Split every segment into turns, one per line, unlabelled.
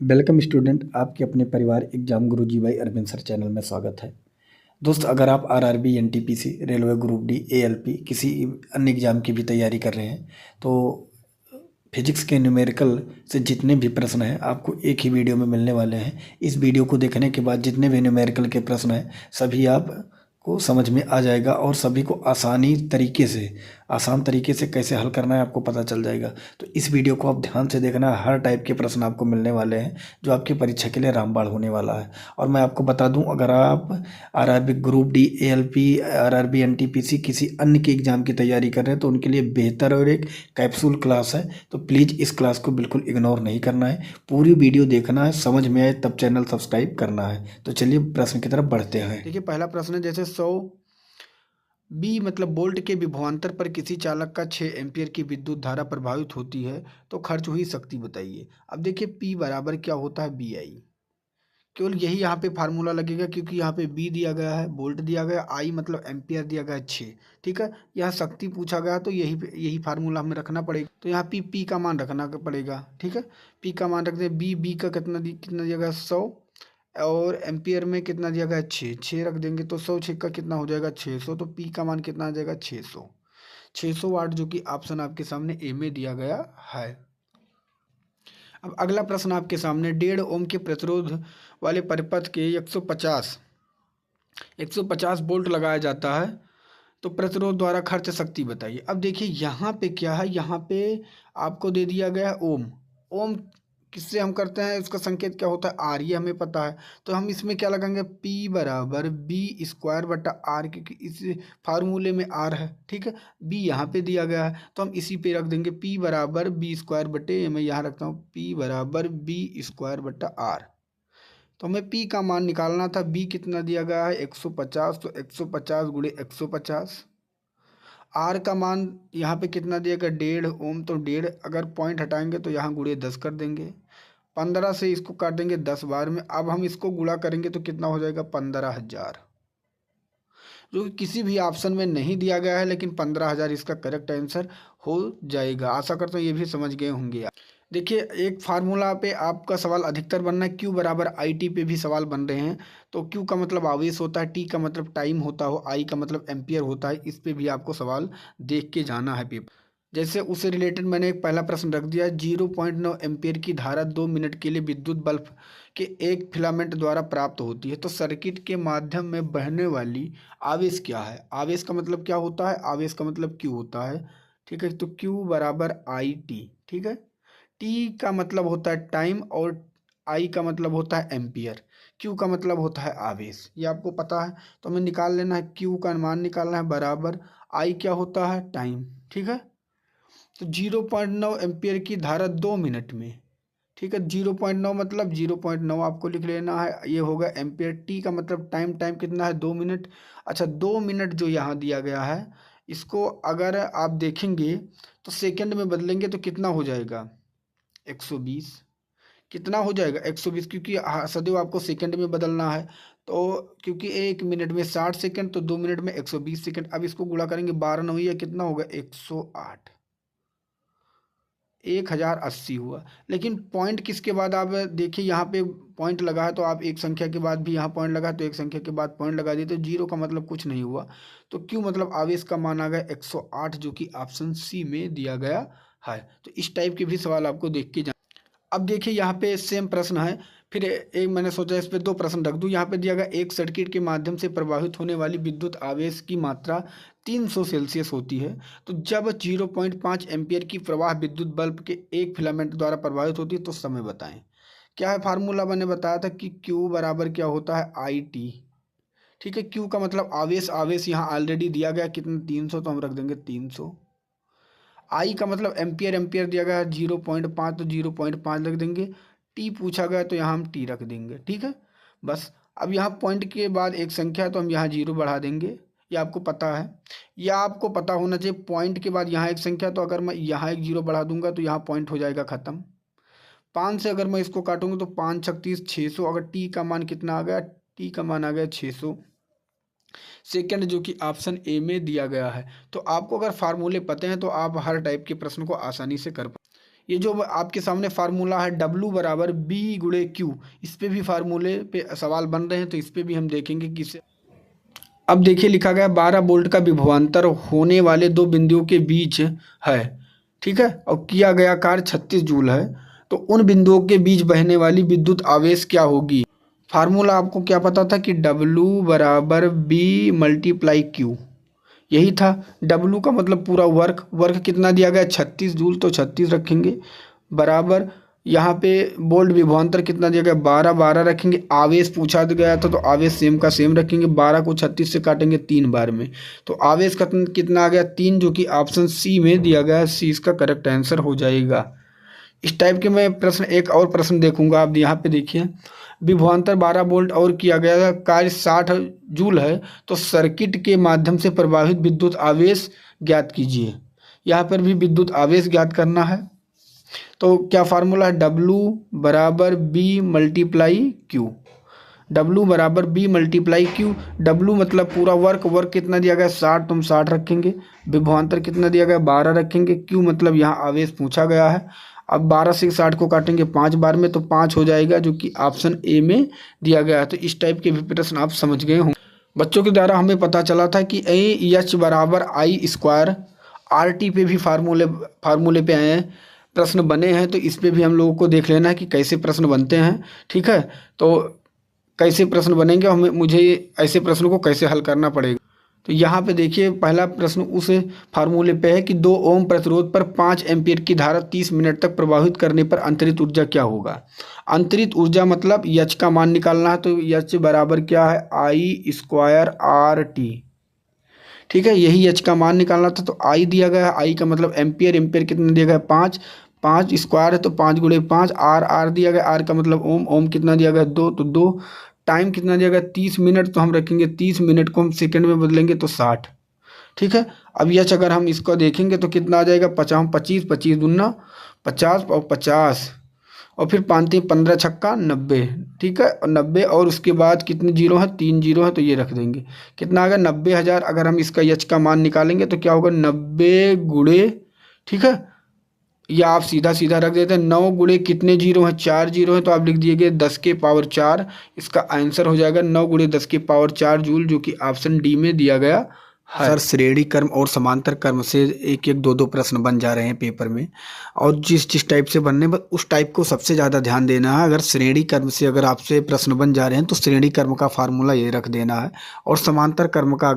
Welcome student, आपके अपने परिवार एग्जाम गुरु जी भाई अरविंद सर चैनल में स्वागत है। दोस्त, अगर आप RRB, NTPC, railway group D, ALP किसी अन्य एग्जाम की भी तैयारी कर रहे हैं तो फिजिक्स के न्यूमेरिकल से जितने भी प्रश्न हैं आपको एक ही वीडियो में मिलने वाले हैं। इस वीडियो को देखने के बाद जितने भी न्यूमेरिकल के प्रश्न हैं सभी आप को समझ में आ जाएगा और सभी को आसान तरीके से कैसे हल करना है आपको पता चल जाएगा। तो इस वीडियो को आप ध्यान से देखना, हर टाइप के प्रश्न आपको मिलने वाले हैं जो आपकी परीक्षा के लिए रामबाण होने वाला है। और मैं आपको बता दूं, अगर आप RRB group D, ALP, RRB, NTPC किसी अन्य के एग्जाम की तैयारी कर रहे हैं तो उनके लिए बेहतर और एक कैप्सूल क्लास है। तो प्लीज़ इस क्लास को बिल्कुल इग्नोर नहीं करना है, पूरी वीडियो देखना है, समझ में आए तब चैनल सब्सक्राइब करना है। तो चलिए प्रश्न की तरफ बढ़ते हैं।
देखिए, पहला प्रश्न है जैसे 100 बी मतलब वोल्ट के विभवांतर पर किसी चालक का 6 एम्पीयर की विद्युत धारा प्रभावित होती है तो खर्च हुई शक्ति बताइए। अब देखिए P बराबर क्या होता है BI। केवल यही यहाँ पे फार्मूला लगेगा क्योंकि यहाँ पे B दिया गया है, वोल्ट दिया गया, I मतलब एम्पियर दिया गया है 6। ठीक है, यहाँ शक्ति पूछा गया तो यही फार्मूला हमें रखना पड़ेगा। तो यहाँ P का मान रखना पड़ेगा। ठीक है, P का मान रखते हैं। B का कितना दिया गया 100 और एम्पियर में कितना दिया गया 6 रख देंगे तो 100 6 का कितना हो जाएगा 600। तो P का मान कितना आ जाएगा 600 वाट, जो कि ऑप्शन आपके सामने ए में दिया गया है। अब अगला प्रश्न आपके सामने 1.5 ओम के प्रतिरोध वाले परिपथ के 150 वोल्ट लगाया जाता है तो प्रतिरोध द्वारा खर्च शक्ति बताइए। अब देखिए यहाँ पे क्या है, यहाँ पे आपको दे दिया गया ओम। ओम किससे हम करते हैं, उसका संकेत क्या होता है आर, ये हमें पता है। तो हम इसमें क्या लगाएंगे P बराबर B² बटा आर, क्योंकि इस फार्मूले में आर है। ठीक है, B यहाँ पे दिया गया है तो हम इसी पे रख देंगे P बराबर B² बटे, मैं यहाँ रखता हूँ P बराबर B² बटा आर। तो हमें P का मान निकालना था। B कितना दिया गया है 150, तो 150 गुणे 150। आर का मान यहाँ पे कितना दिया गया 1.5 ओम, तो 1.5 अगर पॉइंट हटाएंगे तो यहाँ गुणे 10 कर देंगे। 15 से इसको काट देंगे 10 बार में। अब हम इसको गुणा करेंगे तो कितना हो जाएगा 15,000, जो कि किसी भी ऑप्शन में नहीं दिया गया है, लेकिन 15,000 इसका करेक्ट आंसर हो जाएगा। आशा करता हूँ ये भी समझ गए होंगे आप। देखिए, एक फार्मूला पे आपका सवाल अधिकतर बनना है, Q बराबर IT पे भी सवाल बन रहे हैं। तो Q का मतलब आवेश होता है, T का मतलब टाइम होता हो, I का मतलब एम्पियर होता है। इस पे भी आपको सवाल देख के जाना है पेपर। जैसे उससे रिलेटेड मैंने एक पहला प्रश्न रख दिया है। 0.9 एम्पियर की धारा 2 मिनट के लिए विद्युत बल्ब के एक फिलामेंट द्वारा प्राप्त होती है तो सर्किट के माध्यम में बहने वाली आवेश क्या है। आवेश का मतलब क्या होता है, आवेश का मतलब Q होता है। ठीक है, तो Q बराबर IT। ठीक है, T का मतलब होता है टाइम और I का मतलब होता है एम्पियर। Q का मतलब होता है आवेश, ये आपको पता है। तो हमें निकाल लेना है, Q का मान निकालना है बराबर I क्या होता है टाइम। ठीक है, तो 0.9 एम्पियर की धारा 2 मिनट में। ठीक है, 0.9 मतलब 0.9 आपको लिख लेना है, ये होगा एम्पियर। T का मतलब टाइम, टाइम कितना है 2 मिनट। अच्छा, 2 मिनट जो यहाँ दिया गया है इसको अगर आप देखेंगे तो सेकंड में बदलेंगे तो कितना हो जाएगा 120। कितना हो जाएगा 120, क्योंकि सदैव आपको सेकंड में बदलना है। तो क्योंकि 1 मिनट में 60 सेकंड, तो 2 मिनट में 120 सेकंड। अब इसको गुणा करेंगे 12 9 या कितना होगा 108, 1080 हुआ। लेकिन पॉइंट किसके बाद आप देखिए, यहाँ पे पॉइंट लगा है तो आप एक संख्या के बाद भी यहाँ पॉइंट लगा, तो एक संख्या के बाद पॉइंट लगा दिए तो जीरो का मतलब कुछ नहीं हुआ। तो क्यों मतलब आवेश का मान आ गया 108, जो कि ऑप्शन सी में दिया गया है। तो इस टाइप के भी सवाल आपको देख के अब देखिए यहाँ पे सेम प्रश्न है। फिर एक मैंने सोचा इस पे दो प्रश्न रख दूं। यहाँ पे दिया गया एक सर्किट के माध्यम से प्रवाहित होने वाली विद्युत आवेश की मात्रा 300 सेल्सियस होती है तो जब 0.5 एम्पियर की प्रवाह विद्युत बल्ब के एक फिलामेंट द्वारा प्रभावित होती है तो समय बताएं। क्या है फार्मूला, मैंने बताया था कि Q बराबर क्या होता है IT। ठीक है, Q का मतलब आवेश, आवेश यहाँ ऑलरेडी दिया गया कितना 300, तो हम रख देंगे 300। आई का मतलब एम्पियर, एम्पियर दिया गया है 0.5, तो 0.5 रख देंगे। टी पूछा गया तो यहाँ हम टी रख देंगे। ठीक है, बस। अब यहाँ पॉइंट के बाद एक संख्या है तो हम यहाँ जीरो बढ़ा देंगे, ये आपको पता है। या आपको पता होना चाहिए पॉइंट के बाद यहाँ एक संख्या, तो अगर मैं यहाँ एक जीरो बढ़ा दूंगा तो यहाँ पॉइंट हो जाएगा ख़त्म। 5 से अगर मैं इसको काटूंगा तो 5 36 600। अगर टी का मान कितना आ गया, टी का मान आ गया 600 सेकंड, जो कि ऑप्शन ए में दिया गया है। तो आपको अगर फार्मूले पते हैं तो आप हर टाइप के प्रश्न को आसानी से कर पाए। ये जो आपके सामने फार्मूला है W बराबर B गुणे Q, इस पे भी फार्मूले पे सवाल बन रहे हैं, तो इस पे भी हम देखेंगे कि इससे। अब देखिए लिखा गया 12 वोल्ट का विभवांतर होने वाले दो बिंदुओं के बीच है, ठीक है, और किया गया कार्य 36 जूल है। तो उन बिंदुओं के बीच बहने वाली विद्युत आवेश क्या होगी। फार्मूला आपको क्या पता था कि W बराबर B मल्टीप्लाई Q, यही था। W का मतलब पूरा वर्क कितना दिया गया 36 जूल, तो 36 रखेंगे बराबर यहाँ पे वोल्ट विभवांतर कितना दिया गया 12 रखेंगे। आवेश पूछा गया था तो आवेश सेम का सेम रखेंगे। 12 को 36 से काटेंगे 3 बार में, तो आवेश का कितना आ गया 3, जो कि ऑप्शन सी में दिया गया है। सी इसका करेक्ट आंसर हो जाएगा। इस टाइप के मैं प्रश्न एक और प्रश्न देखूंगा। आप यहाँ पे देखिए विभवांतर 12 वोल्ट और किया गया कार्य 60 जूल है, तो सर्किट के माध्यम से प्रवाहित विद्युत आवेश ज्ञात कीजिए। यहाँ पर भी विद्युत आवेश ज्ञात करना है। तो क्या फार्मूला है W बराबर B मल्टीप्लाई Q। W बराबर B मल्टीप्लाई Q। W मतलब पूरा वर्क कितना दिया गया 60, तुम 60 रखेंगे। विभवांतर कितना दिया गया 12 रखेंगे। Q मतलब यहाँ आवेश पूछा गया है। अब 12 से 60 को काटेंगे 5 बार में, तो 5 हो जाएगा, जो कि ऑप्शन ए में दिया गया है। तो इस टाइप के भी प्रश्न आप समझ गए होंगे। बच्चों के द्वारा हमें पता चला था कि H बराबर I स्क्वायर RT पे भी फार्मूले पे आए हैं, प्रश्न बने हैं। तो इस पे भी हम लोगों को देख लेना है कि कैसे प्रश्न बनते हैं, ठीक है। तो कैसे प्रश्न बनेंगे, हमें मुझे ऐसे प्रश्नों को कैसे हल करना पड़ेगा। तो यहाँ पे देखिए पहला प्रश्न उस फार्मूले पे है कि 2 ओम प्रतिरोध पर 5 एम्पीयर की धारा 30 मिनट तक प्रवाहित करने पर अंतरित ऊर्जा क्या होगा। अंतरित ऊर्जा मतलब H का मान निकालना है, तो H बराबर क्या है I स्क्वायर RT, ठीक है। यही H का मान निकालना था, तो I दिया गया है। I का मतलब एम्पियर कितना दिया गया है 5 स्क्वायर है, तो 5 गुणे 5। R दिया गया, R का मतलब ओम कितना दिया गया 2, तो 2। टाइम कितना दिया गया 30 मिनट, तो हम रखेंगे 30 मिनट को हम सेकंड में बदलेंगे तो 60, ठीक है। अब यह अगर हम इसको देखेंगे तो कितना आ जाएगा 25 दूना 50 और 50 और फिर 15 छक्का 90, ठीक है। और 90 और उसके बाद कितने जीरो है 3 जीरो है, तो ये रख देंगे। कितना आ गया 90,000। अगर हम इसका H का मान निकालेंगे तो क्या होगा 90 गुणे, ठीक है, या आप सीधा रख देते हैं 9 गुणे कितने जीरो हैं 4 जीरो हैं, तो आप लिख दिएगे 10 के पावर 4। इसका आंसर हो जाएगा 9 गुणे 10 के पावर 4 जूल, जो कि ऑप्शन डी में दिया गया है। सर श्रेणी कर्म और समांतर कर्म से एक एक दो प्रश्न बन जा रहे हैं पेपर में, और जिस टाइप से बनने उस टाइप को सबसे ज़्यादा ध्यान देना है। अगर श्रेणी कर्म से अगर आपसे प्रश्न बन जा रहे हैं तो श्रेणी कर्म का फार्मूला ये रख देना है, और समांतर कर्म का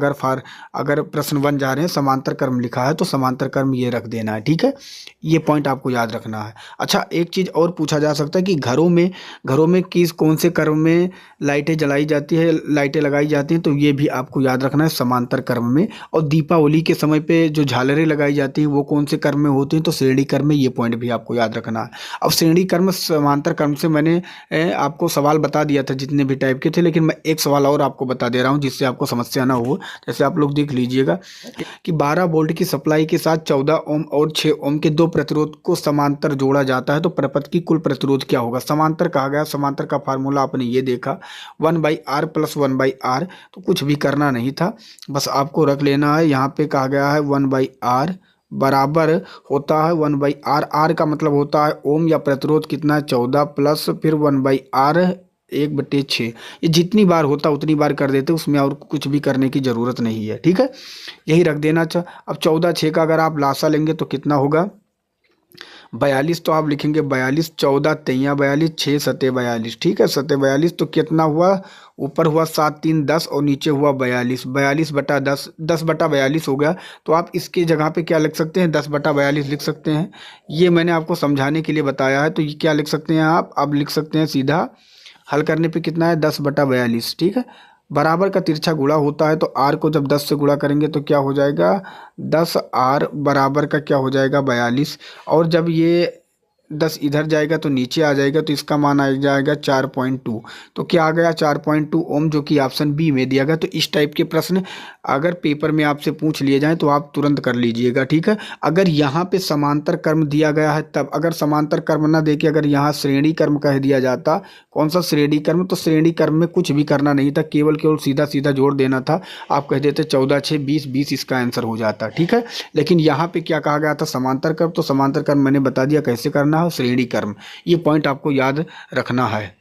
अगर प्रश्न बन जा रहे हैं समांतर कर्म लिखा है तो समांतर कर्म ये रख देना है, ठीक है। ये पॉइंट आपको याद रखना है। अच्छा, एक चीज़ और पूछा जा सकता है कि घरों में कौन से कर्म में लाइटें जलाई जाती है, लाइटें लगाई जाती हैं, तो ये भी आपको याद रखना है समांतर कर्म में। और दीपावली के समय पे जो झालरें लगाई जाती हैं वो कौन से कर्म में होती हैं, तो श्रेणी कर्म में। ये पॉइंट भी आपको याद रखना है। अब श्रेणी कर्म समांतर कर्म से मैंने आपको सवाल बता दिया था जितने भी टाइप के थे, लेकिन मैं एक सवाल और आपको बता दे रहा हूँ जिससे आपको समस्या ना हो। जैसे आप लोग देख लीजिएगा कि 12 वोल्ट की सप्लाई के साथ 14 ओम और 6 ओम के दो प्रतिरोध को समांतर जोड़ा जाता है, तो प्रपथ की कुल प्रतिरोध क्या होगा। समांतर कहा गया, समांतर का फार्मूला आपने ये देखा 1/R + 1/R, तो कुछ भी करना नहीं था, बस आपको रख लेना है। यहाँ पे कहा गया है 1/R बराबर होता है 1/R। R का मतलब होता है ओम या प्रतिरोध कितना है 14 प्लस फिर 1/R 1/6। ये जितनी बार होता उतनी बार कर देते, उसमें और कुछ भी करने की ज़रूरत नहीं है, ठीक है। यही रख देना। अब 14 6 का अगर आप लासा लेंगे तो कितना होगा 42, तो आप लिखेंगे 42, 14 3 42, 6 7 42, ठीक है। 7 42, तो कितना हुआ, ऊपर हुआ 7 3 10 और नीचे हुआ 42, 42/10, 10/42 हो गया। तो आप इसके जगह पे क्या लिख सकते हैं 10/42 लिख सकते हैं। ये मैंने आपको समझाने के लिए बताया है, तो ये क्या लिख सकते हैं आप, अब लिख सकते हैं सीधा हल करने पे कितना है 10/42, ठीक है। बराबर का तिरछा गुणा होता है, तो R को जब 10 से गुणा करेंगे तो क्या हो जाएगा 10R बराबर का क्या हो जाएगा 42, और जब ये 10 इधर जाएगा तो नीचे आ जाएगा, तो इसका मान आ जाएगा 4.2। तो क्या आ गया 4.2 ओम, जो कि ऑप्शन बी में दिया गया। तो इस टाइप के प्रश्न अगर पेपर में आपसे पूछ लिए जाएं तो आप तुरंत कर लीजिएगा, ठीक है। अगर यहाँ पे समांतर कर्म दिया गया है तब, अगर समांतर कर्म ना दे के अगर यहाँ श्रेणी कर्म कह दिया जाता, कौन सा श्रेणी कर्म, तो श्रेणी कर्म में कुछ भी करना नहीं था, केवल सीधा सीधा जोड़ देना था। आप कह देते 14 6 20 20 इसका आंसर हो जाता, ठीक है। लेकिन यहाँ पे क्या कहा गया था, समांतर कर्म, तो समांतर कर्म मैंने बता दिया कैसे करना है, श्रेणी कर्म। ये पॉइंट आपको याद रखना है।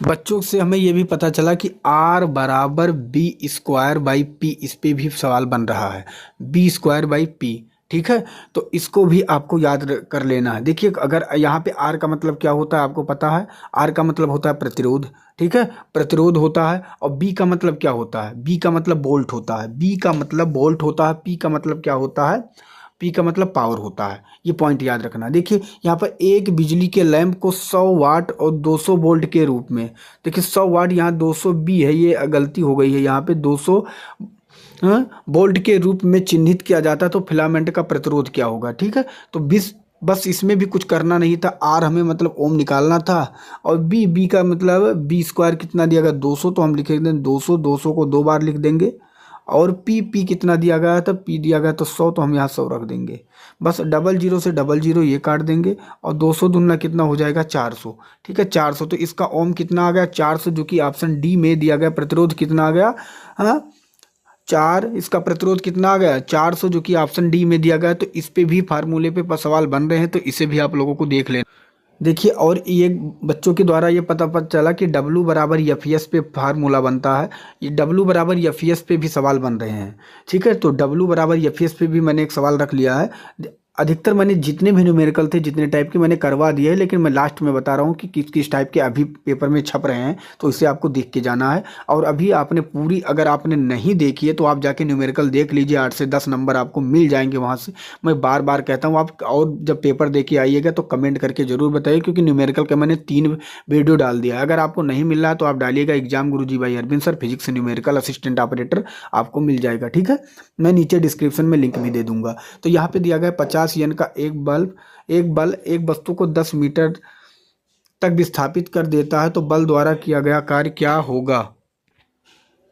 बच्चों से हमें ये भी पता चला कि R बराबर बी स्क्वायर बाई पी, इस पे भी सवाल बन रहा है, बी स्क्वायर बाई पी, ठीक है। तो इसको भी आपको याद कर लेना है। देखिए अगर यहाँ पे R का मतलब क्या होता है आपको पता है, R का मतलब होता है प्रतिरोध, ठीक है, प्रतिरोध होता है। और B का मतलब क्या होता है, B का मतलब वोल्ट होता है, B का मतलब वोल्ट होता है, P का मतलब क्या होता है, P का मतलब पावर होता है। ये पॉइंट याद रखना। देखिए यहाँ पर एक बिजली के लैंप को 100 वाट और 200 वोल्ट के रूप में, देखिए 100 वाट यहाँ 200 B है, ये गलती हो गई है, यहाँ पे 200 वोल्ट के रूप में चिन्हित किया जाता है, तो फिलामेंट का प्रतिरोध क्या होगा, ठीक है। तो बस इसमें भी कुछ करना नहीं था, R हमें मतलब ओम निकालना था, और B का मतलब बी स्क्वायर कितना दिया गया 200, तो हम लिखेंगे 200 को 2 बार लिख देंगे। और P कितना दिया गया था, P दिया गया तो 100, तो हम यहाँ 100 रख देंगे। बस 00 से 00 ये काट देंगे, और 200 दूना कितना हो जाएगा 400, ठीक है 400। तो इसका ओम कितना आ गया 400, जो कि ऑप्शन डी में दिया गया। प्रतिरोध कितना आ गया, हाँ 4, इसका प्रतिरोध कितना आ गया 400, जो कि ऑप्शन डी में दिया गया। तो इस पे भी फार्मूले पे सवाल बन रहे हैं, तो इसे भी आप लोगों को देख लेना। देखिए और ये बच्चों के द्वारा ये पता चला कि W बराबर एफ पे फार्मूला बनता है, ये W बराबर एफ पे भी सवाल बन रहे हैं, ठीक है। तो W बराबर एफ पे भी मैंने एक सवाल रख लिया है। अधिकतर मैंने जितने भी न्यूमेरिकल थे, जितने टाइप के मैंने करवा दिए हैं, लेकिन मैं लास्ट में बता रहा हूँ कि किस किस टाइप के अभी पेपर में छप रहे हैं, तो इसे आपको देख के जाना है। और अभी आपने पूरी, अगर आपने नहीं देखी है तो आप जाके न्यूमेरिकल देख लीजिए, 8 से 10 नंबर आपको मिल जाएंगे वहाँ से। मैं बार बार कहता हूँ आप, और जब पेपर दे के आइएगा तो कमेंट करके ज़रूर बताइए, क्योंकि न्यूमेरिकल का मैंने 3 वीडियो डाल दिया है। अगर आपको नहीं मिल रहा है तो आप डालिएगा exam Guruji by Arvind sir physics numerical assistant operator, आपको मिल जाएगा, ठीक है। मैं नीचे डिस्क्रिप्शन में लिंक भी दे दूंगा। तो यहाँ पे दिया गया 50 यन का एक बल एक वस्तु को 10 मीटर तक विस्थापित कर देता है, तो बल द्वारा किया गया कार्य क्या होगा।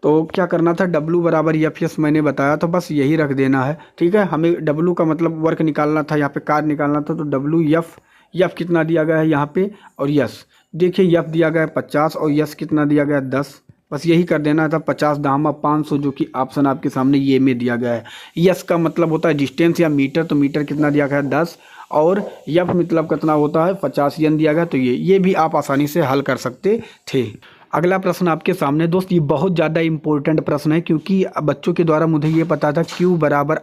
तो क्या करना था, W बराबर एफ मैंने बताया, तो बस यही रख देना है, ठीक है। हमें W का मतलब वर्क निकालना था, यहाँ पे कार्य निकालना था, तो W एफ कितना दिया गया है यहाँ पे, और यस देखिए एफ दिया गया है 50 और यस कितना दिया गया है 10, बस यही कर देना था। 50 दामा 500, जो कि ऑप्शन आपके सामने ये में दिया गया है। यस का मतलब होता है डिस्टेंस या मीटर, तो मीटर कितना दिया गया है 10, और एफ मतलब कितना होता है 50 यन दिया गया। तो ये भी आप आसानी से हल कर सकते थे। अगला प्रश्न आपके सामने दोस्त, ये बहुत ज़्यादा इंपॉर्टेंट प्रश्न है, क्योंकि बच्चों के द्वारा मुझे ये पता था Q बराबर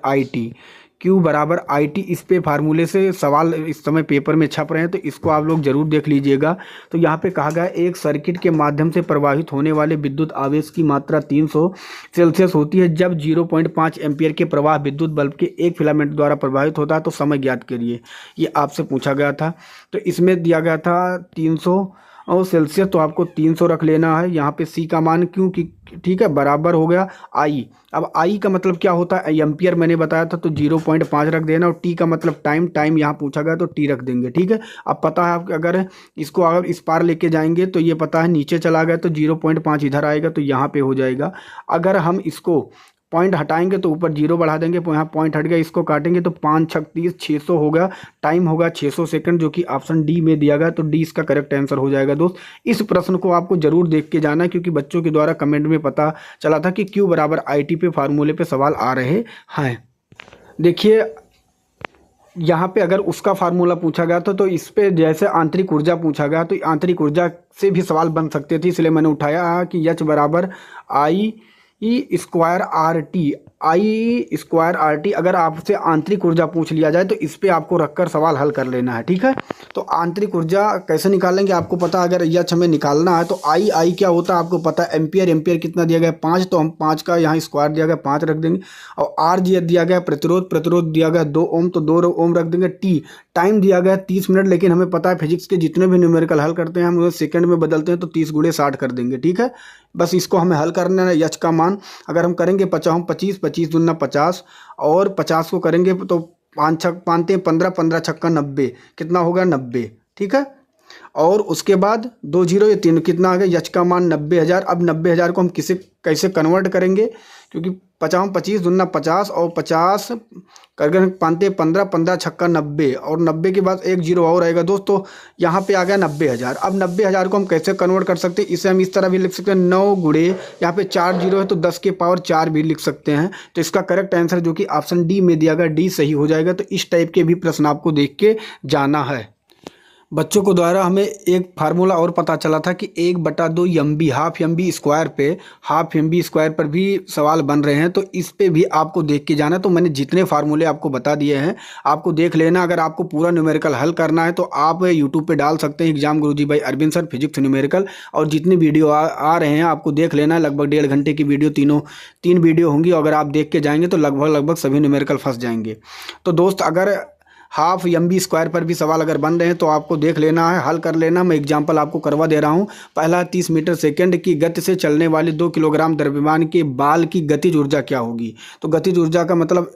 आई टी, इस पे फार्मूले से सवाल इस समय पेपर में छप रहे हैं, तो इसको आप लोग जरूर देख लीजिएगा। तो यहाँ पे कहा गया एक सर्किट के माध्यम से प्रवाहित होने वाले विद्युत आवेश की मात्रा 300 सेल्सियस होती है, जब 0.5 एम्पियर के प्रवाह विद्युत बल्ब के एक फिलामेंट द्वारा प्रवाहित होता है, तो समय ज्ञात करिए। ये आपसे पूछा गया था। तो इसमें दिया गया था 300 और सेल्सियस, तो आपको 300 रख लेना है। यहाँ पे सी का मान क्यों कि, ठीक है, बराबर हो गया आई। अब आई का मतलब क्या होता है, एम्पियर मैंने बताया था, तो 0.5 रख देना। और टी का मतलब टाइम यहाँ पूछा गया, तो टी रख देंगे, ठीक है। अब पता है आप, अगर इसको अगर इस पार लेके जाएंगे तो ये पता है नीचे चला गया, तो 0.5 इधर आएगा, तो यहाँ पे हो जाएगा। अगर हम इसको पॉइंट हटाएंगे तो ऊपर 0 बढ़ा देंगे, यहाँ पॉइंट हट गया, इसको काटेंगे तो 5 6 30 600 होगा। टाइम होगा 600 सेकंड, जो कि ऑप्शन डी में दिया गया, तो डी इसका करेक्ट आंसर हो जाएगा। दोस्त इस प्रश्न को आपको जरूर देख के जाना, क्योंकि बच्चों के द्वारा कमेंट में पता चला था कि Q बराबर आई टी पे फार्मूले पे सवाल आ रहे हैं। देखिए यहाँ पे अगर उसका फार्मूला पूछा गया था, तो इस पे जैसे आंतरिक ऊर्जा पूछा गया, तो आंतरिक ऊर्जा से भी सवाल बन सकते थे, इसलिए मैंने उठाया कि H बराबर आई स्क्वायर आर टी। अगर आपसे आंतरिक ऊर्जा पूछ लिया जाए तो इस पे आपको रखकर सवाल हल कर लेना है, ठीक है। तो आंतरिक ऊर्जा कैसे निकालेंगे आपको पता है, अगर यह हमें निकालना है तो आई क्या होता है आपको पता है, एम्पियर कितना दिया गया 5, तो हम 5 का यहाँ स्क्वायर दिया गया 5 रख देंगे। और आर दिया गया प्रतिरोध दिया गया 2 ओम, तो 2 ओम रख देंगे। टी टाइम दिया गया 30 मिनट, लेकिन हमें पता है फिजिक्स के जितने भी न्यूमेरिकल हल करते हैं हम उन्हें सेकंड में बदलते हैं, तो 30 × 60 कर देंगे, ठीक है। बस इसको हमें हल करना है। एच का मान अगर हम करेंगे 25 दूना 50, और 50 को करेंगे तो 5 छक 15 15 छक्का 90, कितना होगा 90, ठीक है। और उसके बाद 2 0 ये 3 कितना आ गया, एच का मान 90,000। अब 90,000 को हम कैसे कन्वर्ट करेंगे, क्योंकि 50 25 दूना 50 और 50 करके 5 15 15 छक्का 90 और 90 के बाद एक जीरो और आएगा दोस्तों। यहाँ पे आ गया 90,000। अब 90,000 को हम कैसे कन्वर्ट कर सकते हैं, इसे हम इस तरह भी लिख सकते हैं 9 गुणे यहाँ पे 4 जीरो है तो 10 के पावर 4 भी लिख सकते हैं। तो इसका करेक्ट आंसर जो कि ऑप्शन डी में दिया गया, डी सही हो जाएगा। तो इस टाइप के भी प्रश्न आपको देख के जाना है। बच्चों को द्वारा हमें एक फार्मूला और पता चला था कि 1/2 MB हाफ MB स्क्वायर पे हाफ MB स्क्वायर पर भी सवाल बन रहे हैं, तो इस पे भी आपको देख के जाना। तो मैंने जितने फार्मूले आपको बता दिए हैं आपको देख लेना। अगर आपको पूरा न्यूमेरिकल हल करना है तो आप यूट्यूब पे डाल सकते हैं exam Guruji by Arvind sir physics numerical, और जितनी वीडियो आ रहे हैं आपको देख लेना है। लगभग 1.5 घंटे की वीडियो, तीन वीडियो होंगी। अगर आप देख के जाएंगे तो लगभग सभी न्यूमेरिकल फंस जाएंगे। तो दोस्त अगर हाफ MB स्क्वायर पर भी सवाल अगर बन रहे हैं तो आपको देख लेना है, हल कर लेना। मैं एग्जांपल आपको करवा दे रहा हूं। पहला 30 मीटर सेकंड की गति से चलने वाले 2 किलोग्राम द्रव्यमान के बाल की गतिज ऊर्जा क्या होगी। तो गतिज ऊर्जा का मतलब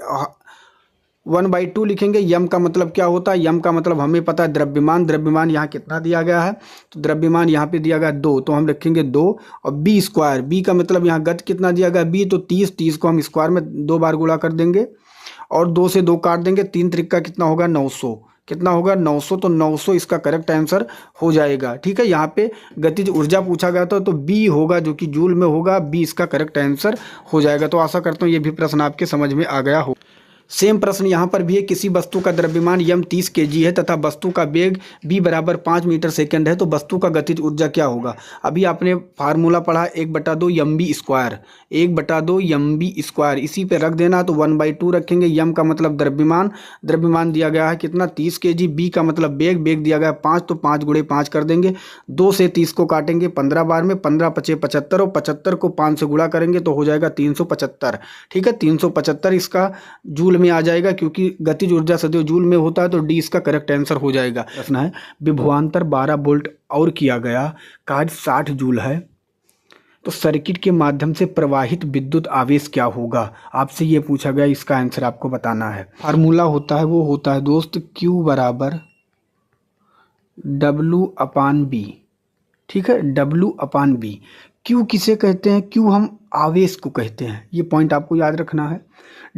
1/2 लिखेंगे। यम का मतलब क्या होता है, यम का मतलब हमें पता है द्रव्यमान। द्रव्यमान यहाँ कितना दिया गया है, तो द्रव्यमान यहाँ पे दिया गया 2, तो हम रखेंगे 2। और B स्क्वायर, B का मतलब यहाँ गति कितना दिया गया B, तो 30 को हम स्क्वायर में 2 बार गुणा कर देंगे और 2 से 2 काट देंगे। 3 त्रिक का कितना होगा 900, कितना होगा 900, तो 900 इसका करेक्ट आंसर हो जाएगा। ठीक है, यहाँ पे गतिज ऊर्जा पूछा गया था तो B होगा जो कि जूल में होगा, B इसका करेक्ट आंसर हो जाएगा। तो आशा करता हूँ ये भी प्रश्न आपके समझ में आ गया हो। सेम प्रश्न यहाँ पर भी है। किसी वस्तु का द्रव्यमान यम 30 kg है तथा वस्तु का वेग b बराबर 5 मीटर सेकंड है, तो वस्तु का गतिज ऊर्जा क्या होगा। अभी आपने फार्मूला पढ़ा 1/2 MB स्क्वायर, 1/2 MB स्क्वायर, इसी पे रख देना। तो 1/2 रखेंगे। यम का मतलब द्रव्यमान, द्रव्यमान दिया गया है कितना 30 kg। बी का मतलब वेग, वेग दिया गया 5, तो 5 गुणे 5 कर देंगे। 2 से 30 को काटेंगे 15 बार में, 15 × 5 = 75 और 75 को 5 से गुणा करेंगे तो हो जाएगा 375। ठीक है, 375 इसका जूल में आ जाएगा, क्योंकि गतिज ऊर्जा सदैव जूल में होता है। तो डी इसका करेक्ट आंसर हो जाएगा। प्रश्न है विभवांतर 12 वोल्ट और किया गया, कार्य 60 जूल है, तो सर्किट के माध्यम से प्रवाहित विद्युत आवेश क्या होगा। आपसे ये पूछा गया, इसका आंसर आपको बताना है। फार्मूला होता है वो होता है दोस्त Q बराबर W/B। ठीक है, W/B। Q किसे कहते हैं, Q हम आवेश को कहते हैं, ये पॉइंट आपको याद रखना है।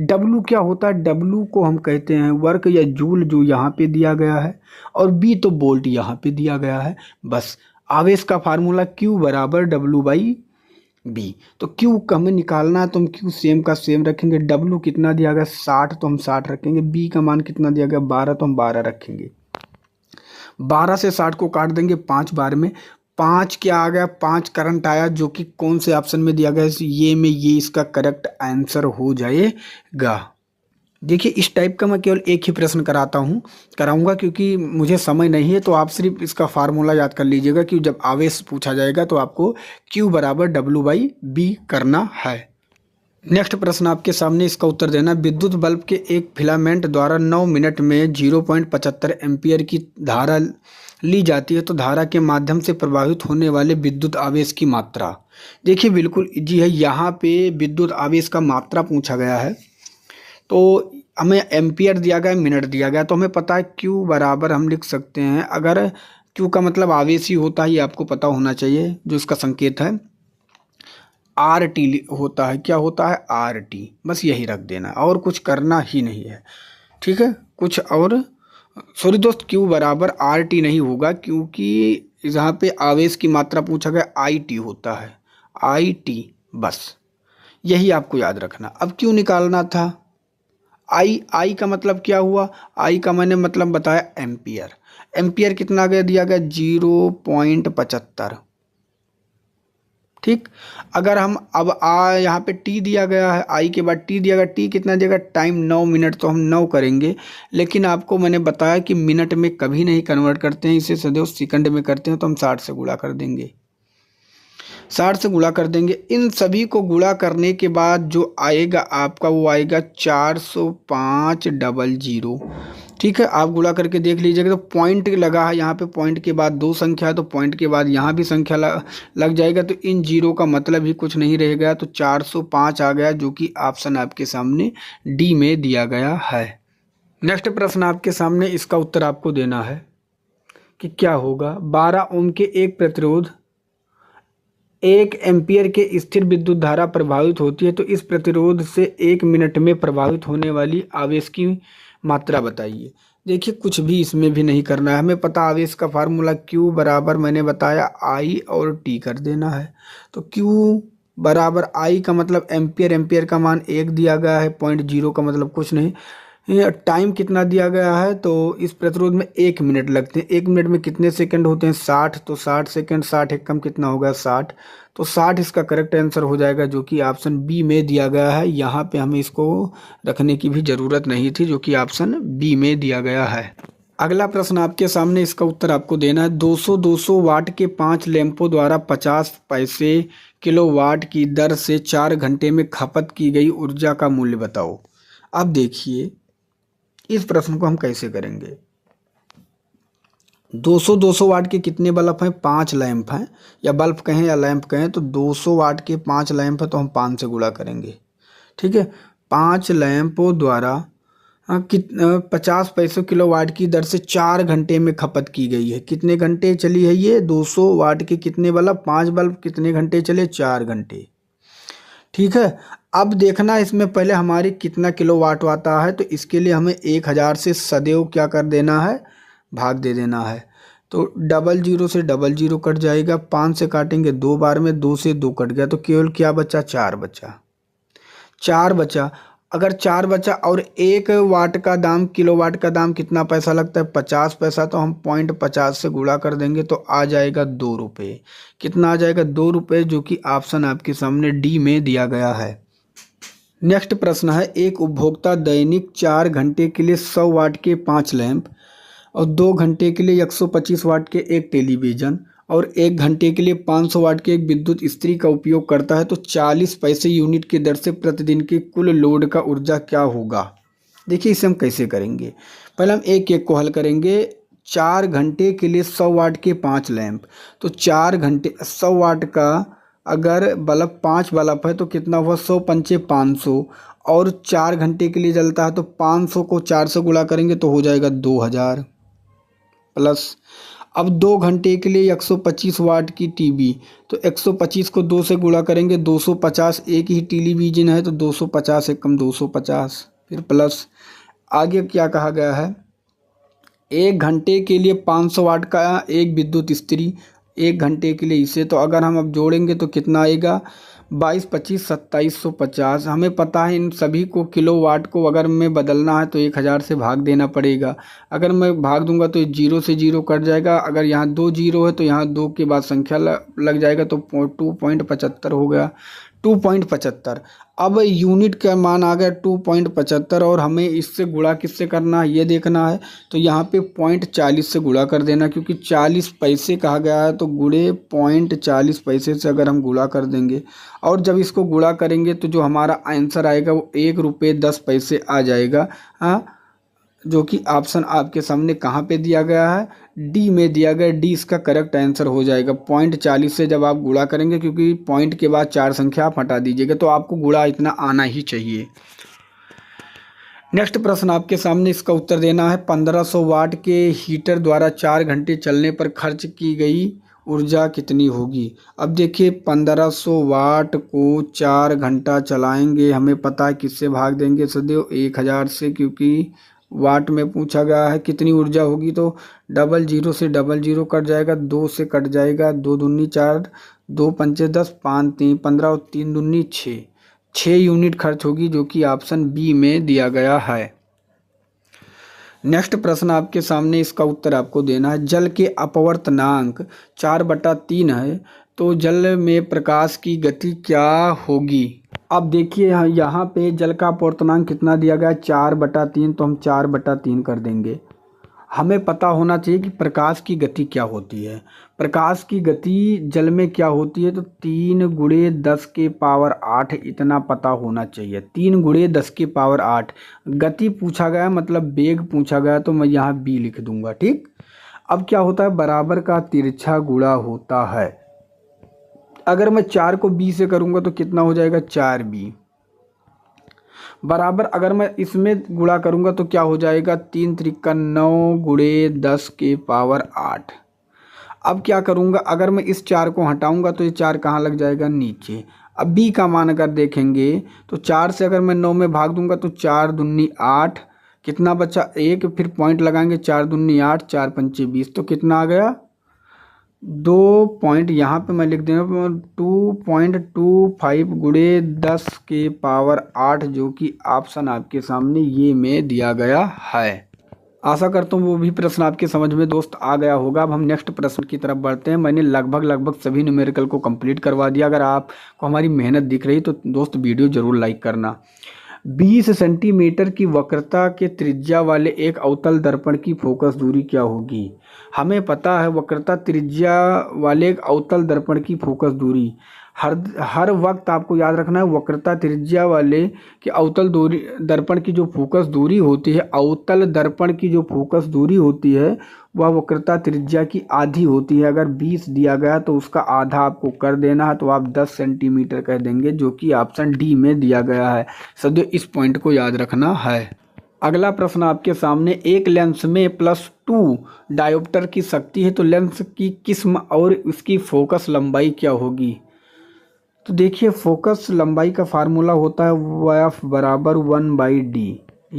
W क्या होता है, W को हम कहते हैं वर्क या जूल, जो यहाँ पे दिया गया है, और B तो वोल्ट यहाँ पे दिया गया है। बस आवेश का फार्मूला Q बराबर W/B। तो Q का हमें निकालना है तो हम Q सेम का सेम रखेंगे। W कितना दिया गया 60, तो हम 60 रखेंगे। B का मान कितना दिया गया 12, तो हम 12 रखेंगे। 12 से 60 को काट देंगे 5 बार में। 5 क्या आ गया, 5 करंट आया, जो कि कौन से ऑप्शन में दिया गया, ये में, ये इसका करेक्ट आंसर हो जाएगा। देखिए इस टाइप का मैं केवल एक ही प्रश्न कराऊंगा क्योंकि मुझे समय नहीं है। तो आप सिर्फ इसका फार्मूला याद कर लीजिएगा कि जब आवेश पूछा जाएगा तो आपको Q बराबर W/B करना है। नेक्स्ट प्रश्न आपके सामने, इसका उत्तर देना। विद्युत बल्ब के एक फिलामेंट द्वारा 9 मिनट में 0.75 एम्पियर की धारा ली जाती है, तो धारा के माध्यम से प्रवाहित होने वाले विद्युत आवेश की मात्रा। देखिए बिल्कुल इजी है, यहाँ पे विद्युत आवेश का मात्रा पूछा गया है, तो हमें एम्पियर दिया गया, मिनट दिया गया, तो हमें पता है Q बराबर हम लिख सकते हैं। अगर Q का मतलब आवेश ही होता है, ये आपको पता होना चाहिए, जो इसका संकेत है RT होता है। क्या होता है RT, बस यही रख देना, और कुछ करना ही नहीं है। ठीक है, कुछ और सॉरी दोस्त, Q बराबर RT नहीं होगा, क्योंकि यहाँ पे आवेश की मात्रा पूछा गया, IT होता है, IT। बस यही आपको याद रखना। अब Q निकालना था, I का मतलब क्या हुआ, I का मैंने मतलब बताया एम्पियर। एम्पियर कितना गया दिया गया 0.75। ठीक, अगर हम अब यहाँ पे T दिया गया है, I के बाद T दिया गया, T कितना दिया गया टाइम 9 मिनट, तो हम 9 करेंगे। लेकिन आपको मैंने बताया कि मिनट में कभी नहीं कन्वर्ट करते हैं, इसे सदैव सेकंड में करते हैं, तो हम 60 से गुणा कर देंगे। 60 से गुणा कर देंगे। इन सभी को गुणा करने के बाद जो आएगा आपका, वो आएगा 40500। ठीक है, आप गुणा करके देख लीजिएगा। तो पॉइंट लगा है यहाँ पे, पॉइंट के बाद 2 संख्या है, तो पॉइंट के बाद यहाँ भी संख्या लग जाएगा, तो इन जीरो का मतलब ही कुछ नहीं रह गया। तो 405 आ गया, जो कि ऑप्शन आपके सामने डी में दिया गया है। नेक्स्ट प्रश्न आपके सामने, इसका उत्तर आपको देना है कि क्या होगा। 12 ओम के एक प्रतिरोध 1 एम्पीयर के स्थिर विद्युत धारा प्रभावित होती है तो इस प्रतिरोध से 1 मिनट में प्रभावित होने वाली आवेश की मात्रा बताइए। देखिए कुछ भी इसमें भी नहीं करना है, हमें पता आवेश का फार्मूला Q बराबर मैंने बताया I और T कर देना है। तो Q बराबर I का मतलब एम्पियर, एम्पियर का मान 1 दिया गया है, 0.0 का मतलब कुछ नहीं। ये टाइम कितना दिया गया है, तो इस प्रतिरोध में 1 मिनट लगते हैं। 1 मिनट में कितने सेकंड होते हैं? 60, तो 60 सेकंड, 60 एक कम कितना होगा? 60। तो 60 इसका करेक्ट आंसर हो जाएगा, जो कि ऑप्शन बी में दिया गया है। यहाँ पे हमें इसको रखने की भी ज़रूरत नहीं थी, जो कि ऑप्शन बी में दिया गया है। अगला प्रश्न आपके सामने, इसका उत्तर आपको देना है। 200 वाट के 5 लैंपों द्वारा 50 पैसे किलोवाट की दर से 4 घंटे में खपत की गई ऊर्जा का मूल्य बताओ। अब देखिए इस प्रश्न को हम कैसे करेंगे। 200 वाट के कितने बल्ब हैं? 5 लैंप हैं, या बल्ब कहें या लैंप कहें, तो 200 वाट के 5 लैंप हैं तो हम 5 से गुणा करेंगे। ठीक है, 5 लैंपों द्वारा 50 पैसे किलोवाट की दर से 4 घंटे में खपत की गई है। कितने घंटे चली है ये? 200 वाट के कितने बल्ब? 5 बल्ब कितने घंटे चले? 4 घंटे। ठीक है, अब देखना इसमें पहले हमारी कितना किलोवाट आता है, तो इसके लिए हमें 1000 से सदैव क्या कर देना है? भाग दे देना है। तो 00 से 00 कट जाएगा, 5 से काटेंगे 2 बार में, 2 से 2 कट गया, तो केवल क्या बचा? 4 बचा। 4 बचा। अगर 4 बचा और 1 वाट का दाम, किलोवाट का दाम कितना पैसा लगता है? 50 पैसा, तो हम 0.50 से गुणा कर देंगे तो आ जाएगा 2 रुपये। कितना आ जाएगा? 2 रुपये, जो कि ऑप्शन आपके सामने डी में दिया गया है। नेक्स्ट प्रश्न है, एक उपभोक्ता दैनिक 4 घंटे के लिए 100 वाट के 5 लैंप और 2 घंटे के लिए 125 वाट के एक टेलीविज़न और 1 घंटे के लिए 500 वाट के एक विद्युत इस्त्री का उपयोग करता है तो 40 पैसे यूनिट की दर से प्रतिदिन के कुल लोड का ऊर्जा क्या होगा। देखिए इसे हम कैसे करेंगे, पहले हम एक एक को हल करेंगे। 4 घंटे के लिए 100 वाट के 5 लैंप, तो 4 घंटे 100 वाट का अगर बल्ब 5 बल्ब है तो कितना हुआ? 100 पंचे 500, और 4 घंटे के लिए जलता है तो 500 को 4 से गुणा करेंगे तो हो जाएगा 2000 प्लस। अब 2 घंटे के लिए 125 वाट की टीवी, तो 125 को 2 से गुणा करेंगे 250, एक ही टेलीविजन है तो 250 एक कम 250, फिर प्लस। आगे क्या कहा गया है? 1 घंटे के लिए 500 वाट का एक विद्युत इस्त्री, 1 घंटे के लिए इसे, तो अगर हम अब जोड़ेंगे तो कितना आएगा? 22 25 2750। हमें पता है इन सभी को किलोवाट को अगर मैं बदलना है तो 1000 से भाग देना पड़ेगा। अगर मैं भाग दूंगा तो 0 से 0 कट जाएगा, अगर यहाँ 2 0 है तो यहाँ 2 के बाद संख्या लग जाएगा तो 2.75 हो गया, 2.75। अब यूनिट का मान आ गया 2.75 और हमें इससे गुणा किससे करना है ये देखना है। तो यहाँ पे 0.40 से गुणा कर देना, क्योंकि 40 पैसे कहा गया है तो गुणे 0.40 पैसे से अगर हम गुणा कर देंगे और जब इसको गुणा करेंगे तो जो हमारा आंसर आएगा वो 1 रुपये 10 पैसे आ जाएगा। हाँ, जो कि ऑप्शन आपके सामने कहाँ पे दिया गया है? डी में दिया गया। डी इसका करेक्ट आंसर हो जाएगा। 0.40 से जब आप गुणा करेंगे, क्योंकि पॉइंट के बाद 4 संख्या आप हटा दीजिएगा, तो आपको गुणा इतना आना ही चाहिए। नेक्स्ट प्रश्न आपके सामने, इसका उत्तर देना है। 1500 वाट के हीटर द्वारा 4 घंटे चलने पर खर्च की गई ऊर्जा कितनी होगी। अब देखिए 1500 वाट को 4 घंटा चलाएंगे, हमें पता है किससे भाग देंगे? सदैव 1000 से, क्योंकि वाट में पूछा गया है कितनी ऊर्जा होगी। तो 00 से 00 कट जाएगा, 2 से कट जाएगा, 2 दूनी 4, 2 पंचे 10, 5 3 15 और 3 दूनी 6, 6 यूनिट खर्च होगी, जो कि ऑप्शन बी में दिया गया है। नेक्स्ट प्रश्न आपके सामने, इसका उत्तर आपको देना है। जल के अपवर्तनांक 4/3 है तो जल में प्रकाश की गति क्या होगी। अब देखिए यहाँ पे जल का अपवर्तनांक कितना दिया गया है? 4/3, तो हम 4/3 कर देंगे। हमें पता होना चाहिए कि प्रकाश की गति क्या होती है। प्रकाश की गति जल में क्या होती है, तो 3 गुणे 10 के पावर 8, इतना पता होना चाहिए। 3 गुणे 10 के पावर 8 गति पूछा गया, मतलब वेग पूछा गया, तो मैं यहाँ बी लिख दूंगा। ठीक, अब क्या होता है? बराबर का तिरछा गुणा होता है। अगर मैं 4 को b से करूंगा तो कितना हो जाएगा? 4b बराबर, अगर मैं इसमें गुणा करूंगा तो क्या हो जाएगा? 3 त्रिका 9 गुणे 10 के पावर 8। अब क्या करूँगा, अगर मैं इस 4 को हटाऊँगा तो ये 4 कहाँ लग जाएगा, नीचे। अब बी का मान अगर देखेंगे तो 4 से अगर मैं 9 में भाग दूंगा तो 4 दूनी 8, कितना बचा 1, फिर पॉइंट लगाएंगे 4 दूनी 8, 4 पंचे 20, तो कितना आ गया 2 पॉइंट, यहाँ पे मैं लिख दूंगा 2.25 गुणे 10 के पावर 8, जो कि ऑप्शन आपके सामने ये में दिया गया है। आशा करता हूँ वो भी प्रश्न आपके समझ में दोस्त आ गया होगा। अब हम नेक्स्ट प्रश्न की तरफ बढ़ते हैं। मैंने लगभग सभी न्यूमेरिकल को कंप्लीट करवा दिया। अगर आपको हमारी मेहनत दिख रही तो दोस्त वीडियो जरूर लाइक करना। 20 सेंटीमीटर की वक्रता के त्रिज्या वाले एक अवतल दर्पण की फोकस दूरी क्या होगी। हमें पता है वक्रता त्रिज्या वाले एक अवतल दर्पण की फोकस दूरी, हर वक्त आपको याद रखना है वक्रता त्रिज्या वाले कि अवतल दूरी दर्पण की जो फोकस दूरी होती है, अवतल दर्पण की जो फोकस दूरी होती है वह वक्रता त्रिज्या की आधी होती है। अगर 20 दिया गया तो उसका आधा आपको कर देना है, तो आप 10 सेंटीमीटर कह देंगे, जो कि ऑप्शन डी में दिया गया है। सदैव इस पॉइंट को याद रखना है। अगला प्रश्न आपके सामने, एक लेंस में +2 डायोप्टर की शक्ति है तो लेंस की किस्म और उसकी फोकस लंबाई क्या होगी। तो देखिए फोकस लंबाई का फार्मूला होता है एफ बराबर 1/d,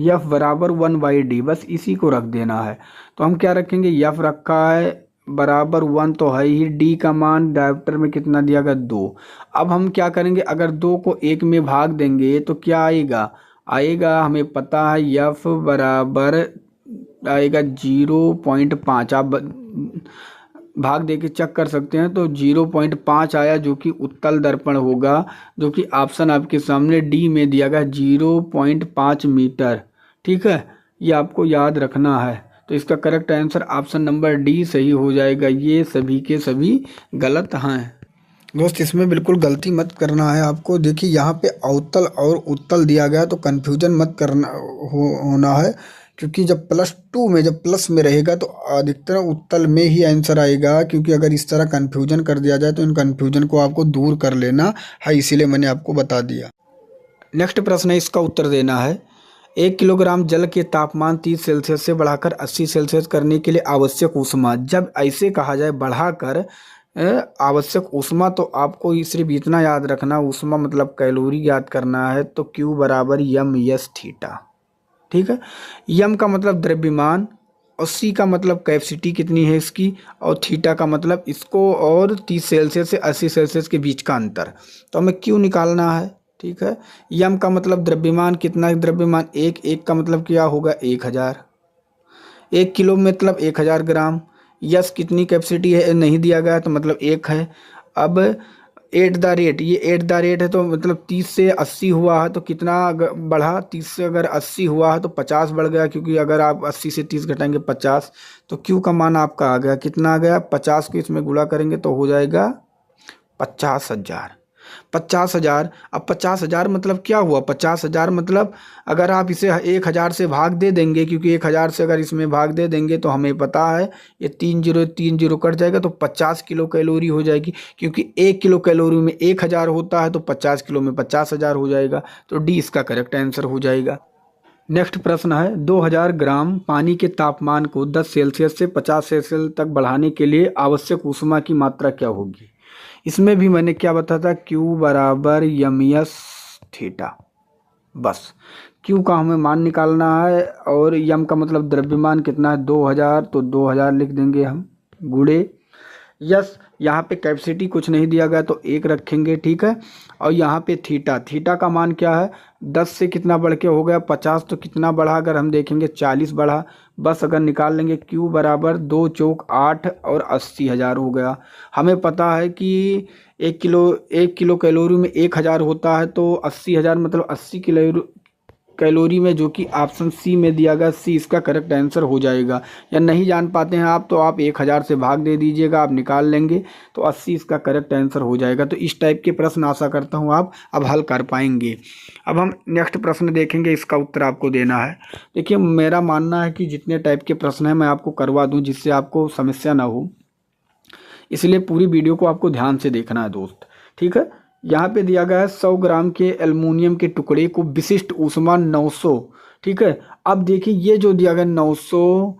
एफ बराबर 1/d, बस इसी को रख देना है। तो हम क्या रखेंगे, एफ रखा है बराबर 1 तो है ही, डी का मान डायोप्टर में कितना दिया गया 2। अब हम क्या करेंगे, अगर 2 को 1 में भाग देंगे तो क्या आएगा हमें पता है एफ बराबर आएगा 0.5। आप भाग दे के चेक कर सकते हैं, तो 0.5 आया, जो कि उत्तल दर्पण होगा, जो कि ऑप्शन आपके सामने डी में दिया गया 0.5 मीटर। ठीक है, ये आपको याद रखना है। तो इसका correct answer option number D सही हो जाएगा। ये सभी के सभी गलत हैं दोस्त, इसमें बिल्कुल गलती मत करना है आपको। देखिए यहाँ पे अवतल और उत्तल दिया गया, तो कन्फ्यूजन मत करना होना है, क्योंकि जब +2 में जब प्लस में रहेगा तो अधिकतर उत्तल में ही आंसर आएगा। क्योंकि अगर इस तरह कन्फ्यूजन कर दिया जाए तो इन कन्फ्यूजन को आपको दूर कर लेना है, इसीलिए मैंने आपको बता दिया। नेक्स्ट प्रश्न है, इसका उत्तर देना है। 1 किलोग्राम जल के तापमान 30 सेल्सियस से बढ़ाकर 80 सेल्सियस करने के लिए आवश्यक ऊष्मा, जब ऐसे कहा जाए बढ़ाकर आवश्यक ऊष्मा, तो आपको सिर्फ इतना याद रखना, ऊष्मा मतलब कैलोरी याद करना है। तो Q बराबर m/s थीटा। ठीक है, यम का मतलब द्रव्यमान और सी का मतलब कैपेसिटी कितनी है इसकी, और थीटा का मतलब इसको और 30 सेल्सियस से 80 सेल्सियस के बीच का अंतर। तो हमें क्यू निकालना है। ठीक है, यम का मतलब द्रव्यमान कितना है, द्रव्यमान एक का मतलब क्या होगा 1000, 1 किलो मतलब 1000 ग्राम। यस कितनी कैपेसिटी है नहीं दिया गया, तो मतलब 1 है। अब एट द रेट, ये एट द रेट है, तो मतलब 30 से 80 हुआ है तो कितना बढ़ा, 30 से अगर 80 हुआ है तो 50 बढ़ गया, क्योंकि अगर आप 80 से 30 घटाएंगे 50। तो क्यू का मान आपका आ गया, कितना आ गया 50 को इसमें गुणा करेंगे तो हो जाएगा 50,000। 50,000। अब 50,000 मतलब क्या हुआ, 50,000 मतलब अगर आप इसे 1000 से भाग दे देंगे, क्योंकि 1000 से अगर इसमें भाग दे देंगे तो हमें पता है ये 3 0 कट जाएगा, तो 50 किलो कैलोरी हो जाएगी। क्योंकि 1 किलो कैलोरी में 1000 होता है, तो 50 किलो में 50,000 हो जाएगा। तो डी इसका करेक्ट आंसर हो जाएगा। नेक्स्ट प्रश्न है, 2000 ग्राम पानी के तापमान को 10 सेल्सियस से 50 सेल्सियस तक बढ़ाने के लिए आवश्यक ऊष्मा की मात्रा क्या होगी। इसमें भी मैंने क्या बताया था, Q बराबर m/s थीटा। बस Q का हमें मान निकालना है, और m का मतलब द्रव्यमान कितना है 2000, तो 2000 लिख देंगे हम, गुणे यस, यहाँ पे कैपेसिटी कुछ नहीं दिया गया तो 1 रखेंगे। ठीक है, और यहाँ पे थीटा का मान क्या है, 10 से कितना बढ़ के हो गया 50, तो कितना बढ़ा, अगर हम देखेंगे 40 बढ़ा। बस अगर निकाल लेंगे Q बराबर 2 चौक 8 और 80,000 हो गया। हमें पता है कि 1 किलो कैलोरी में 1000 होता है, तो 80,000 मतलब 80 कैलोरी में, जो कि ऑप्शन सी में दिया गया, सी इसका करेक्ट आंसर हो जाएगा। या नहीं जान पाते हैं आप, तो आप 1000 से भाग दे दीजिएगा, आप निकाल लेंगे तो 80 इसका करेक्ट आंसर हो जाएगा। तो इस टाइप के प्रश्न आशा करता हूँ आप अब हल कर पाएंगे। अब हम नेक्स्ट प्रश्न देखेंगे, इसका उत्तर आपको देना है। देखिए मेरा मानना है कि जितने टाइप के प्रश्न हैं मैं आपको करवा दूँ, जिससे आपको समस्या ना हो, इसलिए पूरी वीडियो को आपको ध्यान से देखना है दोस्त। ठीक है, यहाँ पे दिया गया है 100 ग्राम के एल्युमिनियम के टुकड़े को विशिष्ट ऊष्मा 900। ठीक है, अब देखिए ये जो दिया गया 900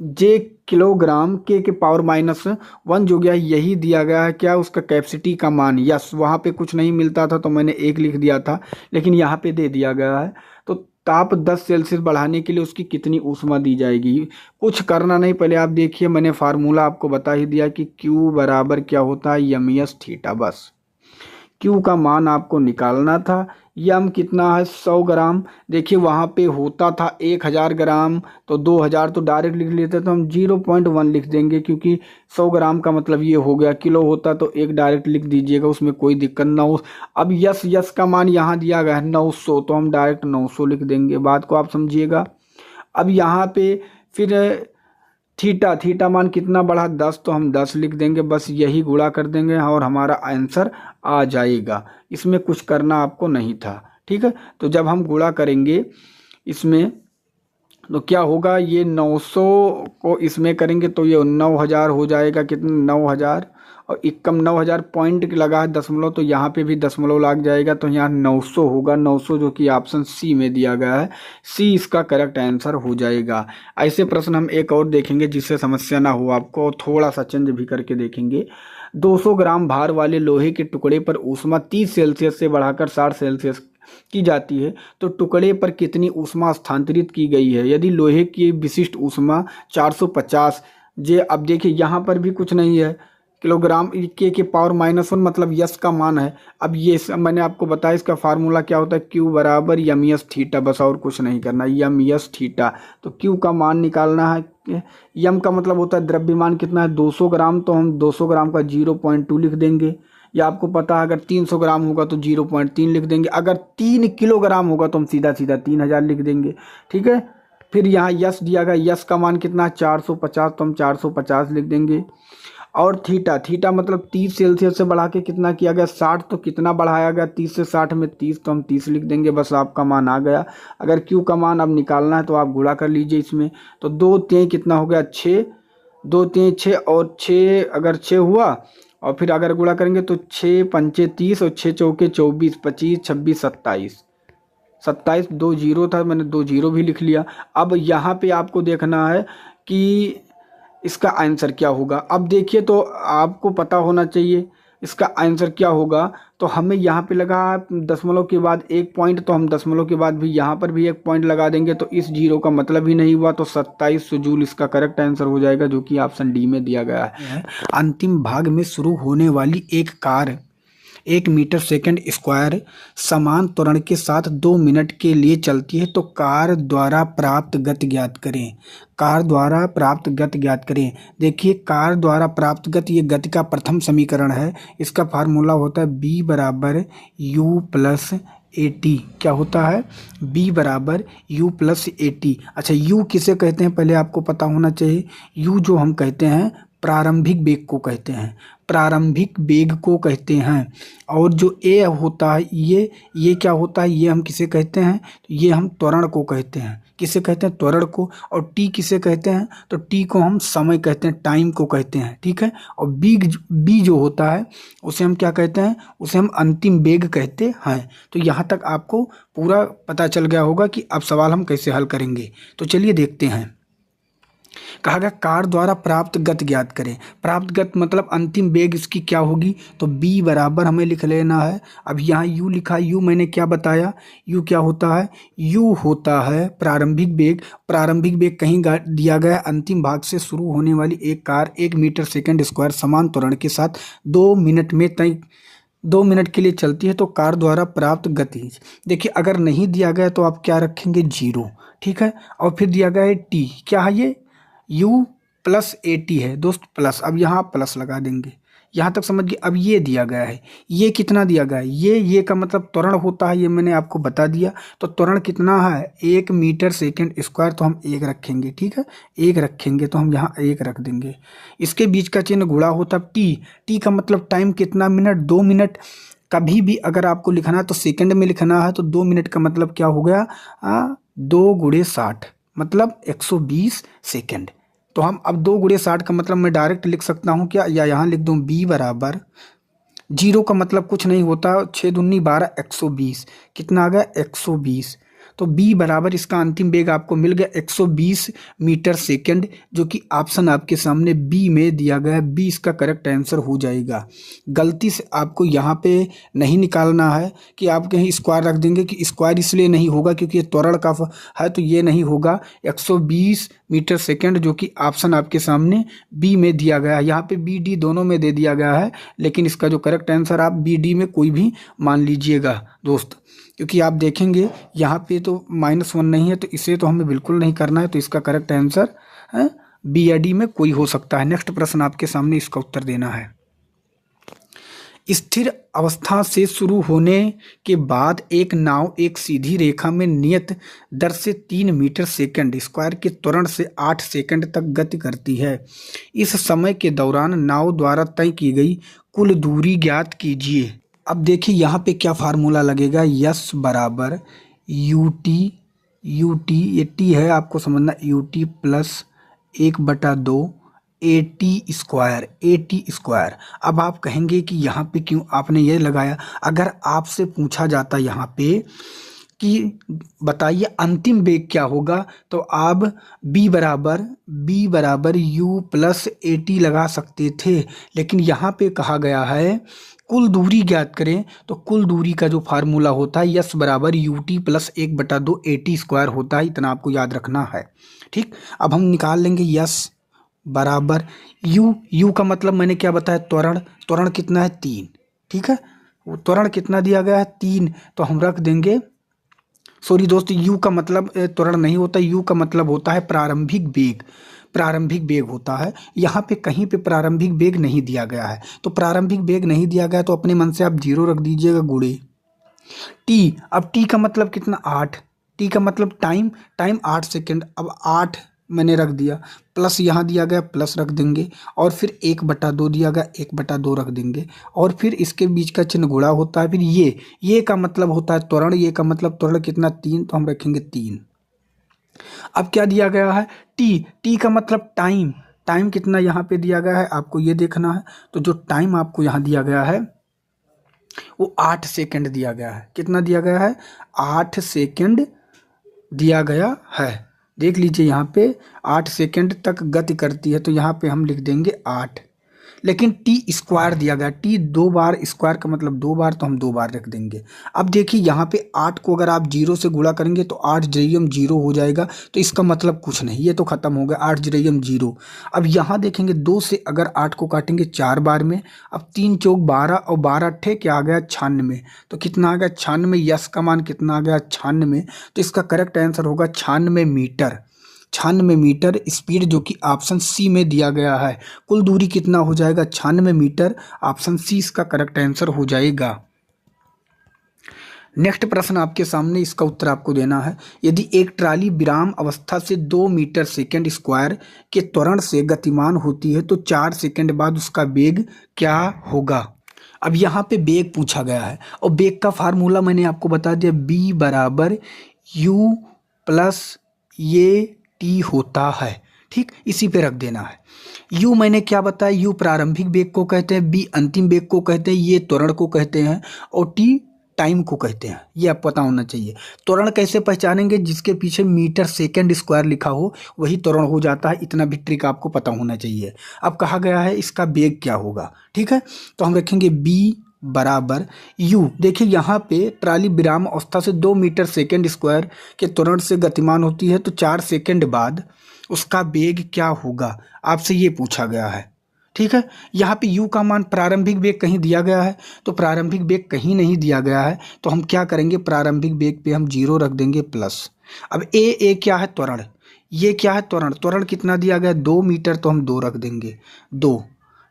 जे किलोग्राम के पावर -1 जो गया यही दिया गया है क्या, उसका कैपेसिटी का मान। यस, वहाँ पे कुछ नहीं मिलता था तो मैंने 1 लिख दिया था, लेकिन यहाँ पे दे दिया गया है। तो ताप 10 सेल्सियस बढ़ाने के लिए उसकी कितनी ऊष्मा दी जाएगी, कुछ करना नहीं। पहले आप देखिए, मैंने फार्मूला आपको बता ही दिया कि Q बराबर क्या होता है, यमएस थीटा। बस Q का मान आपको निकालना था। यम कितना है, 100 ग्राम। देखिए वहाँ पे होता था 1000 ग्राम, तो 2000 तो डायरेक्ट लिख लेते, तो हम 0.1 लिख देंगे, क्योंकि 100 ग्राम का मतलब ये हो गया। किलो होता तो 1 डायरेक्ट लिख दीजिएगा, उसमें कोई दिक्कत ना हो। अब यस का मान यहाँ दिया गया है 900, तो हम डायरेक्ट 900 लिख देंगे। बात को आप समझिएगा। अब यहाँ पे फिर थीटा मान कितना बढ़ा, 10, तो हम 10 लिख देंगे। बस यही गुणा कर देंगे और हमारा आंसर आ जाएगा। इसमें कुछ करना आपको नहीं था, ठीक है। तो जब हम गुणा करेंगे इसमें तो क्या होगा, ये 900 को इसमें करेंगे तो ये 9000 हो जाएगा। कितना, 9000, और इक्कम 9000 पॉइंट लगा है दशमलव, तो यहाँ पे भी दशमलव लग जाएगा, तो यहाँ 900 होगा। 900 जो कि ऑप्शन सी में दिया गया है, सी इसका करेक्ट आंसर हो जाएगा। ऐसे प्रश्न हम एक और देखेंगे जिससे समस्या ना हो आपको, थोड़ा सा चेंज भी करके देखेंगे। 200 ग्राम भार वाले लोहे के टुकड़े पर ऊष्मा 30 सेल्सियस से बढ़ाकर 60 सेल्सियस की जाती है, तो टुकड़े पर कितनी ऊष्मा स्थानांतरित की गई है। यदि लोहे की विशिष्ट ऊष्मा 450 जे, अब देखिए यहाँ पर भी कुछ नहीं है, किलोग्राम के पावर -1 मतलब यस का मान है। अब ये मैंने आपको बताया, इसका फार्मूला क्या होता है, Q बराबर यमएस थीटा। बस और कुछ नहीं करना, यमएस थीटा। तो Q का मान निकालना है। यम का मतलब होता है द्रव्यमान कितना है, 200 ग्राम, तो हम 200 ग्राम का 0.2 लिख देंगे। या आपको पता है अगर 300 ग्राम होगा तो 0.3 लिख देंगे। अगर 3 किलोग्राम होगा तो हम सीधा 3000 लिख देंगे, ठीक है। फिर यहाँ यस दिया गया, यस का मान कितना है, 450, तो हम 450 लिख देंगे। और थीटा मतलब 30 सेल्सियस से बढ़ा के कितना किया गया, 60, तो कितना बढ़ाया गया 30 से 60 में 30, तो हम 30 लिख देंगे। बस आपका मान आ गया। अगर Q का मान अब निकालना है तो आप गुणा कर लीजिए इसमें। तो 2 3 कितना हो गया, 6, 2 3 6, और 6 अगर 6 हुआ, और फिर अगर गुणा करेंगे तो 6 पंचे 30, और 6 चौके 24, 25 26 27, 27, 2 जीरो था, मैंने 2 जीरो भी लिख लिया। अब यहाँ पे आपको देखना है कि इसका आंसर क्या होगा। अब देखिए, तो आपको पता होना चाहिए इसका आंसर क्या होगा। तो हमें यहाँ पे लगा दशमलव के बाद 1 पॉइंट, तो हम दशमलव के बाद भी यहाँ पर भी 1 पॉइंट लगा देंगे, तो इस जीरो का मतलब ही नहीं हुआ। तो 27 जूल इसका करेक्ट आंसर हो जाएगा, जो कि ऑप्शन डी में दिया गया है। अंतिम भाग में शुरू होने वाली एक कार 1 मीटर सेकंड स्क्वायर समान त्वरण के साथ 2 मिनट के लिए चलती है, तो कार द्वारा प्राप्त गति ज्ञात करें। कार द्वारा प्राप्त गति ज्ञात करें। देखिए, कार द्वारा प्राप्त गति, ये गति का प्रथम समीकरण है। इसका फार्मूला होता है B बराबर U प्लस AT। क्या होता है, B बराबर U प्लस AT। अच्छा, U किसे कहते हैं पहले आपको पता होना चाहिए। U जो हम कहते हैं प्रारंभिक वेग को कहते हैं, प्रारंभिक वेग को कहते हैं। और जो ए होता है, ये क्या होता है, ये हम किसे कहते हैं, ये हम त्वरण को कहते हैं। किसे कहते हैं, त्वरण को। और टी किसे कहते हैं, तो टी को हम समय कहते हैं, टाइम को कहते हैं, ठीक है। और बी जो होता है उसे हम क्या कहते हैं, उसे हम अंतिम वेग कहते हैं। तो यहाँ तक आपको पूरा पता चल गया होगा कि अब सवाल हम कैसे हल करेंगे। तो चलिए देखते हैं। कहा गया कार द्वारा प्राप्त गति ज्ञात करें। प्राप्त गति मतलब अंतिम वेग इसकी क्या होगी, तो b बराबर हमें लिख लेना है। अब यहाँ u लिखा, u मैंने क्या बताया, u क्या होता है, u होता है प्रारंभिक वेग। प्रारंभिक वेग कहीं दिया गया, अंतिम भाग से शुरू होने वाली एक कार 1 मीटर सेकंड स्क्वायर समान त्वरण के साथ 2 मिनट में 2 मिनट के लिए चलती है, तो कार द्वारा प्राप्त गति। देखिए, अगर नहीं दिया गया तो आप क्या रखेंगे, 0, ठीक है। और फिर दिया गया है t, क्या है ये, U प्लस AT है दोस्त, प्लस। अब यहाँ प्लस लगा देंगे, यहाँ तक समझ गए। अब ये दिया गया है, ये कितना दिया गया है, ये का मतलब त्वरण होता है, ये मैंने आपको बता दिया। तो त्वरण कितना है, 1 मीटर सेकंड स्क्वायर, तो हम 1 रखेंगे, ठीक है। 1 रखेंगे तो हम यहाँ 1 रख देंगे। इसके बीच का चिन्ह गुणा होता है टी का मतलब टाइम कितना, मिनट, 2 मिनट। कभी भी अगर आपको लिखना है तो सेकंड में लिखना है, तो 2 मिनट का मतलब क्या हो गया, 2 × 60 मतलब 120 सेकंड। तो हम अब 2 × 60 का मतलब मैं डायरेक्ट लिख सकता हूँ क्या, या यहाँ लिख दूँ b बराबर 0 का मतलब कुछ नहीं होता, 6 दूनी 12, 120। कितना आ गया, 120। तो b बराबर इसका अंतिम वेग आपको मिल गया 120 मीटर सेकंड, जो कि ऑप्शन आपके सामने b में दिया गया है। b इसका करेक्ट आंसर हो जाएगा। गलती से आपको यहाँ पे नहीं निकालना है कि आप कहीं स्क्वायर रख देंगे, कि स्क्वायर इसलिए नहीं होगा क्योंकि ये त्वरण का है, तो ये नहीं होगा। 120 मीटर सेकंड जो कि ऑप्शन आपके सामने बी में दिया गया है। यहाँ पे बी डी दोनों में दे दिया गया है, लेकिन इसका जो करेक्ट आंसर आप बी डी में कोई भी मान लीजिएगा दोस्त, क्योंकि आप देखेंगे यहाँ पे तो -1 नहीं है, तो इसे तो हमें बिल्कुल नहीं करना है। तो इसका करेक्ट आंसर है बी या डी में कोई हो सकता है। नेक्स्ट प्रश्न आपके सामने, इसका उत्तर देना है। स्थिर अवस्था से शुरू होने के बाद एक नाव एक सीधी रेखा में नियत दर से 3 मीटर सेकंड स्क्वायर के त्वरण से 8 सेकंड तक गति करती है। इस समय के दौरान नाव द्वारा तय की गई कुल दूरी ज्ञात कीजिए। अब देखिए यहाँ पे क्या फार्मूला लगेगा। यस बराबर यू टी ये टी है, आपको समझना, U T plus 1/2 T square. अब आप कहेंगे कि यहाँ पे क्यों आपने ये लगाया। अगर आपसे पूछा जाता यहाँ पे कि बताइए अंतिम वेग क्या होगा, तो आप b बराबर u प्लस टी लगा सकते थे, लेकिन यहाँ पे कहा गया है कुल दूरी ज्ञात करें। तो कुल दूरी का जो फार्मूला होता है यस बराबर U T plus 1/2 T square होता है। इतना आपको याद रखना है, ठीक। अब हम निकाल लेंगे यस बराबर यू का मतलब मैंने क्या बताया, त्वरण कितना है 3, ठीक है। त्वरण कितना दिया गया है 3, तो हम रख देंगे, सॉरी दोस्त, यू का मतलब त्वरण नहीं होता, यू का मतलब होता है प्रारंभिक वेग होता है। यहाँ पे कहीं पे प्रारंभिक वेग नहीं दिया गया है, तो प्रारंभिक वेग नहीं दिया गया तो अपने मन से आप 0 रख दीजिएगा गुणे टी। अब टी का मतलब कितना 8, टी का मतलब टाइम 8 सेकेंड। अब 8 मैंने रख दिया, प्लस यहाँ दिया गया प्लस रख देंगे, और फिर 1/2 दिया गया 1/2 रख देंगे, और फिर इसके बीच का चिन्ह गुणा होता है। फिर ये का मतलब होता है त्वरण, ये का मतलब त्वरण कितना 3, तो हम रखेंगे 3। अब क्या दिया गया है टी का मतलब टाइम कितना यहाँ पे दिया गया है, आपको ये देखना है। तो जो टाइम आपको यहाँ दिया गया है वो 8 सेकेंड दिया गया है। कितना दिया गया है 8 सेकेंड दिया गया है। देख लीजिए यहाँ पे 8 सेकेंड तक गति करती है, तो यहाँ पे हम लिख देंगे 8, लेकिन टी स्क्वायर दिया गया, टी 2 बार, स्क्वायर का मतलब 2 बार, तो हम 2 बार रख देंगे। अब देखिए यहाँ पे 8 को अगर आप 0 से गुणा करेंगे तो 8 जरियम 0 हो जाएगा, तो इसका मतलब कुछ नहीं, ये तो खत्म हो गया 8 जरियम 0। अब यहाँ देखेंगे 2 से अगर 8 को काटेंगे 4 बार में, अब 3 चौक 12 और 12 अट्ठे क्या आ गया 96, तो कितना आ गया 96। यस का मान कितना आ गया 96, तो इसका करेक्ट आंसर होगा 96 मीटर। 96 मीटर स्पीड जो कि ऑप्शन सी में दिया गया है। कुल दूरी कितना हो जाएगा 96 मीटर, ऑप्शन सी इसका करेक्ट आंसर हो जाएगा। नेक्स्ट प्रश्न आपके सामने, इसका उत्तर आपको देना है। यदि एक ट्राली विराम अवस्था से 2 मीटर सेकंड स्क्वायर के त्वरण से गतिमान होती है तो 4 सेकंड बाद उसका वेग क्या होगा। अब यहाँ पे वेग पूछा गया है, और वेग का फार्मूला मैंने आपको बता दिया, बी बराबर यू प्लस ये टी होता है, ठीक। इसी पे रख देना है। यू मैंने क्या बताया, यू प्रारंभिक वेग को कहते हैं, बी अंतिम वेग को कहते हैं, ये त्वरण को कहते हैं, और टी टाइम को कहते हैं। ये आप पता होना चाहिए। त्वरण कैसे पहचानेंगे, जिसके पीछे मीटर सेकंड स्क्वायर लिखा हो वही त्वरण हो जाता है। इतना भी ट्रिक आपको पता होना चाहिए। अब कहा गया है इसका वेग क्या होगा, ठीक है, तो हम रखेंगे बी बराबर यू। देखिए यहाँ पे ट्राली विराम अवस्था से 2 मीटर सेकंड स्क्वायर के त्वरण से गतिमान होती है तो 4 सेकंड बाद उसका वेग क्या होगा, आपसे ये पूछा गया है, ठीक है। यहाँ पे u का मान प्रारंभिक वेग कहीं दिया गया है, तो प्रारंभिक वेग कहीं नहीं दिया गया है, तो हम क्या करेंगे प्रारंभिक वेग पे हम 0 रख देंगे प्लस। अब ए क्या है त्वरण, ये क्या है त्वरण कितना दिया गया 2 मीटर, तो हम 2 रख देंगे 2,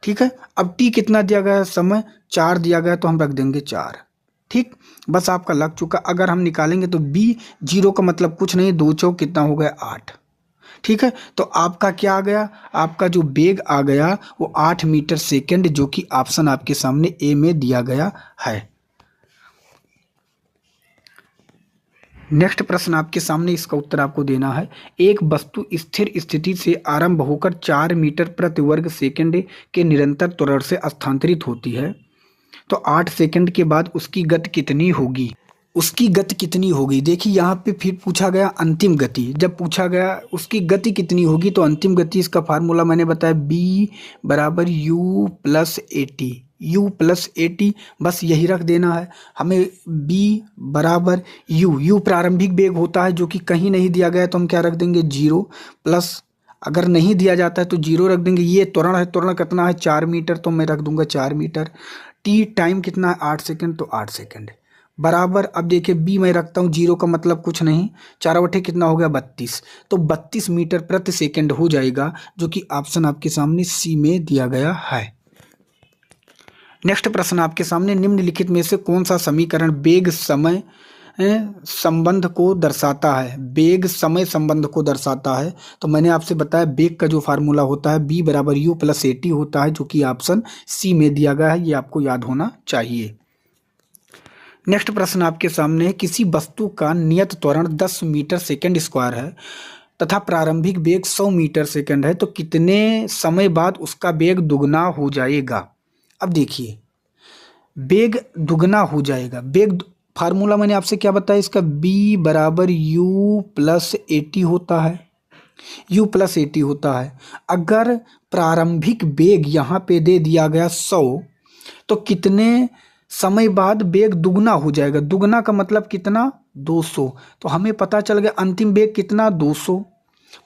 ठीक है। अब t कितना दिया गया है समय 4 दिया गया, तो हम रख देंगे 4, ठीक। बस आपका लग चुका। अगर हम निकालेंगे तो b 0 का मतलब कुछ नहीं, 2 चौक कितना हो गया 8, ठीक है। तो आपका क्या आ गया, आपका जो वेग आ गया वो 8 मीटर सेकंड, जो कि ऑप्शन आपके सामने ए में दिया गया है। नेक्स्ट प्रश्न आपके सामने, इसका उत्तर आपको देना है। एक वस्तु स्थिर स्थिति से आरंभ होकर 4 मीटर प्रति वर्ग सेकंड के निरंतर त्वरण से स्थानांतरित होती है तो 8 सेकंड के बाद उसकी गति कितनी होगी। उसकी गति कितनी होगी। देखिए यहाँ पे फिर पूछा गया अंतिम गति, जब पूछा गया उसकी गति कितनी होगी तो अंतिम गति इसका फार्मूला मैंने बताया b बराबर u plus A T, u plus A T, बस यही रख देना है हमें। b बराबर u प्रारंभिक वेग होता है जो कि कहीं नहीं दिया गया तो हम क्या रख देंगे 0 प्लस, अगर नहीं दिया जाता है तो 0 रख देंगे। ये त्वरण है, त्वरण कितना है 4 मीटर तो मैं रख दूंगा 4 मीटर। t टाइम कितना है 8 सेकंड तो 8 सेकंड बराबर। अब देखिए b मैं रखता हूँ 0 का मतलब कुछ नहीं, 4/8 कितना हो गया 32, तो 32 मीटर प्रति सेकंड हो जाएगा, जो कि ऑप्शन आपके सामने सी में दिया गया है। नेक्स्ट प्रश्न आपके सामने, निम्नलिखित में से कौन सा समीकरण वेग समय संबंध को दर्शाता है। वेग समय संबंध को दर्शाता है तो मैंने आपसे बताया वेग का जो फार्मूला होता है b बराबर u प्लस ए टी होता है, जो कि ऑप्शन सी में दिया गया है, ये आपको याद होना चाहिए। नेक्स्ट प्रश्न आपके सामने है, किसी वस्तु का नियत त्वरण 10 मीटर सेकंड स्क्वायर है तथा प्रारंभिक वेग 100 मीटर सेकंड है, तो कितने समय बाद उसका वेग दुगना हो जाएगा। अब देखिए वेग दुगना हो जाएगा, वेग फार्मूला मैंने आपसे क्या बताया इसका, b बराबर u प्लस ए टी होता है, u प्लस ए टी होता है। अगर प्रारंभिक वेग यहाँ पे दे दिया गया 100 तो कितने समय बाद वेग दुगना हो जाएगा। दुगना का मतलब कितना 200, तो हमें पता चल गया अंतिम वेग कितना 200,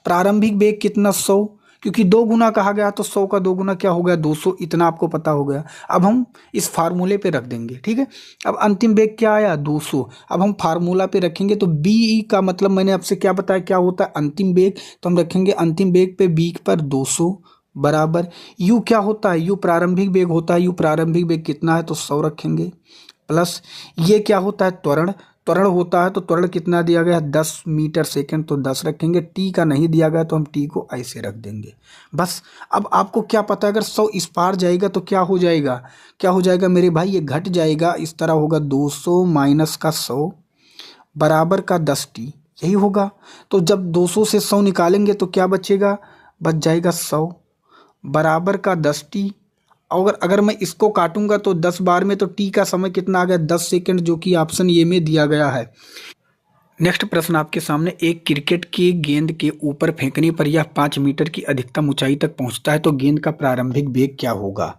प्रारंभिक वेग कितना 100, क्योंकि 2 गुना कहा गया तो 100 का 2 गुना क्या हो गया 200, इतना आपको पता हो गया। अब हम इस फार्मूले पे रख देंगे, ठीक है। अब अंतिम वेग क्या आया 200, अब हम फार्मूला पे रखेंगे तो b का मतलब मैंने आपसे क्या बताया क्या होता है अंतिम वेग, तो हम रखेंगे अंतिम वेग पे b पर 200 बराबर u क्या होता है, u प्रारंभिक वेग होता है, u प्रारंभिक वेग कितना है तो 100 रखेंगे, प्लस ये क्या होता है त्वरण, त्वरण होता है तो त्वरण कितना दिया गया है 10 मीटर सेकंड तो 10 रखेंगे, t का नहीं दिया गया तो हम t को ऐसे रख देंगे बस। अब आपको क्या पता है अगर 100 इस पार जाएगा तो क्या हो जाएगा, क्या हो जाएगा मेरे भाई, ये घट जाएगा, इस तरह होगा 200 माइनस का 100 बराबर का 10t, यही होगा। तो जब 200 से 100 निकालेंगे तो क्या बचेगा, बच जाएगा 100 बराबर का 10t, और अगर मैं इसको काटूंगा तो 10 बार में तो t का समय कितना आ गया 10 सेकंड, जो कि ऑप्शन ए में दिया गया है। नेक्स्ट प्रश्न आपके सामने, एक क्रिकेट की गेंद के ऊपर फेंकने पर यह 5 मीटर की अधिकतम ऊंचाई तक पहुंचता है तो गेंद का प्रारंभिक वेग क्या होगा।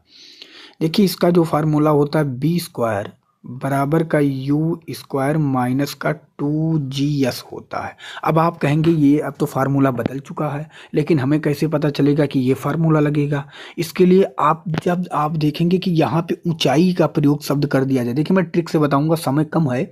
देखिए इसका जो फार्मूला होता है b स्क्वायर बराबर का u स्क्वायर माइनस का 2gs होता है। अब आप कहेंगे ये अब तो फार्मूला बदल चुका है, लेकिन हमें कैसे पता चलेगा कि ये फार्मूला लगेगा। इसके लिए आप जब आप देखेंगे कि यहाँ पे ऊंचाई का प्रयोग शब्द कर दिया जाए, देखिए मैं ट्रिक से बताऊंगा, समय कम है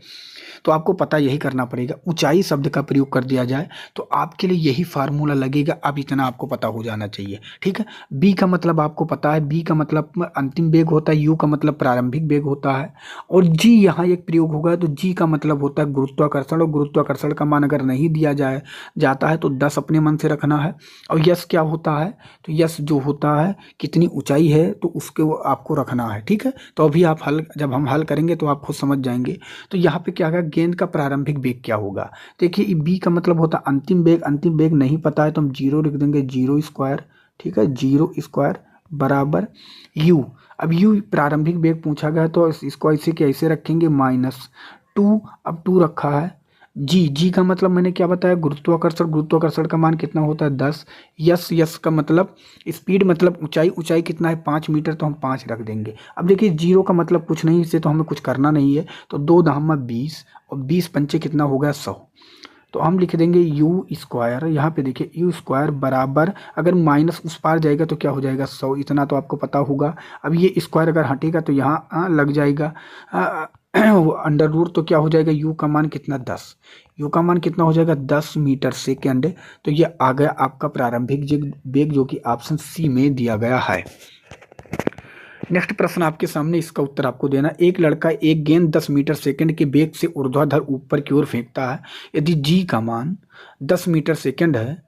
तो आपको पता यही करना पड़ेगा, ऊंचाई शब्द का प्रयोग कर दिया जाए तो आपके लिए यही फार्मूला लगेगा। अब इतना आपको पता हो जाना चाहिए, ठीक है। b का मतलब आपको पता है, b का मतलब अंतिम वेग होता है, u का मतलब प्रारंभिक वेग होता है, और g यहाँ एक प्रयोग होगा तो g का मतलब होता है गुरुत्वाकर्षण, और गुरुत्वाकर्षण का मान अगर नहीं दिया जाता है तो 10 अपने मन से रखना है। और यश क्या होता है, तो यश जो होता है कितनी ऊंचाई है तो उसके आपको रखना है, ठीक है। तो अभी आप जब हम हल करेंगे तो आप खुद समझ जाएंगे। तो यहाँ पे क्या है, गेंद का प्रारंभिक वेग क्या होगा। देखिए b का मतलब होता है अंतिम वेग, अंतिम वेग नहीं पता है तो हम 0 लिख देंगे, 0 स्क्वायर, ठीक है, 0 स्क्वायर बराबर u। अब u प्रारंभिक वेग पूछा गया तो इसको ऐसे के ऐसे रखेंगे -2, अब 2 रखा है। जी का मतलब मैंने क्या बताया, गुरुत्वाकर्षण, गुरुत्वाकर्षण का मान कितना होता है 10। यस का मतलब स्पीड, मतलब ऊंचाई, ऊंचाई कितना है 5 मीटर तो हम 5 रख देंगे। अब देखिए 0 का मतलब कुछ नहीं, इससे तो हमें कुछ करना नहीं है, तो 2 दाम 20 और 20 पंचे कितना हो गया 100, तो हम लिख देंगे u स्क्वायर। यहाँ पे देखिए u स्क्वायर बराबर, अगर माइनस उस पार जाएगा तो क्या हो जाएगा 100, इतना तो आपको पता होगा। अब ये स्क्वायर अगर हटेगा तो यहाँ लग जाएगा अंडर रूट, तो क्या हो जाएगा u का मान कितना 10, u का मान कितना हो जाएगा 10 मीटर सेकेंड। तो ये आ गया आपका प्रारंभिक वेग, जो कि ऑप्शन सी में दिया गया है। नेक्स्ट प्रश्न आपके सामने, इसका उत्तर आपको देना। एक लड़का एक गेंद 10 मीटर सेकंड के वेग से ऊर्ध्वाधर ऊपर की ओर फेंकता है। यदि g का मान 10 मीटर सेकंड है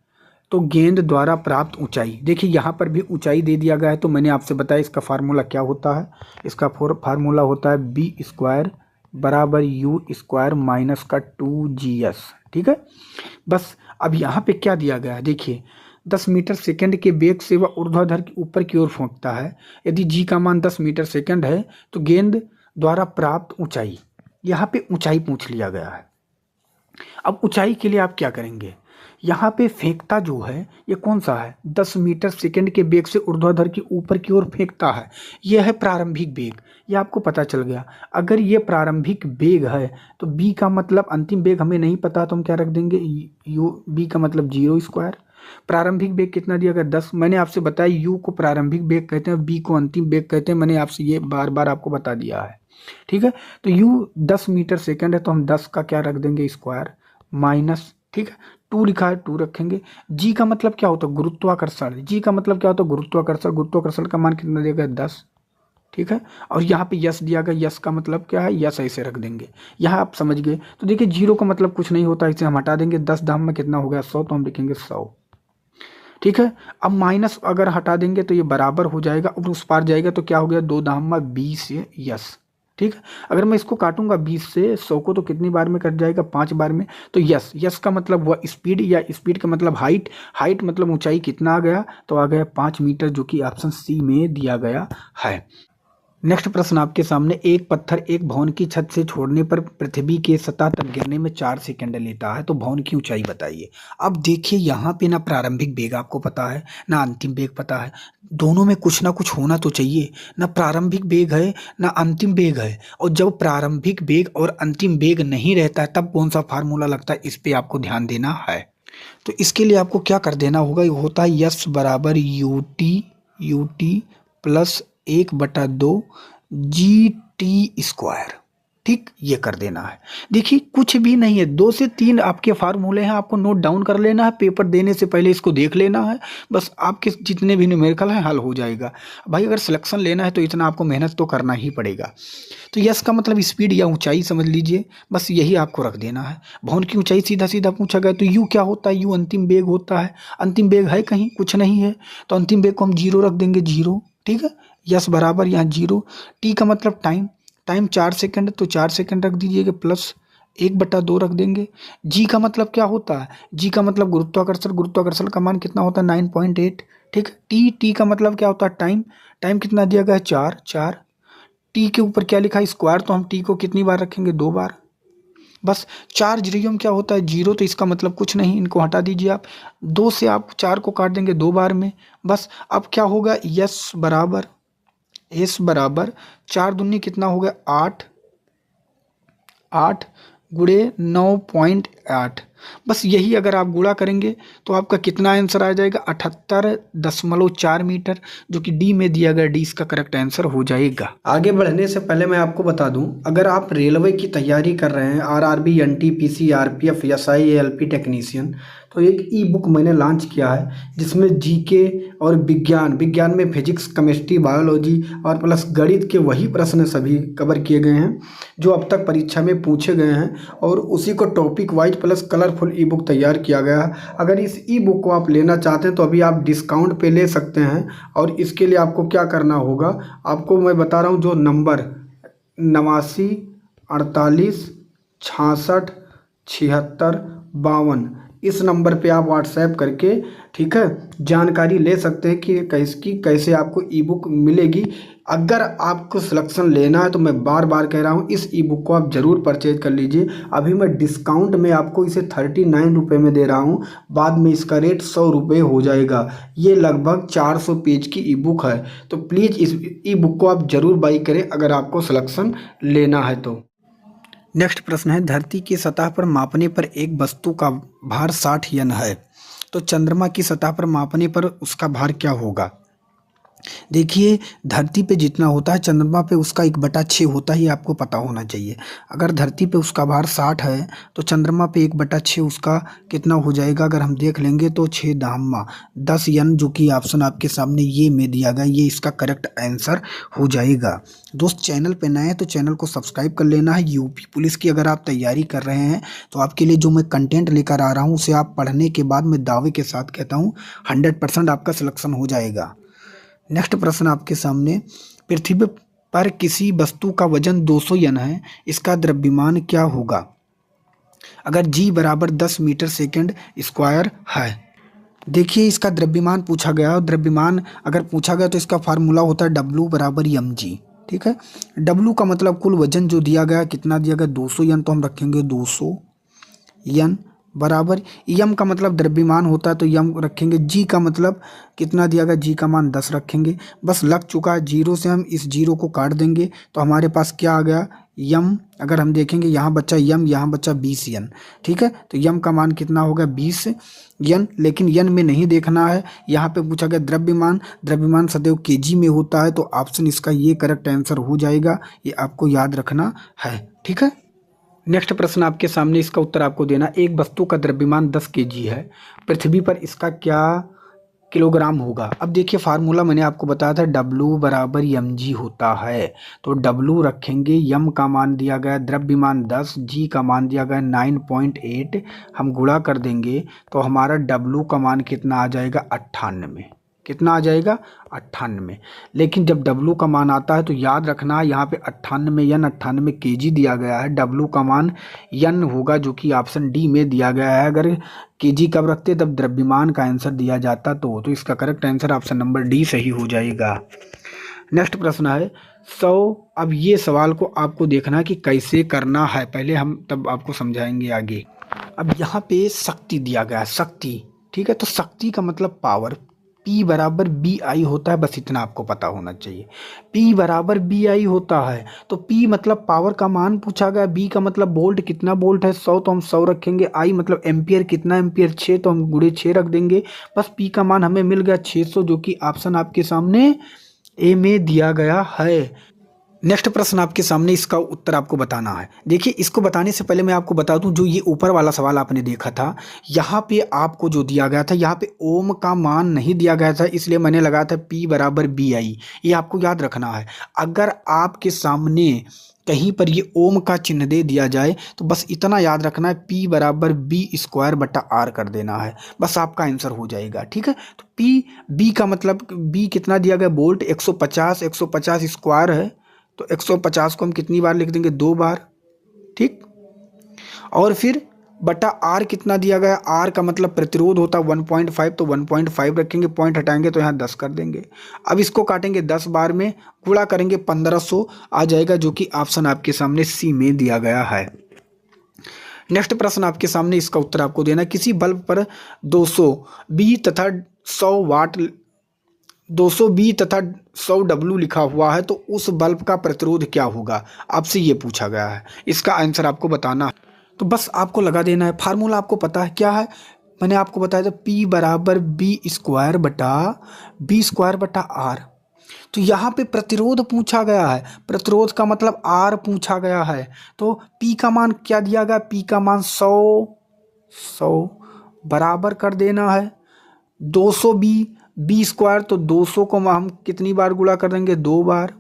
तो गेंद द्वारा प्राप्त ऊंचाई, देखिए यहाँ पर भी ऊंचाई दे दिया गया है, तो मैंने आपसे बताया इसका फार्मूला क्या होता है। इसका फार्मूला होता है b स्क्वायर बराबर u स्क्वायर माइनस का 2gs, ठीक है। बस अब यहाँ पे क्या दिया गया है, देखिए 10 मीटर सेकंड के वेग से वह ऊर्ध्वाधर ऊपर की ओर फेंकता है। यदि g का मान 10 मीटर सेकंड है तो गेंद द्वारा प्राप्त ऊंचाई, यहाँ पे ऊंचाई पूछ लिया गया है। अब ऊंचाई के लिए आप क्या करेंगे, यहाँ पे फेंकता जो है ये कौन सा है, 10 मीटर सेकंड के वेग से ऊर्ध्वाधर की ऊपर की ओर फेंकता है, यह है प्रारंभिक वेग। ये आपको पता चल गया। अगर ये प्रारंभिक वेग है तो बी का मतलब अंतिम वेग हमें नहीं पता, तो हम क्या रख देंगे, यू, बी का मतलब 0²। प्रारंभिक वेग कितना दिया गया, 10। मैंने आपसे बताया यू को प्रारंभिक वेग कहते हैं, बी को अंतिम वेग कहते हैं, मैंने आपसे ये बार बार आपको बता दिया है। ठीक है, तो यू 10 मीटर सेकंड है तो हम 10 का क्या रख देंगे, स्क्वायर माइनस, ठीक है, 2 लिखा है 2 रखेंगे। जी का मतलब क्या होता है, गुरुत्वाकर्षण। जी का मतलब क्या होता है, गुरुत्वाकर्षण। गुरुत्वाकर्षण का मान कितना दिया गया, 10। ठीक है, और यहाँ पे यस दिया गया, यस का मतलब क्या है, यस ऐसे रख देंगे। यहाँ आप समझ गए। तो देखिए 0 का मतलब कुछ नहीं होता, इसे हम हटा देंगे। 10 धाम में कितना हो गया, 100, तो हम लिखेंगे 100। ठीक है, अब माइनस अगर हटा देंगे तो ये बराबर हो जाएगा, और उस पार जाएगा तो क्या हो गया, 2 धाम में 20 यस। ठीक है, अगर मैं इसको काटूंगा 20 से 100 को तो कितनी बार में कट जाएगा, 5 बार में। तो यस, यस का मतलब हुआ स्पीड, या स्पीड का मतलब हाइट। हाइट मतलब ऊंचाई कितना आ गया, तो आ गया 5 मीटर, जो कि ऑप्शन सी में दिया गया है। नेक्स्ट प्रश्न आपके सामने, एक पत्थर एक भवन की छत से छोड़ने पर पृथ्वी के सतह तक गिरने में 4 सेकंड लेता है, तो भवन की ऊंचाई बताइए। अब देखिए यहाँ पे ना प्रारंभिक वेग आपको पता है, ना अंतिम वेग पता है। दोनों में कुछ ना कुछ होना तो चाहिए, ना प्रारंभिक वेग है ना अंतिम वेग है। और जब प्रारंभिक वेग और अंतिम वेग नहीं रहता है तब कौन सा फार्मूला लगता है, इस पे आपको ध्यान देना है। तो इसके लिए आपको क्या कर देना होगा, ये होता है यस बराबर यूटी प्लस 1/2 GT²। ठीक, ये कर देना है। देखिए कुछ भी नहीं है, 2 से 3 आपके फार्मूले हैं, आपको नोट डाउन कर लेना है, पेपर देने से पहले इसको देख लेना है, बस आपके जितने भी न्यूमेरिकल हैं हल हो जाएगा। भाई अगर सिलेक्शन लेना है तो इतना आपको मेहनत तो करना ही पड़ेगा। तो यस का मतलब स्पीड या ऊंचाई समझ लीजिए, बस यही आपको रख देना है। भवन की ऊंचाई सीधा सीधा पूछा गया, तो यू क्या होता है, यू अंतिम वेग होता है। अंतिम वेग है कहीं, कुछ नहीं है, तो अंतिम वेग को हम 0 रख देंगे, 0। ठीक है, यस बराबर यहाँ 0। टी का मतलब टाइम, टाइम 4 सेकंड, तो 4 सेकंड रख दीजिएगा, प्लस 1/2 रख देंगे। जी का मतलब क्या होता है, जी का मतलब गुरुत्वाकर्षण। गुरुत्वाकर्षण का मान कितना होता है, 9.8। ठीक, टी का मतलब क्या होता है, टाइम। टाइम कितना दिया गया है, 4। टी के ऊपर क्या लिखा है, स्क्वायर, तो हम टी को कितनी बार रखेंगे, 2 बार। बस 4 जीरो में क्या होता है, 0, तो इसका मतलब कुछ नहीं, इनको हटा दीजिए आप। 2 से आप 4 को काट देंगे 2 बार में। बस अब क्या होगा, एस बराबर 4 दूनी कितना हो गया, 8 गुणे 9.8। बस यही अगर आप गुणा करेंगे तो आपका कितना आंसर आ जाएगा, 78.4 मीटर, जो कि डी में दिया गया, डी इसका करेक्ट आंसर हो जाएगा। आगे बढ़ने से पहले मैं आपको बता दूं, अगर आप रेलवे की तैयारी कर रहे हैं, RRB, NTPC, RPF, SI, ALP technician, तो एक ई बुक मैंने लॉन्च किया है जिसमें जीके और विज्ञान में फिजिक्स, केमिस्ट्री, बायोलॉजी और प्लस गणित के वही प्रश्न सभी कवर किए गए हैं जो अब तक परीक्षा में पूछे गए हैं, और उसी को टॉपिक वाइज प्लस कलरफुल ई बुक तैयार किया गया है। अगर इस ई बुक को आप लेना चाहते हैं तो अभी आप डिस्काउंट पे ले सकते हैं, और इसके लिए आपको क्या करना होगा, आपको मैं बता रहा हूँ, जो नंबर 89 48 66 76 52, इस नंबर पे आप व्हाट्सएप करके, ठीक है, जानकारी ले सकते हैं कि कैसे आपको ई बुक मिलेगी। अगर आपको सिलेक्शन लेना है तो मैं बार बार कह रहा हूँ, इस ई बुक को आप ज़रूर परचेज कर लीजिए। अभी मैं डिस्काउंट में आपको इसे 39 रुपये में दे रहा हूँ, बाद में इसका रेट 100 रुपये हो जाएगा। ये लगभग 400 पेज की ई बुक है, तो प्लीज़ इस ई बुक को आप ज़रूर बाई करें अगर आपको सिलेक्शन लेना है तो। नेक्स्ट प्रश्न है, धरती की सतह पर मापने पर एक वस्तु का भार 60 यन है, तो चंद्रमा की सतह पर मापने पर उसका भार क्या होगा। देखिए धरती पे जितना होता है चंद्रमा पे उसका 1/6 होता है, ये आपको पता होना चाहिए। अगर धरती पे उसका भार 60 है तो चंद्रमा पे 1/6 उसका कितना हो जाएगा, अगर हम देख लेंगे तो 6×10 यन, जो कि ऑप्शन आपके सामने ये में दिया गया, ये इसका करेक्ट आंसर हो जाएगा। दोस्त चैनल पे नए हैं तो चैनल को सब्सक्राइब कर लेना है। यूपी पुलिस की अगर आप तैयारी कर रहे हैं तो आपके लिए जो मैं कंटेंट लेकर आ रहा हूँ उसे आप पढ़ने के बाद मैं दावे के साथ कहता हूँ 100% आपका सिलेक्शन हो जाएगा। नेक्स्ट प्रश्न आपके सामने, पृथ्वी पर किसी वस्तु का वजन 200 यन है, इसका द्रव्यमान क्या होगा अगर जी बराबर 10 मीटर सेकंड स्क्वायर है। देखिए इसका द्रव्यमान पूछा गया, और द्रव्यमान अगर पूछा गया तो इसका फार्मूला होता है W बराबर mg। ठीक है। डब्लू का मतलब कुल वजन जो दिया गया कितना दिया गया 200 यन, तो हम रखेंगे 200 यन बराबर। यम का मतलब द्रव्यमान होता है तो यम रखेंगे। जी का मतलब कितना दिया गया, जी का मान 10 रखेंगे। बस लग चुका है, जीरो से हम इस जीरो को काट देंगे तो हमारे पास क्या आ गया, यम। अगर हम देखेंगे यहाँ बच्चा यम, यहाँ बच्चा 20 यन, ठीक है। तो यम का मान कितना होगा 20 यन, लेकिन यन में नहीं देखना है, यहाँ पे पूछा गया द्रव्यमान। द्रव्यमान सदैव केजी में होता है, तो ऑप्शन इसका ये करेक्ट आंसर हो जाएगा, ये आपको याद रखना है, ठीक है। नेक्स्ट प्रश्न आपके सामने, इसका उत्तर आपको देना। एक वस्तु का द्रव्यमान 10 केजी है, पृथ्वी पर इसका क्या किलोग्राम होगा। अब देखिए फार्मूला मैंने आपको बताया था, W बराबर mg होता है। तो W रखेंगे, m का मान दिया गया द्रव्यमान 10, g का मान दिया गया 9.8, हम गुणा कर देंगे तो हमारा W का मान कितना आ जाएगा 98। कितना आ जाएगा 98। लेकिन जब W का मान आता है तो याद रखना है यहाँ पे 98 यन, 98 केजी दिया गया है, W का मान यन होगा जो कि ऑप्शन डी में दिया गया है। अगर केजी कब रखते तब द्रव्यमान का आंसर दिया जाता तो इसका correct answer option number D सही हो जाएगा। नेक्स्ट प्रश्न है 100। अब ये सवाल को आपको देखना है कि कैसे करना है, पहले हम तब आपको समझाएंगे आगे। अब यहाँ पे शक्ति दिया गया है, शक्ति, ठीक है। तो शक्ति का मतलब पावर, P बराबर बी आई होता है, बस इतना आपको पता होना चाहिए। P बराबर बी आई होता है, तो P मतलब पावर का मान पूछा गया, B का मतलब वोल्ट, कितना वोल्ट है 100, तो हम 100 रखेंगे। I मतलब एम्पियर, कितना एम्पियर 6, तो हम गुणे 6 रख देंगे। बस P का मान हमें मिल गया 600, जो कि ऑप्शन आपके सामने ए में दिया गया है। नेक्स्ट प्रश्न आपके सामने, इसका उत्तर आपको बताना है। देखिए इसको बताने से पहले मैं आपको बता दूं, जो ये ऊपर वाला सवाल आपने देखा था, यहाँ पे आपको जो दिया गया था, यहाँ पे ओम का मान नहीं दिया गया था, इसलिए मैंने लगाया था P बराबर बी आई। ये आपको याद रखना है। अगर आपके सामने कहीं पर ये ओम का चिन्ह दे दिया जाए तो बस इतना याद रखना है, P बराबर बी स्क्वायर बटा आर कर देना है, बस आपका आंसर हो जाएगा, ठीक है। तो बी का मतलब बी कितना दिया गया वोल्ट, 150, 150 स्क्वायर है, तो 150 को हम कितनी बार लिख देंगे 2 बार, ठीक। और फिर बटा आर कितना दिया गया, आर का मतलब प्रतिरोध होता है 1.5, तो 1.5 रखेंगे, पॉइंट हटाएंगे तो यहाँ 10 कर देंगे। अब इसको काटेंगे 10 बार में, गुणा करेंगे 1500 आ जाएगा, जो कि ऑप्शन आपके सामने सी में दिया गया है। नेक्स्ट प्रश्न आपके सामने, इसका उत्तर आपको देना। किसी बल्ब पर 220 तथा 100 वाट 220 तथा 100 डब्लू लिखा हुआ है, तो उस बल्ब का प्रतिरोध क्या होगा, आपसे ये पूछा गया है। इसका आंसर आपको बताना है, तो बस आपको लगा देना है। फार्मूला आपको पता है क्या है, मैंने आपको बताया था P बराबर बी स्क्वायर बटा आर। तो यहाँ पे प्रतिरोध पूछा गया है, प्रतिरोध का मतलब आर पूछा गया है, तो P का मान क्या दिया गया, P का मान 100 बराबर कर देना है 220 बी स्क्वायर, तो 200 को हम कितनी बार गुणा कर देंगे 2 बार।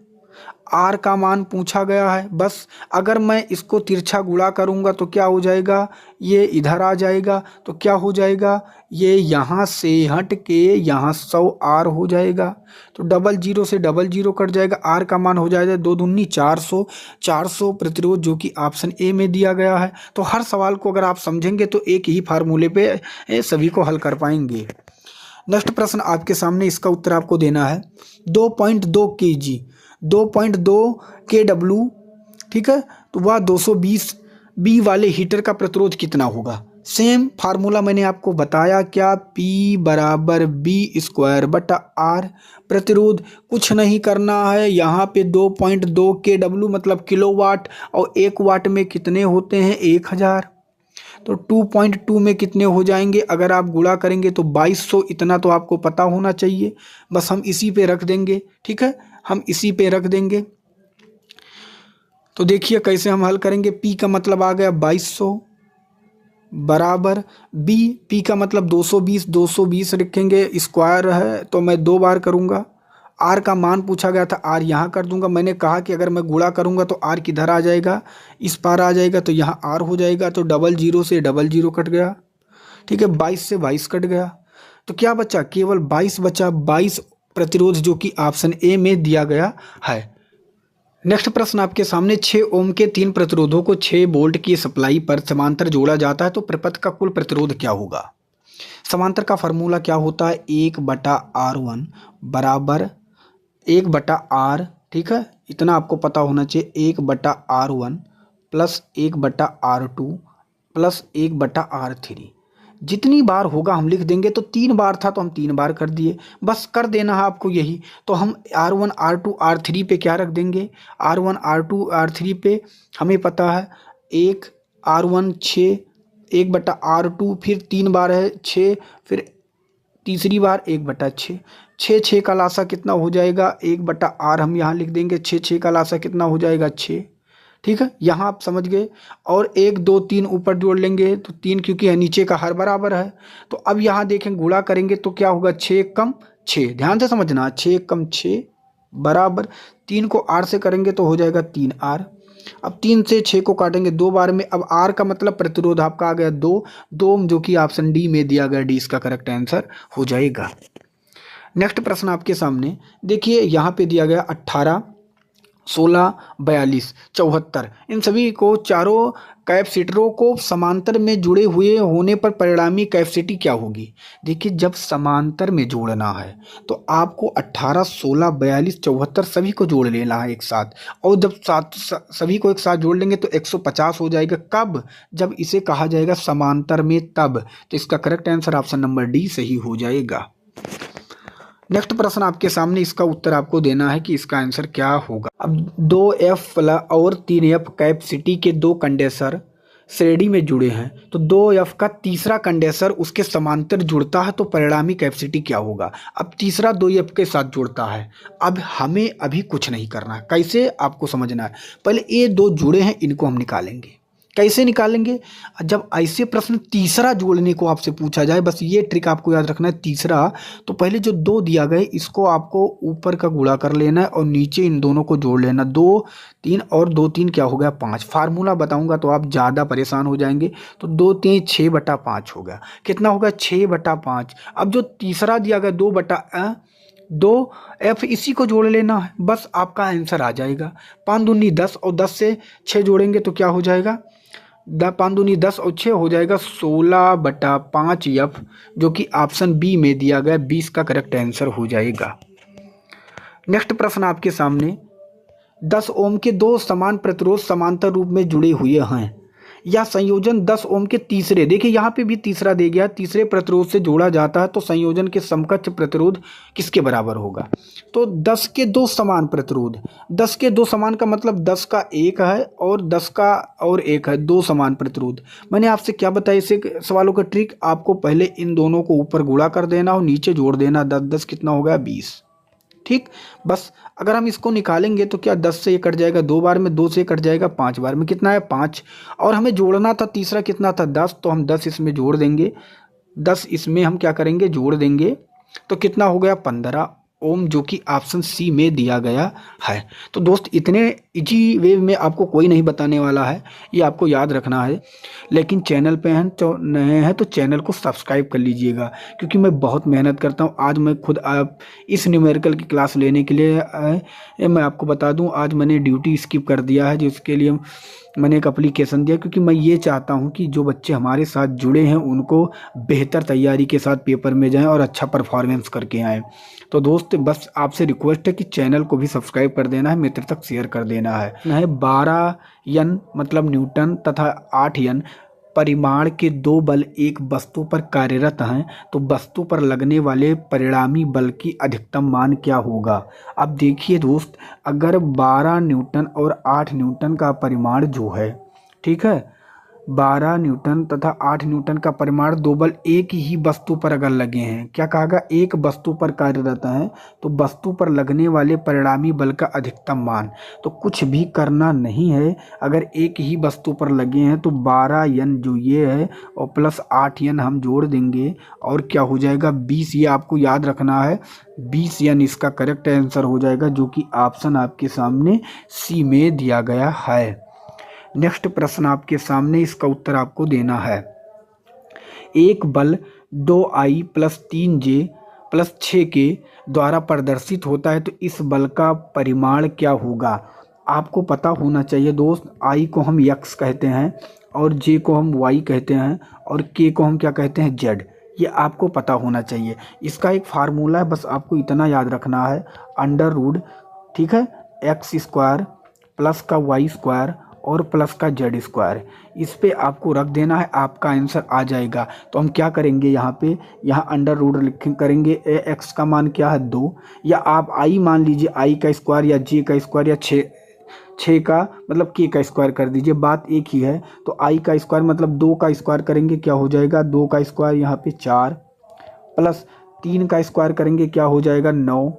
आर का मान पूछा गया है, बस अगर मैं इसको तिरछा गुणा करूंगा तो क्या हो जाएगा, ये इधर आ जाएगा, तो क्या हो जाएगा, ये यहाँ से हट के यहाँ 100 आर हो जाएगा, तो डबल जीरो से डबल जीरो कट जाएगा, आर का मान हो जाएगा 2 दूनी 400, 400 प्रतिरोध, जो कि ऑप्शन ए में दिया गया है। तो हर सवाल को अगर आप समझेंगे तो एक ही फार्मूले पे सभी को हल कर पाएंगे। नेक्स्ट प्रश्न आपके सामने, इसका उत्तर आपको देना है। 2.2 kg 2.2 kW, ठीक है, तो वह 220 बी वाले हीटर का प्रतिरोध कितना होगा। सेम फार्मूला मैंने आपको बताया क्या, P बराबर बी स्क्वायर बटा आर। प्रतिरोध कुछ नहीं करना है, यहाँ पे 2.2 kW मतलब किलोवाट, और 1 वाट में कितने होते हैं 1000, तो 2.2 में कितने हो जाएंगे, अगर आप गुणा करेंगे तो 2200, इतना तो आपको पता होना चाहिए, बस हम इसी पे रख देंगे, ठीक है, हम इसी पे रख देंगे। तो देखिए कैसे हम हल करेंगे, P का मतलब आ गया 2200 बराबर P का मतलब 220 रखेंगे, स्क्वायर है तो मैं 2 बार करूँगा। आर का मान पूछा गया था, आर यहाँ कर दूंगा, मैंने कहा कि अगर मैं गुणा करूंगा तो आर किधर आ जाएगा, इस पार आ जाएगा, तो यहाँ आर हो जाएगा, तो डबल जीरो से डबल जीरो कट गया, ठीक है, 22 से 22 कट गया, तो क्या बचा, केवल 22 बचा, 22 प्रतिरोध, जो कि ऑप्शन ए में दिया गया है। नेक्स्ट प्रश्न आपके सामने, 6 ओम के 3 प्रतिरोधों को 6 वोल्ट की सप्लाई पर समांतर जोड़ा जाता है, तो प्रपथ का कुल प्रतिरोध क्या होगा। समांतर का फार्मूला क्या होता है, 1/R1 बराबर 1/R, ठीक है, इतना आपको पता होना चाहिए, 1/R1 plus 1/R2 plus 1/R3। जितनी बार होगा हम लिख देंगे। तो 3 बार था तो हम 3 बार कर दिए, बस कर देना है आपको यही। तो हम R1 R2 R3 पे क्या रख देंगे, R1 R2 R3 पे हमें पता है 1 R1 6, 1/R2 फिर 3 बार है 6, फिर तीसरी बार 1/6। 6 का लासा कितना हो जाएगा, 1/R हम यहाँ लिख देंगे, 6 का लासा कितना हो जाएगा 6। ठीक है, यहाँ आप समझ गए। और 1 2 3 ऊपर जोड़ लेंगे तो 3, क्योंकि नीचे का हर बराबर है। तो अब यहाँ देखें गुणा करेंगे तो क्या होगा, 6 कम 6, ध्यान से समझना, 6 कम 6 बराबर 3 को R से करेंगे तो हो जाएगा 3R। अब 3 से 6 को काटेंगे 2 बार में। अब R का मतलब प्रतिरोध आपका आ गया 2, जो कि ऑप्शन डी में दिया गया, डी इसका करेक्ट आंसर हो जाएगा। नेक्स्ट प्रश्न आपके सामने देखिए, यहाँ पे दिया गया 18 16 42 74, इन सभी को चारों कैपेसिटरों को समांतर में जुड़े हुए होने पर परिणामी कैपेसिटी क्या होगी। देखिए, जब समांतर में जोड़ना है तो आपको 18 16 42 74 सभी को जोड़ लेना है एक साथ, और जब सभी को एक साथ जोड़ लेंगे तो 150 हो जाएगा। कब, जब इसे कहा जाएगा समांतर में, तब। तो इसका correct answer option number D सही हो जाएगा। नेक्स्ट प्रश्न आपके सामने, इसका उत्तर आपको देना है कि इसका आंसर क्या होगा। अब 2F और 3F कैपेसिटी के 2 कंडेंसर श्रेणी में जुड़े हैं, तो 2F का तीसरा कंडेंसर उसके समांतर जुड़ता है तो परिणामी कैपेसिटी क्या होगा। अब तीसरा 2F के साथ जुड़ता है। अब हमें अभी कुछ नहीं करना है, कैसे आपको समझना है। पहले ये 2 जुड़े हैं, इनको हम निकालेंगे। कैसे निकालेंगे, जब ऐसे प्रश्न तीसरा जोड़ने को आपसे पूछा जाए, बस ये ट्रिक आपको याद रखना है। तीसरा, तो पहले जो 2 दिया गया इसको आपको ऊपर का गुणा कर लेना है और नीचे इन दोनों को जोड़ लेना। 2 3 और 2 3 क्या हो गया 5। फार्मूला बताऊंगा तो आप ज़्यादा परेशान हो जाएंगे। तो 2 3 6/5 हो गया। कितना होगा 6/5। अब जो तीसरा दिया गया 2F, इसी को जोड़ लेना है, बस आपका आंसर आ जाएगा। 5 दूनी 10 और 10 से 6 जोड़ेंगे तो क्या हो जाएगा, 5 दूनी 10 और 6 हो जाएगा 16/5F, जो कि ऑप्शन बी में दिया गया 20 का करेक्ट आंसर हो जाएगा। नेक्स्ट प्रश्न आपके सामने, 10 ओम के 2 समान प्रतिरोध समांतर रूप में जुड़े हुए हैं। या संयोजन 10 ओम के तीसरे, देखिए यहाँ पे भी तीसरा दे गया, तीसरे प्रतिरोध से जोड़ा जाता है तो संयोजन के समकक्ष प्रतिरोध किसके बराबर होगा। तो 10 के 2 समान प्रतिरोध, 10 के 2 समान का मतलब 10 का 1 है और 10 का और 1 है, 2 समान प्रतिरोध। मैंने आपसे क्या बताया इसे सवालों का ट्रिक, आपको पहले इन दोनों को ऊपर गुणा कर देना और नीचे जोड़ देना। 10 10 कितना हो गया 20। ठीक, बस अगर हम इसको निकालेंगे तो क्या 10 से ये कट जाएगा 2 बार में, 2 से कट जाएगा 5 बार में, कितना है 5। और हमें जोड़ना था तीसरा कितना था 10, तो हम 10 इसमें जोड़ देंगे, 10 इसमें हम क्या करेंगे जोड़ देंगे, तो कितना हो गया 15 ओम, जो कि ऑप्शन सी में दिया गया है। तो दोस्त, इतने इजी वे में आपको कोई नहीं बताने वाला है, ये आपको याद रखना है। लेकिन चैनल पे हैं तो नए हैं तो चैनल को सब्सक्राइब कर लीजिएगा, क्योंकि मैं बहुत मेहनत करता हूँ। आज मैं खुद आप इस न्यूमेरिकल की क्लास लेने के लिए मैं आपको बता दूँ, आज मैंने ड्यूटी स्किप कर दिया है, जिसके लिए मैंने एक एप्लीकेशन दिया, क्योंकि मैं ये चाहता हूँ कि जो बच्चे हमारे साथ जुड़े हैं उनको बेहतर तैयारी के साथ पेपर में जाएं और अच्छा परफॉर्मेंस करके आएँ। तो दोस्त, बस आपसे रिक्वेस्ट है कि चैनल को भी सब्सक्राइब कर देना है, मित्र तक शेयर कर देना है। 12N मतलब न्यूटन तथा 8N परिमाण के 2 बल एक वस्तु पर कार्यरत हैं, तो वस्तु पर लगने वाले परिणामी बल की अधिकतम मान क्या होगा। अब देखिए दोस्त, अगर 12 न्यूटन और 8 न्यूटन का परिमाण जो है, ठीक है, 12 न्यूटन तथा 8 न्यूटन का परिमाण 2 बल एक ही वस्तु पर अगर लगे हैं, क्या कहा गया, एक वस्तु पर कार्यरत हैं, तो वस्तु पर लगने वाले परिणामी बल का अधिकतम मान। तो कुछ भी करना नहीं है, अगर एक ही वस्तु पर लगे हैं तो 12N जो ये है और प्लस 8N हम जोड़ देंगे और क्या हो जाएगा 20। ये आपको याद रखना है, 20N इसका करेक्ट आंसर हो जाएगा, जो कि ऑप्शन आपके सामने सी में दिया गया है। नेक्स्ट प्रश्न आपके सामने, इसका उत्तर आपको देना है। एक बल 2I + 3J + 6K द्वारा प्रदर्शित होता है, तो इस बल का परिमाण क्या होगा। आपको पता होना चाहिए दोस्त, I को हम X कहते हैं और J को हम Y कहते हैं और K को हम क्या कहते हैं Z। ये आपको पता होना चाहिए। इसका एक फार्मूला है, बस आपको इतना याद रखना है, √, ठीक है, एक्स स्क्वायर प्लस का वाई स्क्वायर और प्लस का जेड स्क्वायर, इस पे आपको रख देना है, आपका आंसर आ जाएगा। तो हम क्या करेंगे यहाँ पे, यहाँ अंडर रूट करेंगे, एक्स का मान क्या है 2, या आप आई मान लीजिए, आई का स्क्वायर या जे का स्क्वायर या छः का मतलब के का स्क्वायर कर दीजिए, बात एक ही है। तो आई का स्क्वायर मतलब 2 का स्क्वायर करेंगे क्या हो जाएगा, 2 का स्क्वायर यहाँ पे 4, प्लस 3 का स्क्वायर करेंगे क्या हो जाएगा 9,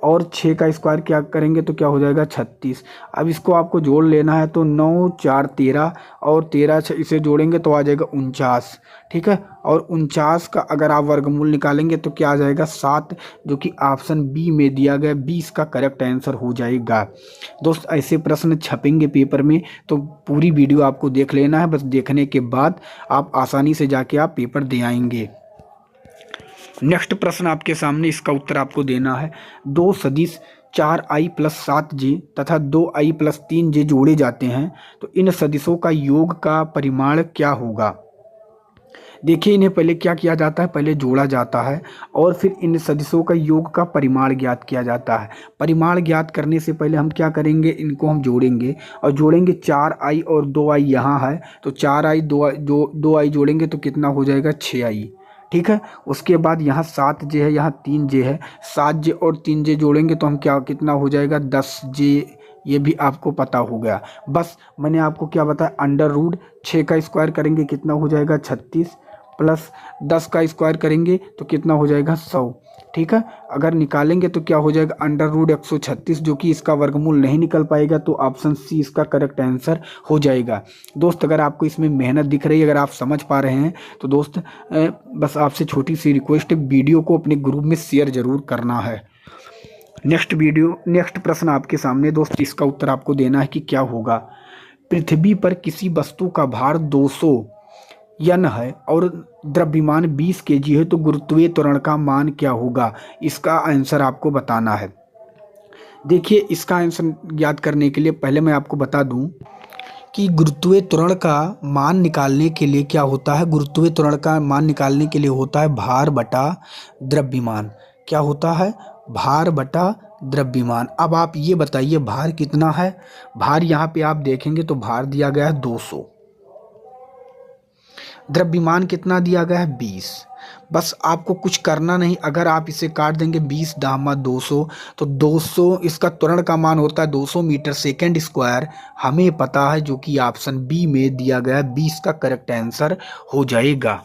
और 6 का स्क्वायर क्या करेंगे तो क्या हो जाएगा 36। अब इसको आपको जोड़ लेना है, तो 9 4 13 और 13 इसे जोड़ेंगे तो आ जाएगा 49, ठीक है। और 49 का अगर आप वर्गमूल निकालेंगे तो क्या आ जाएगा 7, जो कि ऑप्शन बी में दिया गया 20 का करेक्ट आंसर हो जाएगा। दोस्त ऐसे प्रश्न छपेंगे पेपर में, तो पूरी वीडियो आपको देख लेना है, बस देखने के बाद आप आसानी से जाके आप पेपर दे आएंगे। नेक्स्ट प्रश्न आपके सामने, इसका उत्तर आपको देना है। दो सदिश 4i + 7j तथा 2i + 3j जोड़े जाते हैं तो इन सदिशों का योग का परिमाण क्या होगा। देखिए, इन्हें पहले क्या किया जाता है, पहले जोड़ा जाता है और फिर इन सदिशों का योग का परिमाण ज्ञात किया जाता है। परिमाण ज्ञात करने से पहले हम क्या करेंगे, इनको हम जोड़ेंगे और जोड़ेंगे 4i और 2i यहाँ है, तो 4i 2i जोड़ेंगे तो कितना हो जाएगा 6i, ठीक है। उसके बाद यहाँ 7j है, यहाँ 3j है, 7j और 3j जोड़ेंगे तो हम क्या कितना हो जाएगा 10j, ये भी आपको पता हो गया। बस मैंने आपको क्या बताया, अंडर रूट 6 का स्क्वायर करेंगे कितना हो जाएगा 36, प्लस 10 का स्क्वायर करेंगे तो कितना हो जाएगा 100, ठीक है। अगर निकालेंगे तो क्या हो जाएगा अंडर रूट 136, जो कि इसका वर्गमूल नहीं निकल पाएगा, तो ऑप्शन सी इसका करेक्ट आंसर हो जाएगा। दोस्त, अगर आपको इसमें मेहनत दिख रही है, अगर आप समझ पा रहे हैं तो दोस्त बस आपसे छोटी सी रिक्वेस्ट है, वीडियो को अपने ग्रुप में शेयर जरूर करना है। नेक्स्ट प्रश्न आपके सामने दोस्त, इसका उत्तर आपको देना है कि क्या होगा। पृथ्वी पर किसी वस्तु का भार 200 यन है और द्रव्यमान 20 kg है तो गुरुत्वीय त्वरण का मान क्या होगा, इसका आंसर आपको बताना है। देखिए, इसका आंसर ज्ञात करने के लिए पहले मैं आपको बता दूं कि गुरुत्वीय त्वरण का मान निकालने के लिए क्या होता है, गुरुत्वीय त्वरण का मान निकालने के लिए होता है भार बटा द्रव्यमान। क्या होता है, भार बटा द्रव्यमान। अब आप ये बताइए भार कितना है, भार यहाँ पे आप देखेंगे तो भार दिया गया है 200, द्रव्यमान कितना दिया गया है 20। बस आपको कुछ करना नहीं, अगर आप इसे काट देंगे 20 दामा 200 तो 200 इसका त्वरण का मान होता है 200 मीटर सेकेंड स्क्वायर, हमें पता है, जो कि ऑप्शन बी में दिया गया 20 का करेक्ट आंसर हो जाएगा।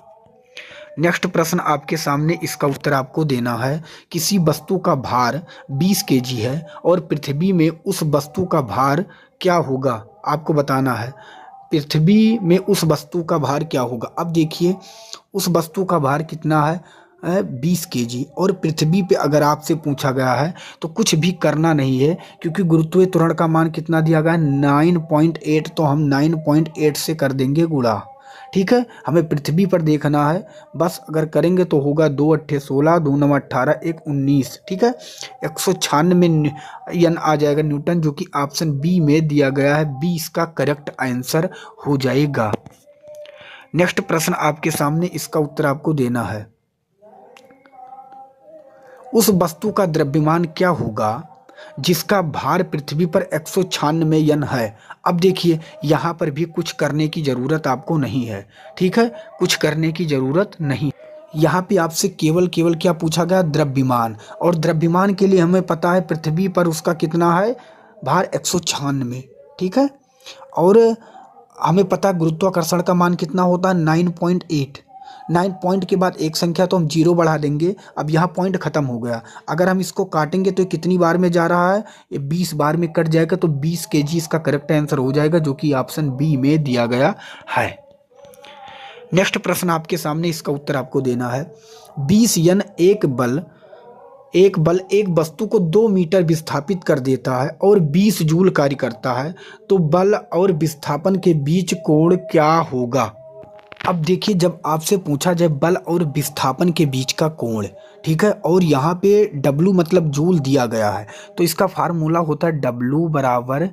नेक्स्ट प्रश्न आपके सामने, इसका उत्तर आपको देना है। किसी वस्तु का भार 20 kg है और पृथ्वी में उस वस्तु का भार क्या होगा, आपको बताना है। पृथ्वी में उस वस्तु का भार क्या होगा। अब देखिए, उस वस्तु का भार कितना है 20 kg, और पृथ्वी पे अगर आपसे पूछा गया है तो कुछ भी करना नहीं है, क्योंकि गुरुत्वीय त्वरण का मान कितना दिया गया है 9.8, तो हम 9.8 से कर देंगे गुणा, ठीक है। हमें पृथ्वी पर देखना है, बस अगर करेंगे तो होगा 2 8 16, 2 9 18, 1 19, ठीक है। 196 यन आ जाएगा न्यूटन, जो कि ऑप्शन बी में दिया गया है 20 का करेक्ट आंसर हो जाएगा। नेक्स्ट प्रश्न आपके सामने, इसका उत्तर आपको देना है। उस वस्तु का द्रव्यमान क्या होगा जिसका भार पृथ्वी पर 196 यन है। अब देखिए, यहाँ पर भी कुछ करने की ज़रूरत आपको नहीं है, ठीक है, कुछ करने की ज़रूरत नहीं। यहाँ पे आपसे केवल क्या पूछा गया, द्रव्यमान, और द्रव्यमान के लिए हमें पता है पृथ्वी पर उसका कितना है भार 196, ठीक है। और हमें पता है गुरुत्वाकर्षण का मान कितना होता है 9.8। 9 पॉइंट के बाद एक संख्या तो हम 0 बढ़ा देंगे, अब यहाँ पॉइंट खत्म हो गया। अगर हम इसको काटेंगे तो कितनी बार में जा रहा है, ये 20 बार में कट जाएगा, तो 20 kg इसका करेक्ट आंसर हो जाएगा, जो कि ऑप्शन बी में दिया गया है। नेक्स्ट प्रश्न आपके सामने, इसका उत्तर आपको देना है। 20 यन एक बल एक वस्तु को 2 मीटर विस्थापित कर देता है और 20 जूल कार्य करता है, तो बल और विस्थापन के बीच कोण क्या होगा। अब देखिए, जब आपसे पूछा जाए बल और विस्थापन के बीच का कोण, ठीक है, और यहाँ पे W मतलब जूल दिया गया है, तो इसका फार्मूला होता है W बराबर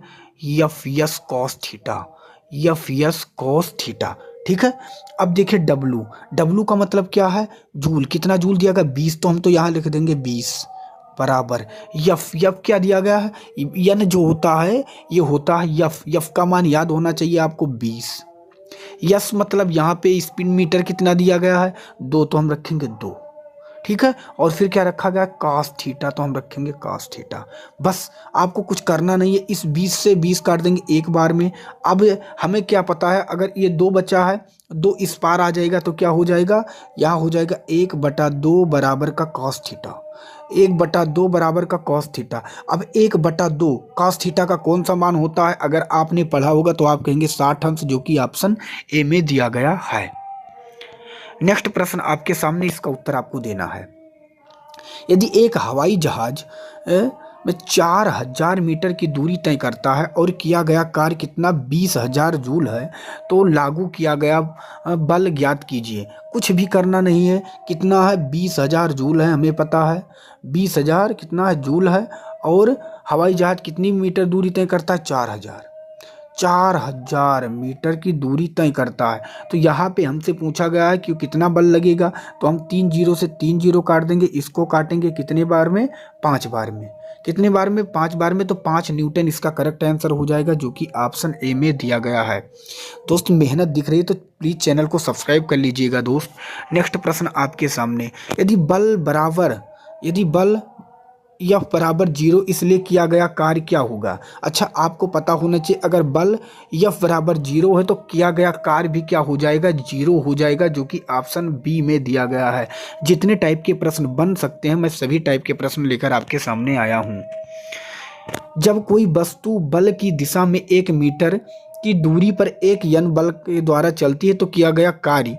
Fs cos theta, Fs cos theta, ठीक है। अब देखिए, W का मतलब क्या है, जूल, कितना जूल दिया गया 20, तो हम तो यहाँ लिख देंगे 20, बराबर यफ। यफ क्या दिया गया है, यन जो होता है ये होता है यफ। यफ का मान याद होना चाहिए आपको 20। यस मतलब यहाँ पे स्पीड मीटर कितना दिया गया है 2, तो हम रखेंगे 2, ठीक है। और फिर क्या रखा गया कास थीटा, तो हम रखेंगे कास थीटा। बस आपको कुछ करना नहीं है, इस 20 से 20 काट देंगे एक बार में। अब हमें क्या पता है, अगर ये 2 बचा है, 2 इस पार आ जाएगा तो क्या हो जाएगा, यहाँ हो जाएगा 1/2 बराबर का कॉस थीटा। 1/2 बराबर का कॉस थीटा। अब 1/2 कॉस थीटा का कौन सा मान होता है, अगर आपने पढ़ा होगा तो आप कहेंगे 60 अंश, जो कि ऑप्शन ए में दिया गया है। नेक्स्ट प्रश्न आपके सामने, इसका उत्तर आपको देना है। यदि एक हवाई जहाज में 4000 मीटर की दूरी तय करता है और किया गया कार्य कितना 20,000 जूल है, तो लागू किया गया बल ज्ञात कीजिए। कुछ भी करना नहीं है, कितना है 20,000 जूल है, हमें पता है 20,000 कितना है जूल है। और हवाई जहाज कितनी मीटर दूरी तय करता है 4000 मीटर की दूरी तय करता है। तो यहाँ पे हमसे पूछा गया है कि कितना बल लगेगा, तो हम 3 जीरो से 3 जीरो काट देंगे। इसको काटेंगे कितने बार में, 5 बार में। कितने बार में, 5 बार में, तो 5 न्यूटन इसका करेक्ट आंसर हो जाएगा, जो कि ऑप्शन ए में दिया गया है। दोस्त मेहनत दिख रही है तो प्लीज़ चैनल को सब्सक्राइब कर लीजिएगा दोस्त। नेक्स्ट प्रश्न आपके सामने, यदि बल F बराबर 0 इसलिए किया गया कार्य क्या होगा। अच्छा आपको पता होना चाहिए, अगर बल F बराबर 0 है तो किया गया कार्य भी क्या हो जाएगा, 0 हो जाएगा, जो कि ऑप्शन बी में दिया गया है। जितने टाइप के प्रश्न बन सकते हैं मैं सभी टाइप के प्रश्न लेकर आपके सामने आया हूँ। जब कोई वस्तु बल की दिशा में 1 मीटर की दूरी पर 1 यन बल के द्वारा चलती है तो किया गया कार्य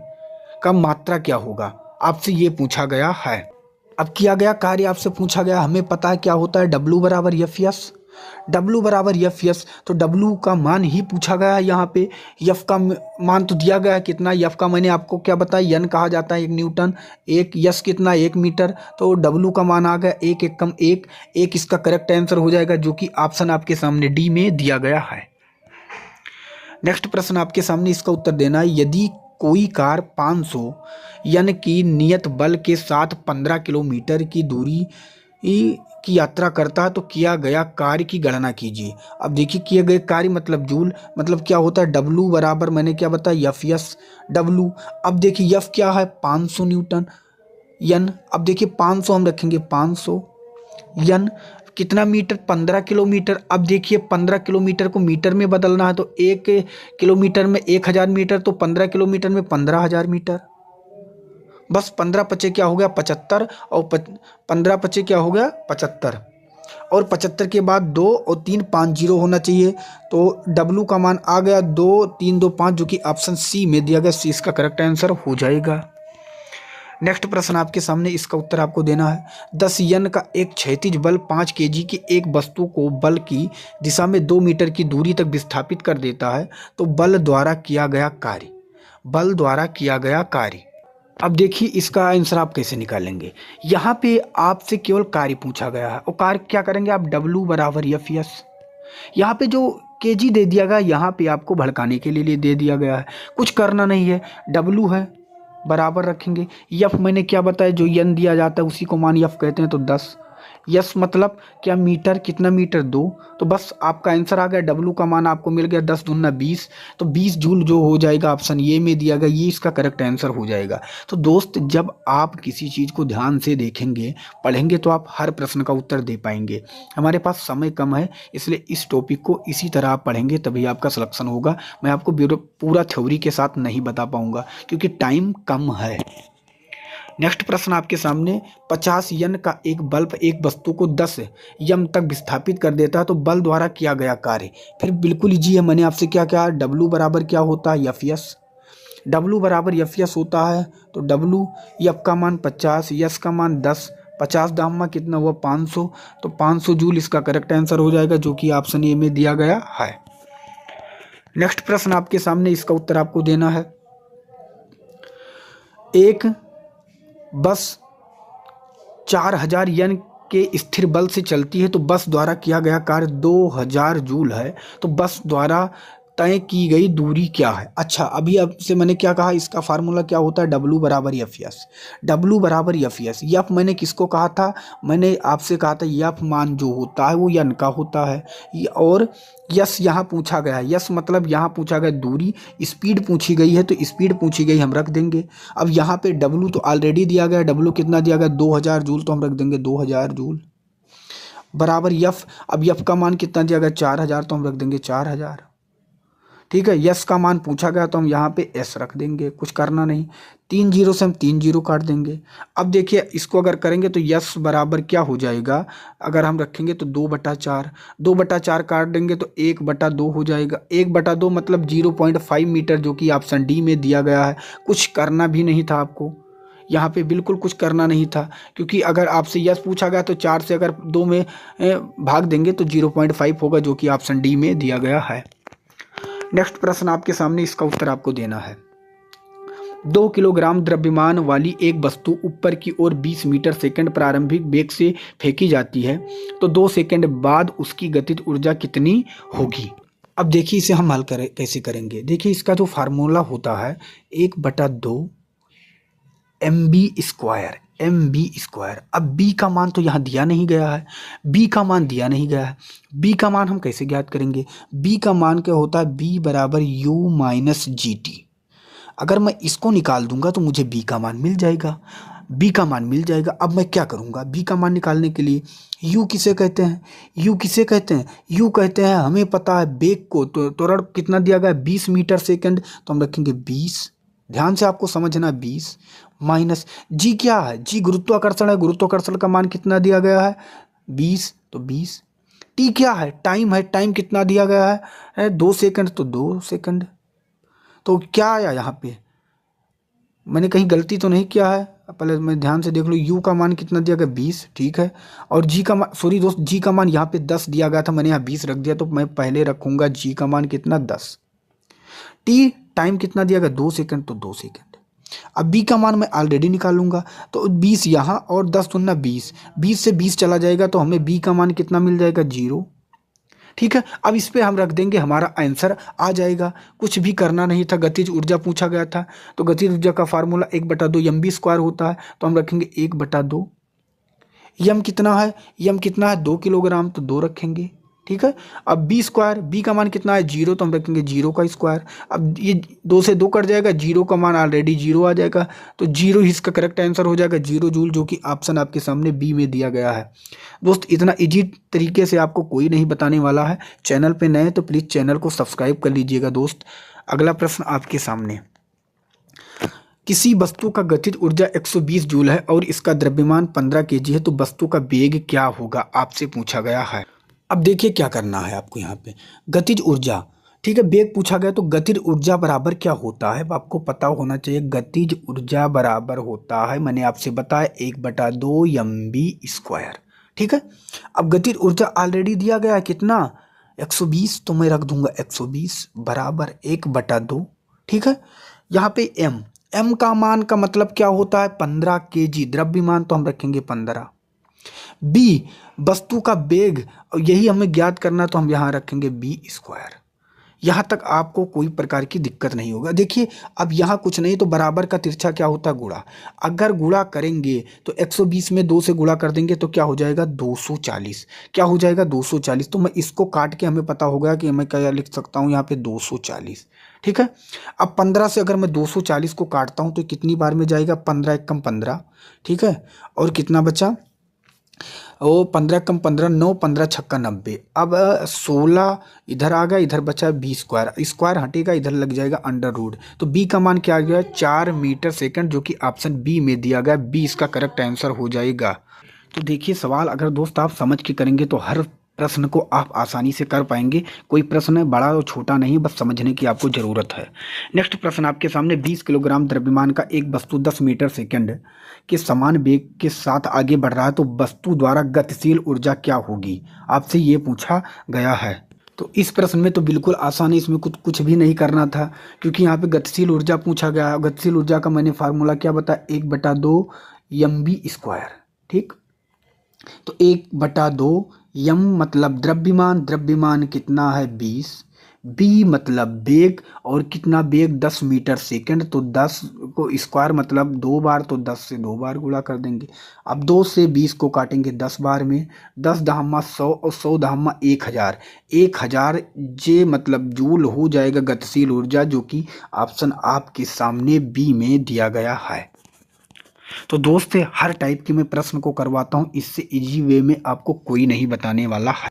का मात्रा क्या होगा, आपसे ये पूछा गया है। अब किया गया कार्य आपसे पूछा गया, हमें पता है क्या होता है, W बराबर एफ यस। W बराबर एफ यस, तो W का मान ही पूछा गया है यहाँ पे। F का मान तो दिया गया है कितना, F का मैंने आपको क्या बताया, यन कहा जाता है 1 न्यूटन, 1 यस कितना 1 मीटर, तो W का मान आ गया 1 1 कम 1, 1 इसका करेक्ट आंसर हो जाएगा, जो कि ऑप्शन आपके सामने डी में दिया गया है। नेक्स्ट प्रश्न आपके सामने, इसका उत्तर देना है। यदि कोई कार 500 यन की नियत बल के साथ 15 किलोमीटर की दूरी की यात्रा करता है तो किया गया कार्य की गणना कीजिए। अब देखिए किए गए कार्य मतलब जूल, मतलब क्या होता है W बराबर मैंने क्या बताया एफ यस W। अब देखिए एफ क्या है 500 न्यूटन, यन अब देखिए 500 हम रखेंगे 500, यन कितना मीटर 15 किलोमीटर। अब देखिए 15 किलोमीटर को मीटर में बदलना है, तो 1 किलोमीटर में 1000 मीटर, तो 15 किलोमीटर में 15,000 मीटर। बस 15 पचे क्या हो गया 75, और 15 पचे क्या हो गया 75, और 75 के बाद 2 और 3 5 जीरो होना चाहिए, तो W का मान आ गया 2 3 2 5, जो कि ऑप्शन सी में दिया गया, सी इसका करेक्ट आंसर हो जाएगा। नेक्स्ट प्रश्न आपके सामने, इसका उत्तर आपको देना है। 10 यन का एक क्षैतिज बल 5 केजी की एक वस्तु को बल की दिशा में 2 मीटर की दूरी तक विस्थापित कर देता है, तो बल द्वारा किया गया कार्य। अब देखिए इसका आंसर आप कैसे निकालेंगे। यहाँ पे आपसे केवल कार्य पूछा गया है, और कार्य क्या करेंगे आप, W बराबर एफ यस। यहाँ पे जो केजी दे दिया गया, यहाँ पे आपको भड़काने के लिए दे दिया गया है, कुछ करना नहीं है। W है बराबर रखेंगे, यफ मैंने क्या बताया, जो यन दिया जाता है उसी को मान यफ कहते हैं, तो 10। यस मतलब क्या मीटर, कितना मीटर 2, तो बस आपका आंसर आ गया। W का मान आपको मिल गया 10 दूना 20, तो 20 जूल जो हो जाएगा, ऑप्शन ये में दिया गया, ये इसका करेक्ट आंसर हो जाएगा। तो दोस्त जब आप किसी चीज़ को ध्यान से देखेंगे पढ़ेंगे तो आप हर प्रश्न का उत्तर दे पाएंगे। हमारे पास समय कम है, इसलिए इस टॉपिक को इसी तरह आप पढ़ेंगे तभी आपका सिलेक्शन होगा। मैं आपको पूरा थ्योरी के साथ नहीं बता पाऊंगा क्योंकि टाइम कम है। नेक्स्ट प्रश्न आपके सामने, 50 यन का एक बल्ब एक वस्तु को 10 यम तक विस्थापित कर देता है, तो बल द्वारा किया गया कार्य। फिर बिल्कुल इजी है, मैंने आपसे क्या कहा, W बराबर क्या होता है एफ यस। W बराबर एफ यस होता है, तो W एफ का मान 50, यस का मान 10, 50 दाम कितना हुआ 500, तो 500 जूल इसका करेक्ट आंसर हो जाएगा, जो कि ऑप्शन ए में दिया गया है। नेक्स्ट प्रश्न आपके सामने, इसका उत्तर आपको देना है। एक बस 4000 यन के स्थिर बल से चलती है, तो बस द्वारा किया गया कार्य 2000 जूल है, तो बस द्वारा तय की गई दूरी क्या है। अच्छा, अभी आपसे मैंने क्या कहा, इसका फार्मूला क्या होता है, W बराबर एफ एस। W बराबर एफ एस। यफ मैंने किसको कहा था, मैंने आपसे कहा था यफ मान जो होता है वो यन का होता है। और यस यहाँ पूछा गया है, यस मतलब यहाँ पूछा गया दूरी, स्पीड पूछी गई है तो स्पीड पूछी गई हम रख देंगे। अब यहाँ पे W तो ऑलरेडी दिया गया, W कितना दिया गया 2000 जूल, तो हम रख देंगे 2000 जूल बराबर यफ। अब यफ का मान कितना दिया गया 4000, तो हम रख देंगे 4000। ठीक है, यस का मान पूछा गया तो हम यहाँ पे एस रख देंगे, कुछ करना नहीं। 3 जीरो से हम 3 जीरो काट देंगे। अब देखिए इसको अगर करेंगे तो यस बराबर क्या हो जाएगा, अगर हम रखेंगे तो 2/4, 2/4 काट देंगे तो 1/2 हो जाएगा। 1/2 मतलब 0.5 मीटर, जो कि ऑप्शन डी में दिया गया है। कुछ करना भी नहीं था आपको यहाँ पे, बिल्कुल कुछ करना नहीं था, क्योंकि अगर आपसे यस पूछा गया तो 4 से अगर 2 में भाग देंगे तो 0.5 होगा, जो कि ऑप्शन डी में दिया गया है। नेक्स्ट प्रश्न आपके सामने, इसका उत्तर आपको देना है। 2 किलोग्राम द्रव्यमान वाली एक वस्तु ऊपर की ओर 20 मीटर सेकंड प्रारंभिक वेग से फेंकी जाती है, तो 2 सेकंड बाद उसकी गतिज ऊर्जा कितनी होगी। अब देखिए इसे हम हल कैसे करेंगे। देखिए इसका जो फार्मूला होता है 1/2 mv², mv²। अब b का मान तो यहाँ दिया नहीं गया है, b का मान दिया नहीं गया है। b का मान हम कैसे ज्ञात करेंगे, b का मान क्या होता है, b बराबर u माइनस जी टी। अगर मैं इसको निकाल दूंगा तो मुझे b का मान मिल जाएगा, b का मान मिल जाएगा। अब मैं क्या करूंगा, b का मान निकालने के लिए u किसे कहते हैं, u किसे कहते हैं, u कहते हैं, हमें पता है वेग को, तो त्वरण कितना दिया गया 20 मीटर सेकंड, तो हम रखेंगे 20। ध्यान से आपको समझना, 20 माइनस जी क्या है, जी गुरुत्वाकर्षण है, गुरुत्वाकर्षण का मान कितना दिया गया है 20, तो 20। टी क्या है, टाइम है, टाइम कितना दिया गया है 2 सेकंड, तो 2 सेकंड। तो क्या आया यहाँ पे, मैंने कहीं गलती तो नहीं किया है, पहले मैं ध्यान से देख लो। यू का मान कितना दिया गया 20, ठीक है। और जी का मान, सॉरी दोस्त, जी का मान यहाँ पे 10 दिया गया था, मैंने यहाँ 20 रख दिया, तो मैं पहले रखूंगा जी का मान कितना 10। टी टाइम कितना दिया गया 2 सेकंड, तो 2 सेकंड। अब बी का मान मैं ऑलरेडी निकालूंगा, तो 20 यहाँ और 10 दूना 20, 20 से 20 चला जाएगा तो हमें बी का मान कितना मिल जाएगा 0। ठीक है, अब इस पे हम रख देंगे, हमारा आंसर आ जाएगा। कुछ भी करना नहीं था, गतिज ऊर्जा पूछा गया था, तो गतिज ऊर्जा का फार्मूला 1/2 mv² होता है, तो हम रखेंगे 1/2। यम कितना है, यम कितना है 2 किलोग्राम, तो 2 रखेंगे। ठीक है, अब b², बी का मान कितना है 0, तो हम रखेंगे 0 का स्क्वायर। अब ये 2 से 2 कट जाएगा, 0 का मान ऑलरेडी 0 आ जाएगा, तो 0 ही इसका करेक्ट आंसर हो जाएगा, 0 जूल, जो कि ऑप्शन आपके सामने बी में दिया गया है। दोस्त इतना इजी तरीके से आपको कोई नहीं बताने वाला है। चैनल पे नए तो प्लीज़ चैनल को सब्सक्राइब कर लीजिएगा। दोस्त अगला प्रश्न आपके सामने, किसी वस्तु का गतिज ऊर्जा 120 जूल है और इसका द्रव्यमान 15 केजी है, तो वस्तु का वेग क्या होगा, आपसे पूछा गया है। अब देखिए क्या करना है आपको यहाँ पे, गतिज ऊर्जा, ठीक है, वेग पूछा गया, तो गतिज ऊर्जा बराबर क्या होता है आपको पता होना चाहिए। गतिज ऊर्जा बराबर होता है, मैंने आपसे बताया 1/2 mv²। ठीक है, अब गतिज ऊर्जा ऑलरेडी दिया गया है कितना 120, तो मैं रख दूंगा 120 बराबर 1/2। ठीक है, यहाँ पे m का मान का मतलब क्या होता है 15 केजी द्रव्यमान, तो हम रखेंगे 15। बी वस्तु का वेग, यही हमें ज्ञात करना, तो हम यहाँ रखेंगे b²। यहाँ तक आपको कोई प्रकार की दिक्कत नहीं होगा। देखिए अब यहाँ कुछ नहीं, तो बराबर का तिरछा क्या होता है गुणा। अगर गुणा करेंगे तो 120 में 2 से गुणा कर देंगे तो क्या हो जाएगा 240, क्या हो जाएगा 240। तो मैं इसको काट के हमें पता होगा कि मैं क्या लिख सकता हूँ यहाँ पे 240। ठीक है, अब 15 से अगर मैं 240 को काटता हूँ तो कितनी बार में जाएगा, 15 एकम 15। ठीक है, और कितना बचा, वो 15 कम 15, 9 15 छक्का 90। अब 16 इधर आ गया, इधर बचा b², स्क्वायर हटेगा, इधर लग जाएगा अंडर रूट, तो b का मान क्या आ गया 4 मीटर सेकंड, जो कि ऑप्शन बी में दिया गया, बी इसका करेक्ट आंसर हो जाएगा। तो देखिए सवाल अगर दोस्त आप समझ के करेंगे तो हर प्रश्न को आप आसानी से कर पाएंगे। कोई प्रश्न बड़ा और छोटा नहीं, बस समझने की आपको ज़रूरत है। नेक्स्ट प्रश्न आपके सामने, 20 किलोग्राम द्रव्यमान का एक वस्तु 10 मीटर सेकंड के समान वेग के साथ आगे बढ़ रहा है, तो वस्तु द्वारा गतिशील ऊर्जा क्या होगी, आपसे ये पूछा गया है। तो इस प्रश्न में तो बिल्कुल आसानी, इसमें कुछ भी नहीं करना था, क्योंकि यहाँ पे गतिशील ऊर्जा पूछा गया। गतिशील ऊर्जा का मैंने फार्मूला क्या बताया 1/2 mv²। ठीक, तो 1/2 यम मतलब द्रव्यमान, द्रव्यमान कितना है 20, बी मतलब बेग, और कितना बेग 10 मीटर सेकंड, तो 10 को स्क्वायर मतलब 2 बार, तो 10 से 2 बार गुणा कर देंगे। अब 2 से 20 को काटेंगे 10 बार में, 10 दहम्मा 100 और 100 दहम्मा 1000, 1000 जे मतलब जूल हो जाएगा गतिशील ऊर्जा, जो कि ऑप्शन आपके सामने बी में दिया गया है। तो दोस्त हर टाइप के मैं प्रश्न को करवाता हूँ, इससे इजी वे में आपको कोई नहीं बताने वाला है।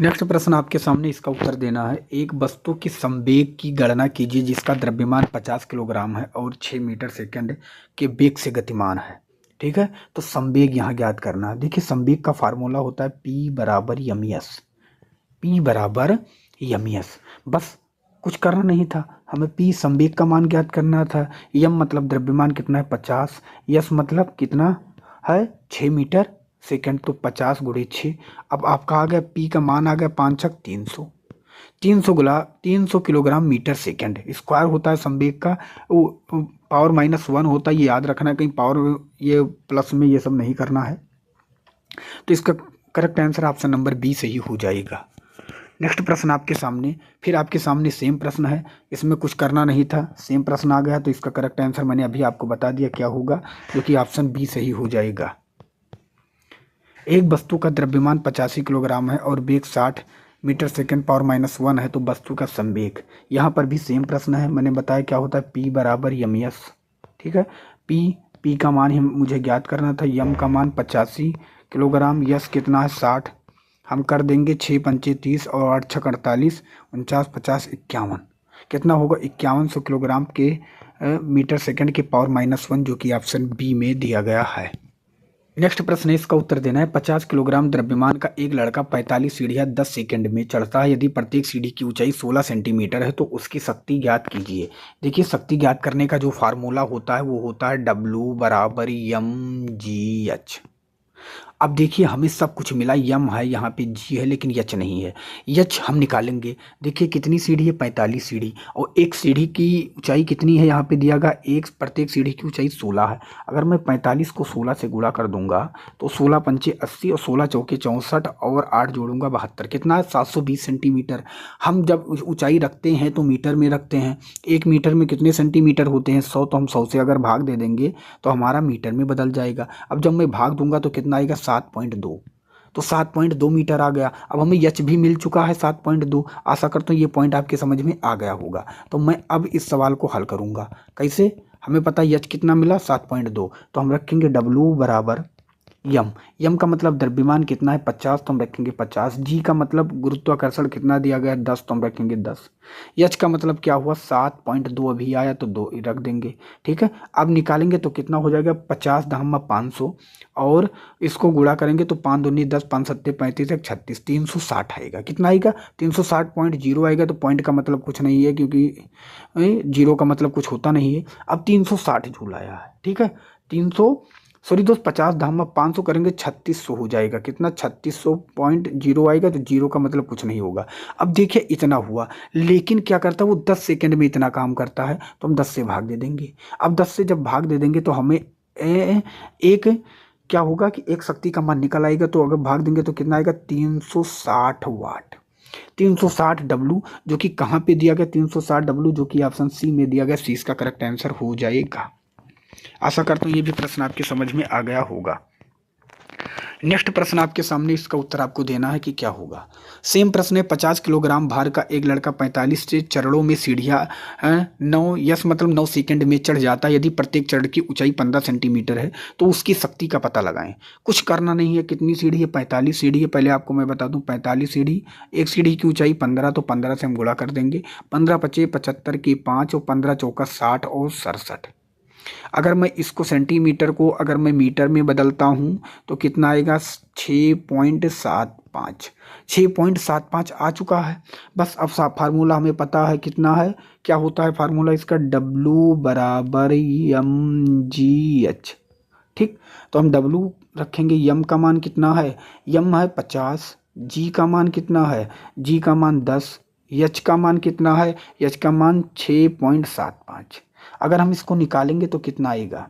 नेक्स्ट प्रश्न आपके सामने, इसका उत्तर देना है। एक वस्तु की संवेग की गणना कीजिए जिसका द्रव्यमान 50 किलोग्राम है और 6 मीटर सेकंड के वेग से गतिमान है। ठीक है, तो संवेग यहाँ ज्ञात करना है। देखिए संवेग का फार्मूला होता है P बराबर एम एस, P बराबर एम एस। बस कुछ करना नहीं था, हमें P संवेग का मान ज्ञात करना था। m मतलब द्रव्यमान कितना है 50, s मतलब कितना है 6 मीटर सेकंड, तो 50 गुणे 6। अब आपका आ गया P का मान आ गया 5 छक 300, 300 किलोग्राम मीटर सेकंड। स्क्वायर होता है संवेग का, पावर -1 होता है, ये याद रखना है, कहीं पावर ये प्लस में ये सब नहीं करना है। तो इसका correct answer option number B सही हो जाएगा। नेक्स्ट प्रश्न आपके सामने, फिर आपके सामने सेम प्रश्न है, इसमें कुछ करना नहीं था, सेम प्रश्न आ गया, तो इसका करेक्ट आंसर मैंने अभी आपको बता दिया क्या होगा, जो कि ऑप्शन बी सही हो जाएगा। एक वस्तु का द्रव्यमान 85 किलोग्राम है और वेग 60 मीटर सेकंड पावर -1 है, तो वस्तु का संवेग। यहाँ पर भी सेम प्रश्न है, मैंने बताया क्या होता है P बराबर एम एस। ठीक है, P का मान मुझे ज्ञात करना था, m का मान 85 किलोग्राम, यस कितना है 60, हम कर देंगे 6 पंचे 30 और 8 छक 48, 49 50 51, कितना होगा 5100 किलोग्राम के मीटर सेकंड के पावर -1, जो कि ऑप्शन बी में दिया गया है। नेक्स्ट प्रश्न है, इसका उत्तर देना है। 50 किलोग्राम द्रव्यमान का एक लड़का 45 सीढ़ियां 10 सेकंड में चढ़ता है। यदि प्रत्येक सीढ़ी की ऊंचाई 16 सेंटीमीटर है तो उसकी शक्ति ज्ञात कीजिए। देखिए शक्ति ज्ञात करने का जो फार्मूला होता है वो होता है W बराबर mgh। अब देखिए हमें सब कुछ मिला, यम है यहाँ पे, जी है, लेकिन यच नहीं है। यच हम निकालेंगे। देखिए कितनी सीढ़ी है 45 सीढ़ी, और एक सीढ़ी की ऊंचाई कितनी है यहाँ पे दिया गया, एक प्रत्येक सीढ़ी की ऊंचाई 16 है। अगर मैं 45 को 16 से गुणा कर दूंगा तो 16 पंचे 80 और 16 चौके 64 और 8 जोड़ूंगा 72, कितना है 720 सेंटीमीटर। हम जब ऊंचाई रखते हैं तो मीटर में रखते हैं, 1 मीटर में कितने सेंटीमीटर होते हैं 100, तो हम 100 से अगर भाग दे देंगे तो हमारा मीटर में बदल जाएगा। अब जब मैं भाग दूंगा तो कितना आएगा 7.2, तो 7.2 मीटर आ गया। अब हमें यच भी मिल चुका है 7.2। आशा करता हूँ ये पॉइंट आपके समझ में आ गया होगा। तो मैं अब इस सवाल को हल करूंगा कैसे, हमें पता है यच कितना मिला 7.2, तो हम रखेंगे W बराबर यम का मतलब द्रव्यमान कितना है 50, तो हम रखेंगे 50। जी का मतलब गुरुत्वाकर्षण कितना दिया गया 10, तो हम रखेंगे 10। एच का मतलब क्या हुआ 7.2 अभी आया तो 2 रख देंगे। ठीक है, अब निकालेंगे तो कितना हो जाएगा 50 दहम्मा 500, और इसको गुणा करेंगे तो 5 दूनी 10, 5 सत्ते 35, 1 36, 360 आएगा। कितना आएगा 360.0 आएगा। तो पॉइंट का मतलब कुछ नहीं है क्योंकि जीरो का मतलब कुछ होता नहीं है। अब 360 जूल आया है। ठीक है, 50 दहम्मा 500 करेंगे 3600 हो जाएगा। कितना 3600.0 आएगा, तो जीरो का मतलब कुछ नहीं होगा। अब देखिए इतना हुआ, लेकिन क्या करता है वो 10 सेकंड में इतना काम करता है, तो हम 10 से भाग दे देंगे। अब 10 से जब भाग दे देंगे तो हमें एक क्या होगा कि एक शक्ति का मान निकल आएगा। तो अगर भाग देंगे तो कितना आएगा 360 वाट, 360 W, जो कि कहाँ पे दिया गया 360 W, जो कि ऑप्शन सी में दिया गया। सी इसका करेक्ट आंसर हो जाएगा। आशा करता हूँ ये भी प्रश्न आपके समझ में आ गया होगा। नेक्स्ट प्रश्न आपके सामने, इसका उत्तर आपको देना है कि क्या होगा। सेम प्रश्न है, 50 किलोग्राम भार का एक लड़का 45 से चरणों में सीढ़ियाँ 9 यस मतलब 9 सेकंड में चढ़ जाता है। यदि प्रत्येक चरण की ऊंचाई 15 सेंटीमीटर है तो उसकी शक्ति का पता लगाएं। कुछ करना नहीं है, कितनी सीढ़ी है 45 सीढ़ी है। पहले आपको मैं बता दूं 45 सीढ़ी, एक सीढ़ी की ऊंचाई 15, तो 15 से हम गुणा कर देंगे। 15 पचे 75 के 5 और 15 चौका 60 और 67। अगर मैं इसको सेंटीमीटर को अगर मैं मीटर में बदलता हूँ तो कितना आएगा 6.75, 6.75 आ चुका है। बस अब फार्मूला हमें पता है कितना है, क्या होता है फार्मूला इसका, W बराबर mgh। ठीक, तो हम W रखेंगे, यम का मान कितना है, यम है 50, जी का मान कितना है, जी का मान 10, एच का मान कितना है, एच का मान 6.75। अगर हम इसको निकालेंगे तो कितना आएगा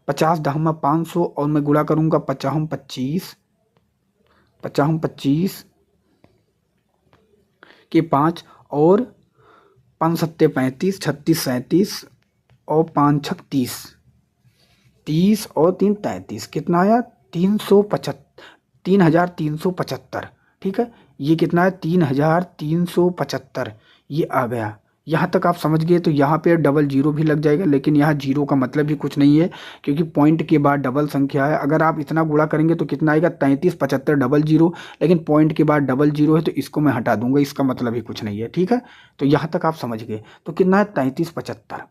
50 दहम्मा 500, और मैं गुणा करूंगा 50 25 के 5 और 5 सत्ते 35, 36 37 और 5 छक 30, 30 और 3 33, कितना आया 3,375। ठीक है, ये कितना है 3,375, ये आ गया। यहाँ तक आप समझ गए तो यहाँ पे डबल जीरो भी लग जाएगा, लेकिन यहाँ जीरो का मतलब भी कुछ नहीं है क्योंकि पॉइंट के बाद डबल संख्या है। अगर आप इतना गुणा करेंगे तो कितना आएगा 33 75 डबल जीरो, लेकिन पॉइंट के बाद डबल जीरो है तो इसको मैं हटा दूंगा, इसका मतलब ही कुछ नहीं है। ठीक है, तो यहाँ तक आप समझ गए। तो कितना है 33 75,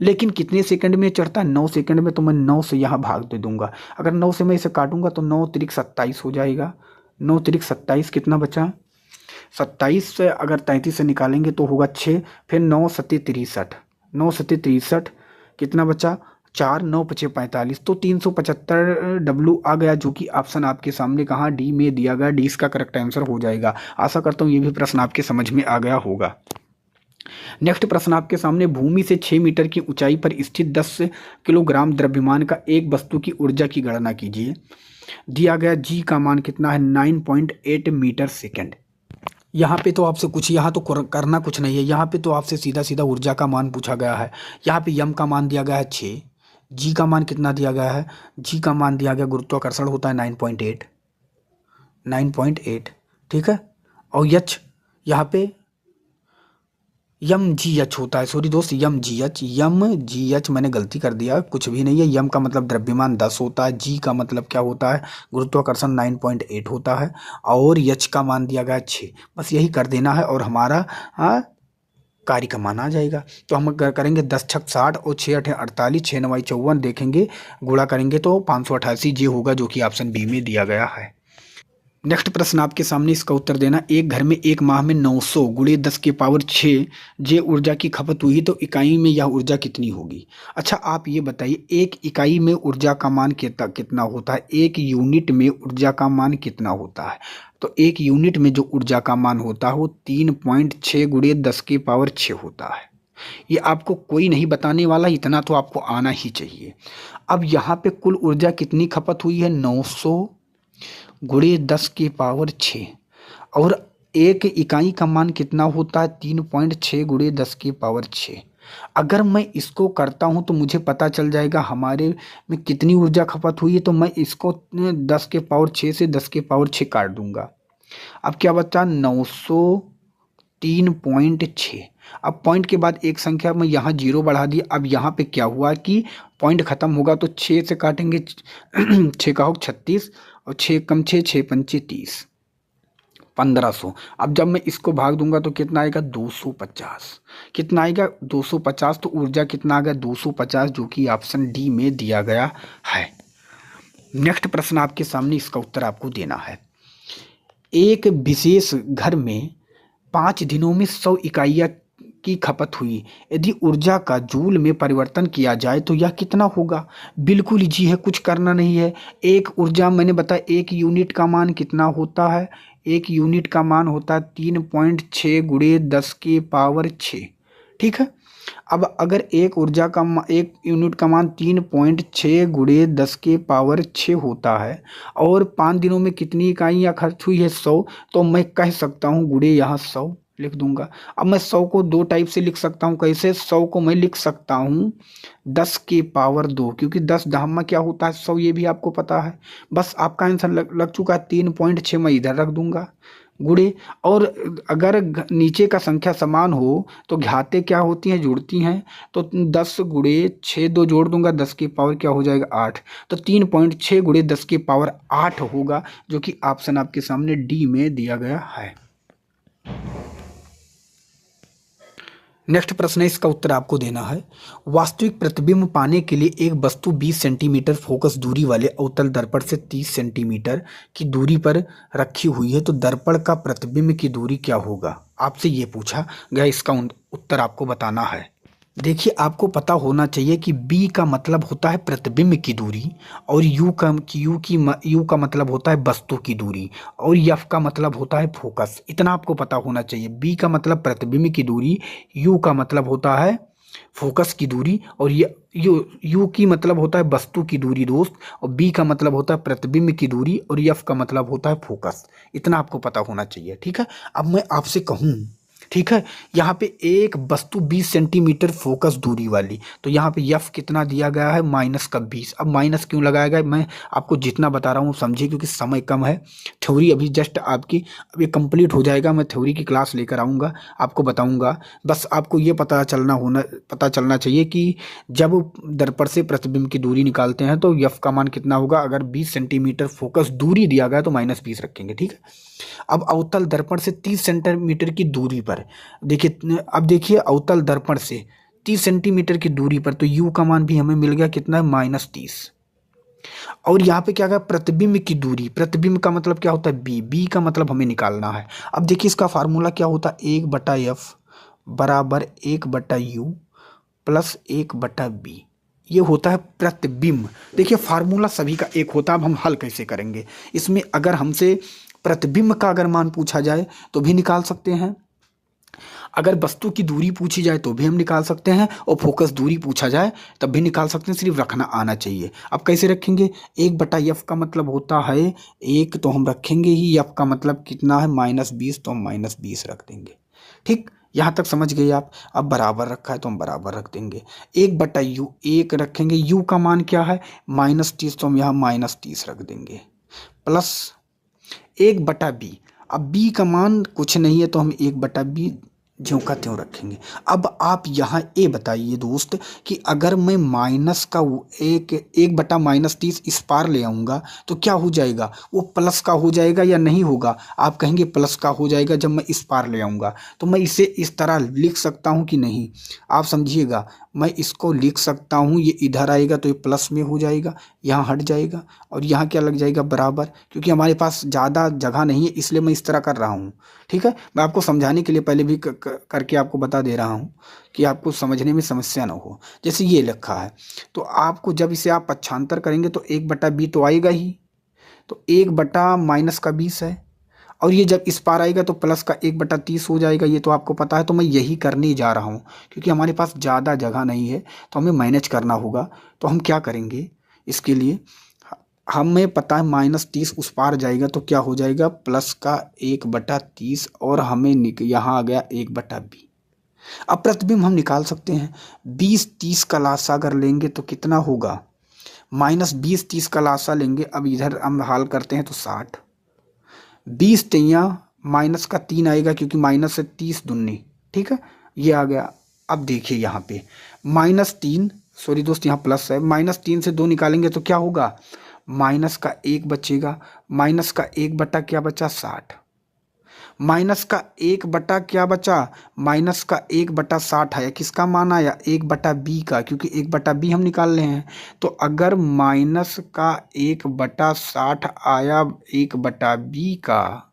लेकिन कितने सेकंड में चढ़ता है 9 सेकंड में, तो मैं 9 से यहाँ भाग दे दूंगा। अगर 9 से मैं इसे काटूंगा तो 9 तिरिक 27 हो जाएगा। 9 तिरिक 27 कितना बचा, 27 से अगर 33 से निकालेंगे तो होगा 6, फिर 9 सत्ते 63, 9 सत्ते 63 कितना बचा 4, 9 पचे 45, तो 375 डब्लू आ गया, जो कि ऑप्शन आपके सामने कहाँ डी में दिया गया। डी इसका करेक्ट आंसर हो जाएगा। आशा करता हूँ ये भी प्रश्न आपके समझ में आ गया होगा। नेक्स्ट प्रश्न आपके सामने, भूमि से 6 मीटर की ऊंचाई पर स्थित 10 किलोग्राम द्रव्यमान का एक वस्तु की ऊर्जा की गणना कीजिए। दिया गया जी का मान कितना है 9.8 मीटर सेकेंड। यहाँ पे तो आपसे कुछ यहाँ तो करना कुछ नहीं है, यहाँ पे तो आपसे सीधा सीधा ऊर्जा का मान पूछा गया है। यहाँ पे यम का मान दिया गया है 6, जी का मान कितना दिया गया है, जी का मान दिया गया गुरुत्वाकर्षण होता है 9.8। ठीक है, और यच यहाँ पे यम जी एच होता है, सॉरी दोस्त यम जी एच मैंने गलती कर दिया, कुछ भी नहीं है। यम का मतलब द्रव्यमान 10 होता है, जी का मतलब क्या होता है गुरुत्वाकर्षण 9.8 होता है, और एच का मान दिया गया 6। बस यही कर देना है और हमारा कार्य का मान आ जाएगा। तो हम करेंगे 10 छक 60 और 6 8 48, 6 9 54 देखेंगे, गुणा करेंगे तो 588 जी होगा, जो कि ऑप्शन बी में दिया गया है। नेक्स्ट प्रश्न आपके सामने, इसका उत्तर देना। एक घर में एक माह में 900 गुणे 10 के पावर 6 जे ऊर्जा की खपत हुई तो इकाई में यह ऊर्जा कितनी होगी। अच्छा आप ये बताइए, एक इकाई में ऊर्जा का मान कितना होता है, एक यूनिट में ऊर्जा का मान कितना होता है। तो एक यूनिट में जो ऊर्जा का मान होता है वो 3.6 गुणे 10 के पावर 6 होता है। ये आपको कोई नहीं बताने वाला, इतना तो आपको आना ही चाहिए। अब यहाँ पे कुल ऊर्जा कितनी खपत हुई है 900 गुणे 10 की पावर 6, और एक इकाई का मान कितना होता है 3.6 गुणे 10 की पावर 6। अगर मैं इसको करता हूं तो मुझे पता चल जाएगा हमारे में कितनी ऊर्जा खपत हुई है। तो मैं इसको 10 के पावर 6 से 10 के पावर 6 काट दूंगा। अब क्या बचा 903.6। अब पॉइंट के बाद एक संख्या में यहाँ जीरो बढ़ा दी। अब यहाँ पे क्या हुआ कि पॉइंट खत्म होगा तो 6 से काटेंगे 6 का होगा 36 और 6 कम 6 6 पंचे 30, 1500। अब जब मैं इसको भाग दूंगा तो कितना आएगा 250। कितना आएगा 250। तो ऊर्जा कितना आ गया 250, जो कि ऑप्शन डी में दिया गया है। नेक्स्ट प्रश्न आपके सामने, इसका उत्तर आपको देना है। एक विशेष घर में 5 दिनों में 100 इकाइयाँ की खपत हुई। यदि ऊर्जा का जूल में परिवर्तन किया जाए तो यह कितना होगा। बिल्कुल इजी है, कुछ करना नहीं है। एक ऊर्जा मैंने बताया, एक यूनिट का मान कितना होता है, एक यूनिट का मान होता है 3.6 गुणे 10 की पावर 6। ठीक है, अब अगर एक एक यूनिट का मान 3.6 गुणे 10 के पावर 6 होता है और 5 दिनों में कितनी इकाइयाँ खर्च हुई है 100, तो मैं कह सकता हूँ गुणे यहाँ 100 लिख दूंगा। अब मैं 100 को दो टाइप से लिख सकता हूँ। कैसे, 100 को मैं लिख सकता हूँ 10 के पावर 2, क्योंकि 10 धाम में क्या होता है 100, ये भी आपको पता है। बस आपका आंसर लग चुका है। 3.6 मैं इधर रख दूंगा गुणे। और अगर नीचे का संख्या समान हो तो घाते क्या होती हैं, जुड़ती हैं। तो 10 गुणे 6 दो जोड़ दूंगा, 10 की पावर क्या हो जाएगा 8। तो 3.6 गुणे 10 की पावर 8 होगा, जो कि ऑप्शन आपके सामने डी में दिया गया है। नेक्स्ट प्रश्न है, इसका उत्तर आपको देना है। वास्तविक प्रतिबिंब पाने के लिए एक वस्तु 20 सेंटीमीटर फोकस दूरी वाले अवतल दर्पण से 30 सेंटीमीटर की दूरी पर रखी हुई है, तो दर्पण का प्रतिबिंब की दूरी क्या होगा। आपसे ये पूछा गया, इसका उत्तर आपको बताना है। देखिए आपको पता होना चाहिए कि B का मतलब होता है प्रतिबिंब की दूरी, और U का मतलब होता है वस्तु की दूरी, और F का मतलब होता है फोकस। इतना आपको पता होना चाहिए। B का मतलब प्रतिबिंब की दूरी, U का मतलब होता है फोकस की दूरी, और U की मतलब होता है वस्तु की दूरी दोस्त, और B का मतलब होता है प्रतिबिंब की दूरी, और F का मतलब होता है फोकस। इतना आपको पता होना चाहिए। ठीक है, अब मैं आपसे कहूँ ठीक है। यहाँ पे एक वस्तु 20 सेंटीमीटर फोकस दूरी वाली, तो यहाँ पे यफ कितना दिया गया है, माइनस का 20। अब माइनस क्यों लगाया गया, मैं आपको जितना बता रहा हूँ समझिए, क्योंकि समय कम है। थ्योरी अभी जस्ट आपकी अभी कंप्लीट हो जाएगा, मैं थ्योरी की क्लास लेकर आऊँगा, आपको बताऊँगा। बस आपको ये पता चलना चाहिए कि जब दर्पण से प्रतिबिंब की दूरी निकालते हैं तो यफ का मान कितना होगा। अगर 20 सेंटीमीटर फोकस दूरी दिया गया तो -20 रखेंगे, ठीक है। अब अवतल दर्पण से 30 सेंटीमीटर की दूरी पर देखिए, अब देखिए अवतल दर्पण से 30 सेंटीमीटर की दूरी पर, तो u का मान भी हमें मिल गया कितना है, -30। और यहाँ पे क्या गया, प्रतिबिंब की दूरी, प्रतिबिंब का मतलब क्या होता है, b का मतलब हमें निकालना है। अब देखिए इसका फार्मूला क्या होता है, 1/f बराबर 1/u प्लस 1/b, ये होता है प्रतिबिंब। देखिए फार्मूला सभी का एक होता है। अब हम हल कैसे करेंगे इसमें, अगर हमसे प्रतिबिंब का अगर मान पूछा जाए तो भी निकाल सकते हैं, अगर वस्तु की दूरी पूछी जाए तो भी हम निकाल सकते हैं, और फोकस दूरी पूछा जाए तब भी निकाल सकते हैं, सिर्फ रखना आना चाहिए। अब कैसे रखेंगे, 1/f का मतलब होता है 1, तो हम रखेंगे ही, f का मतलब कितना है, -20, तो हम -20 रख देंगे। ठीक, यहाँ तक समझ गए आप। अब बराबर रखा है तो हम बराबर रख देंगे, 1/u 1 रखेंगे, u का मान क्या है, -30, तो हम यहाँ -30 रख देंगे, प्लस 1/b। अब b का मान कुछ नहीं है तो हम 1/b ज्यों का त्यों रखेंगे। अब आप यहाँ ये बताइए दोस्त कि अगर मैं माइनस का 1/-30 इस पार ले आऊँगा तो क्या हो जाएगा, वो प्लस का हो जाएगा या नहीं होगा। आप कहेंगे प्लस का हो जाएगा जब मैं इस पार ले आऊँगा, तो मैं इसे इस तरह लिख सकता हूँ कि नहीं, आप समझिएगा। मैं इसको लिख सकता हूँ, ये इधर आएगा तो ये प्लस में हो जाएगा, यहाँ हट जाएगा, और यहाँ क्या लग जाएगा, बराबर। क्योंकि हमारे पास ज़्यादा जगह नहीं है इसलिए मैं इस तरह कर रहा हूँ, ठीक है। मैं आपको समझाने के लिए पहले भी करके आपको बता दे रहा हूँ कि आपको समझने में समस्या ना हो। जैसे ये लिखा है तो आपको जब इसे आप पक्षांतर करेंगे तो 1/b तो आएगा ही, तो 1/-20 है, और ये जब इस पार आएगा तो प्लस का 1/30 हो जाएगा, ये तो आपको पता है। तो मैं यही करने जा रहा हूँ, क्योंकि हमारे पास ज़्यादा जगह नहीं है तो हमें मैनेज करना होगा। तो हम क्या करेंगे इसके लिए, हमें पता है -30 उस पार जाएगा तो क्या हो जाएगा, प्लस का 1/30, और हमें यहाँ आ गया 1/b। अब प्रतिबिंब हम निकाल सकते हैं, 20-30 का लासा अगर लेंगे तो कितना होगा, -20-30 का लासा लेंगे। अब इधर हम हल करते हैं तो 60, 20 तियाँ माइनस का 3 आएगा, क्योंकि माइनस से 30 दूनी, ठीक है, ये आ गया। अब देखिए यहाँ पे -3, सॉरी दोस्त यहाँ प्लस है, -3 से 2 निकालेंगे तो क्या होगा, माइनस का 1 बचेगा, माइनस का 1 बटा क्या बचा, 60, माइनस का 1 बटा क्या बचा, माइनस का 1/60 आया, किसका मान आया, 1/b का, क्योंकि 1/b हम निकाल रहे हैं। तो अगर माइनस का 1/60 आया 1/b का,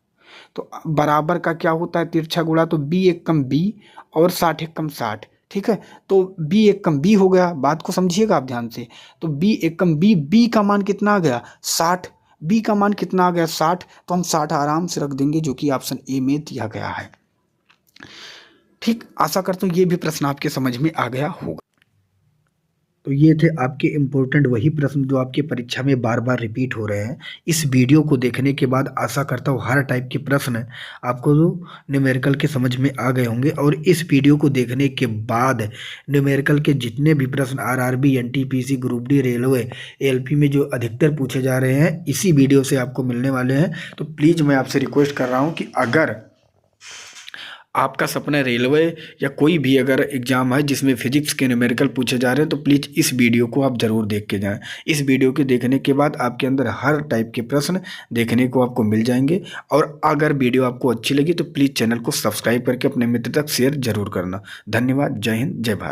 तो बराबर का क्या होता है, तिरछा गुणा, तो b एक कम b और 60 एक कम 60, ठीक है। तो b एक कम b हो गया, बात को समझिएगा आप ध्यान से। तो b एक कम b का मान कितना आ गया, 60, b का मान कितना आ गया, 60, तो हम 60 आराम से रख देंगे, जो कि ऑप्शन ए में दिया गया है। ठीक, आशा करता हूँ ये भी प्रश्न आपके समझ में आ गया होगा। तो ये थे आपके इम्पोर्टेंट वही प्रश्न जो आपकी परीक्षा में बार बार रिपीट हो रहे हैं। इस वीडियो को देखने के बाद आशा करता हूँ हर टाइप के प्रश्न आपको न्यूमेरिकल के समझ में आ गए होंगे, और इस वीडियो को देखने के बाद न्यूमेरिकल के जितने भी प्रश्न RRB, NTPC, group D, railway, ALP में जो अधिकतर पूछे जा रहे हैं इसी वीडियो से आपको मिलने वाले हैं। तो प्लीज़ मैं आपसे रिक्वेस्ट कर रहा हूँ कि अगर आपका सपना रेलवे या कोई भी अगर एग्ज़ाम है जिसमें फिजिक्स के न्यूमेरिकल पूछे जा रहे हैं, तो प्लीज़ इस वीडियो को आप ज़रूर देख के जाएं। इस वीडियो के देखने के बाद आपके अंदर हर टाइप के प्रश्न देखने को आपको मिल जाएंगे। और अगर वीडियो आपको अच्छी लगी तो प्लीज़ चैनल को सब्सक्राइब करके अपने मित्र तक शेयर जरूर करना। धन्यवाद। जय हिंद, जय भारत।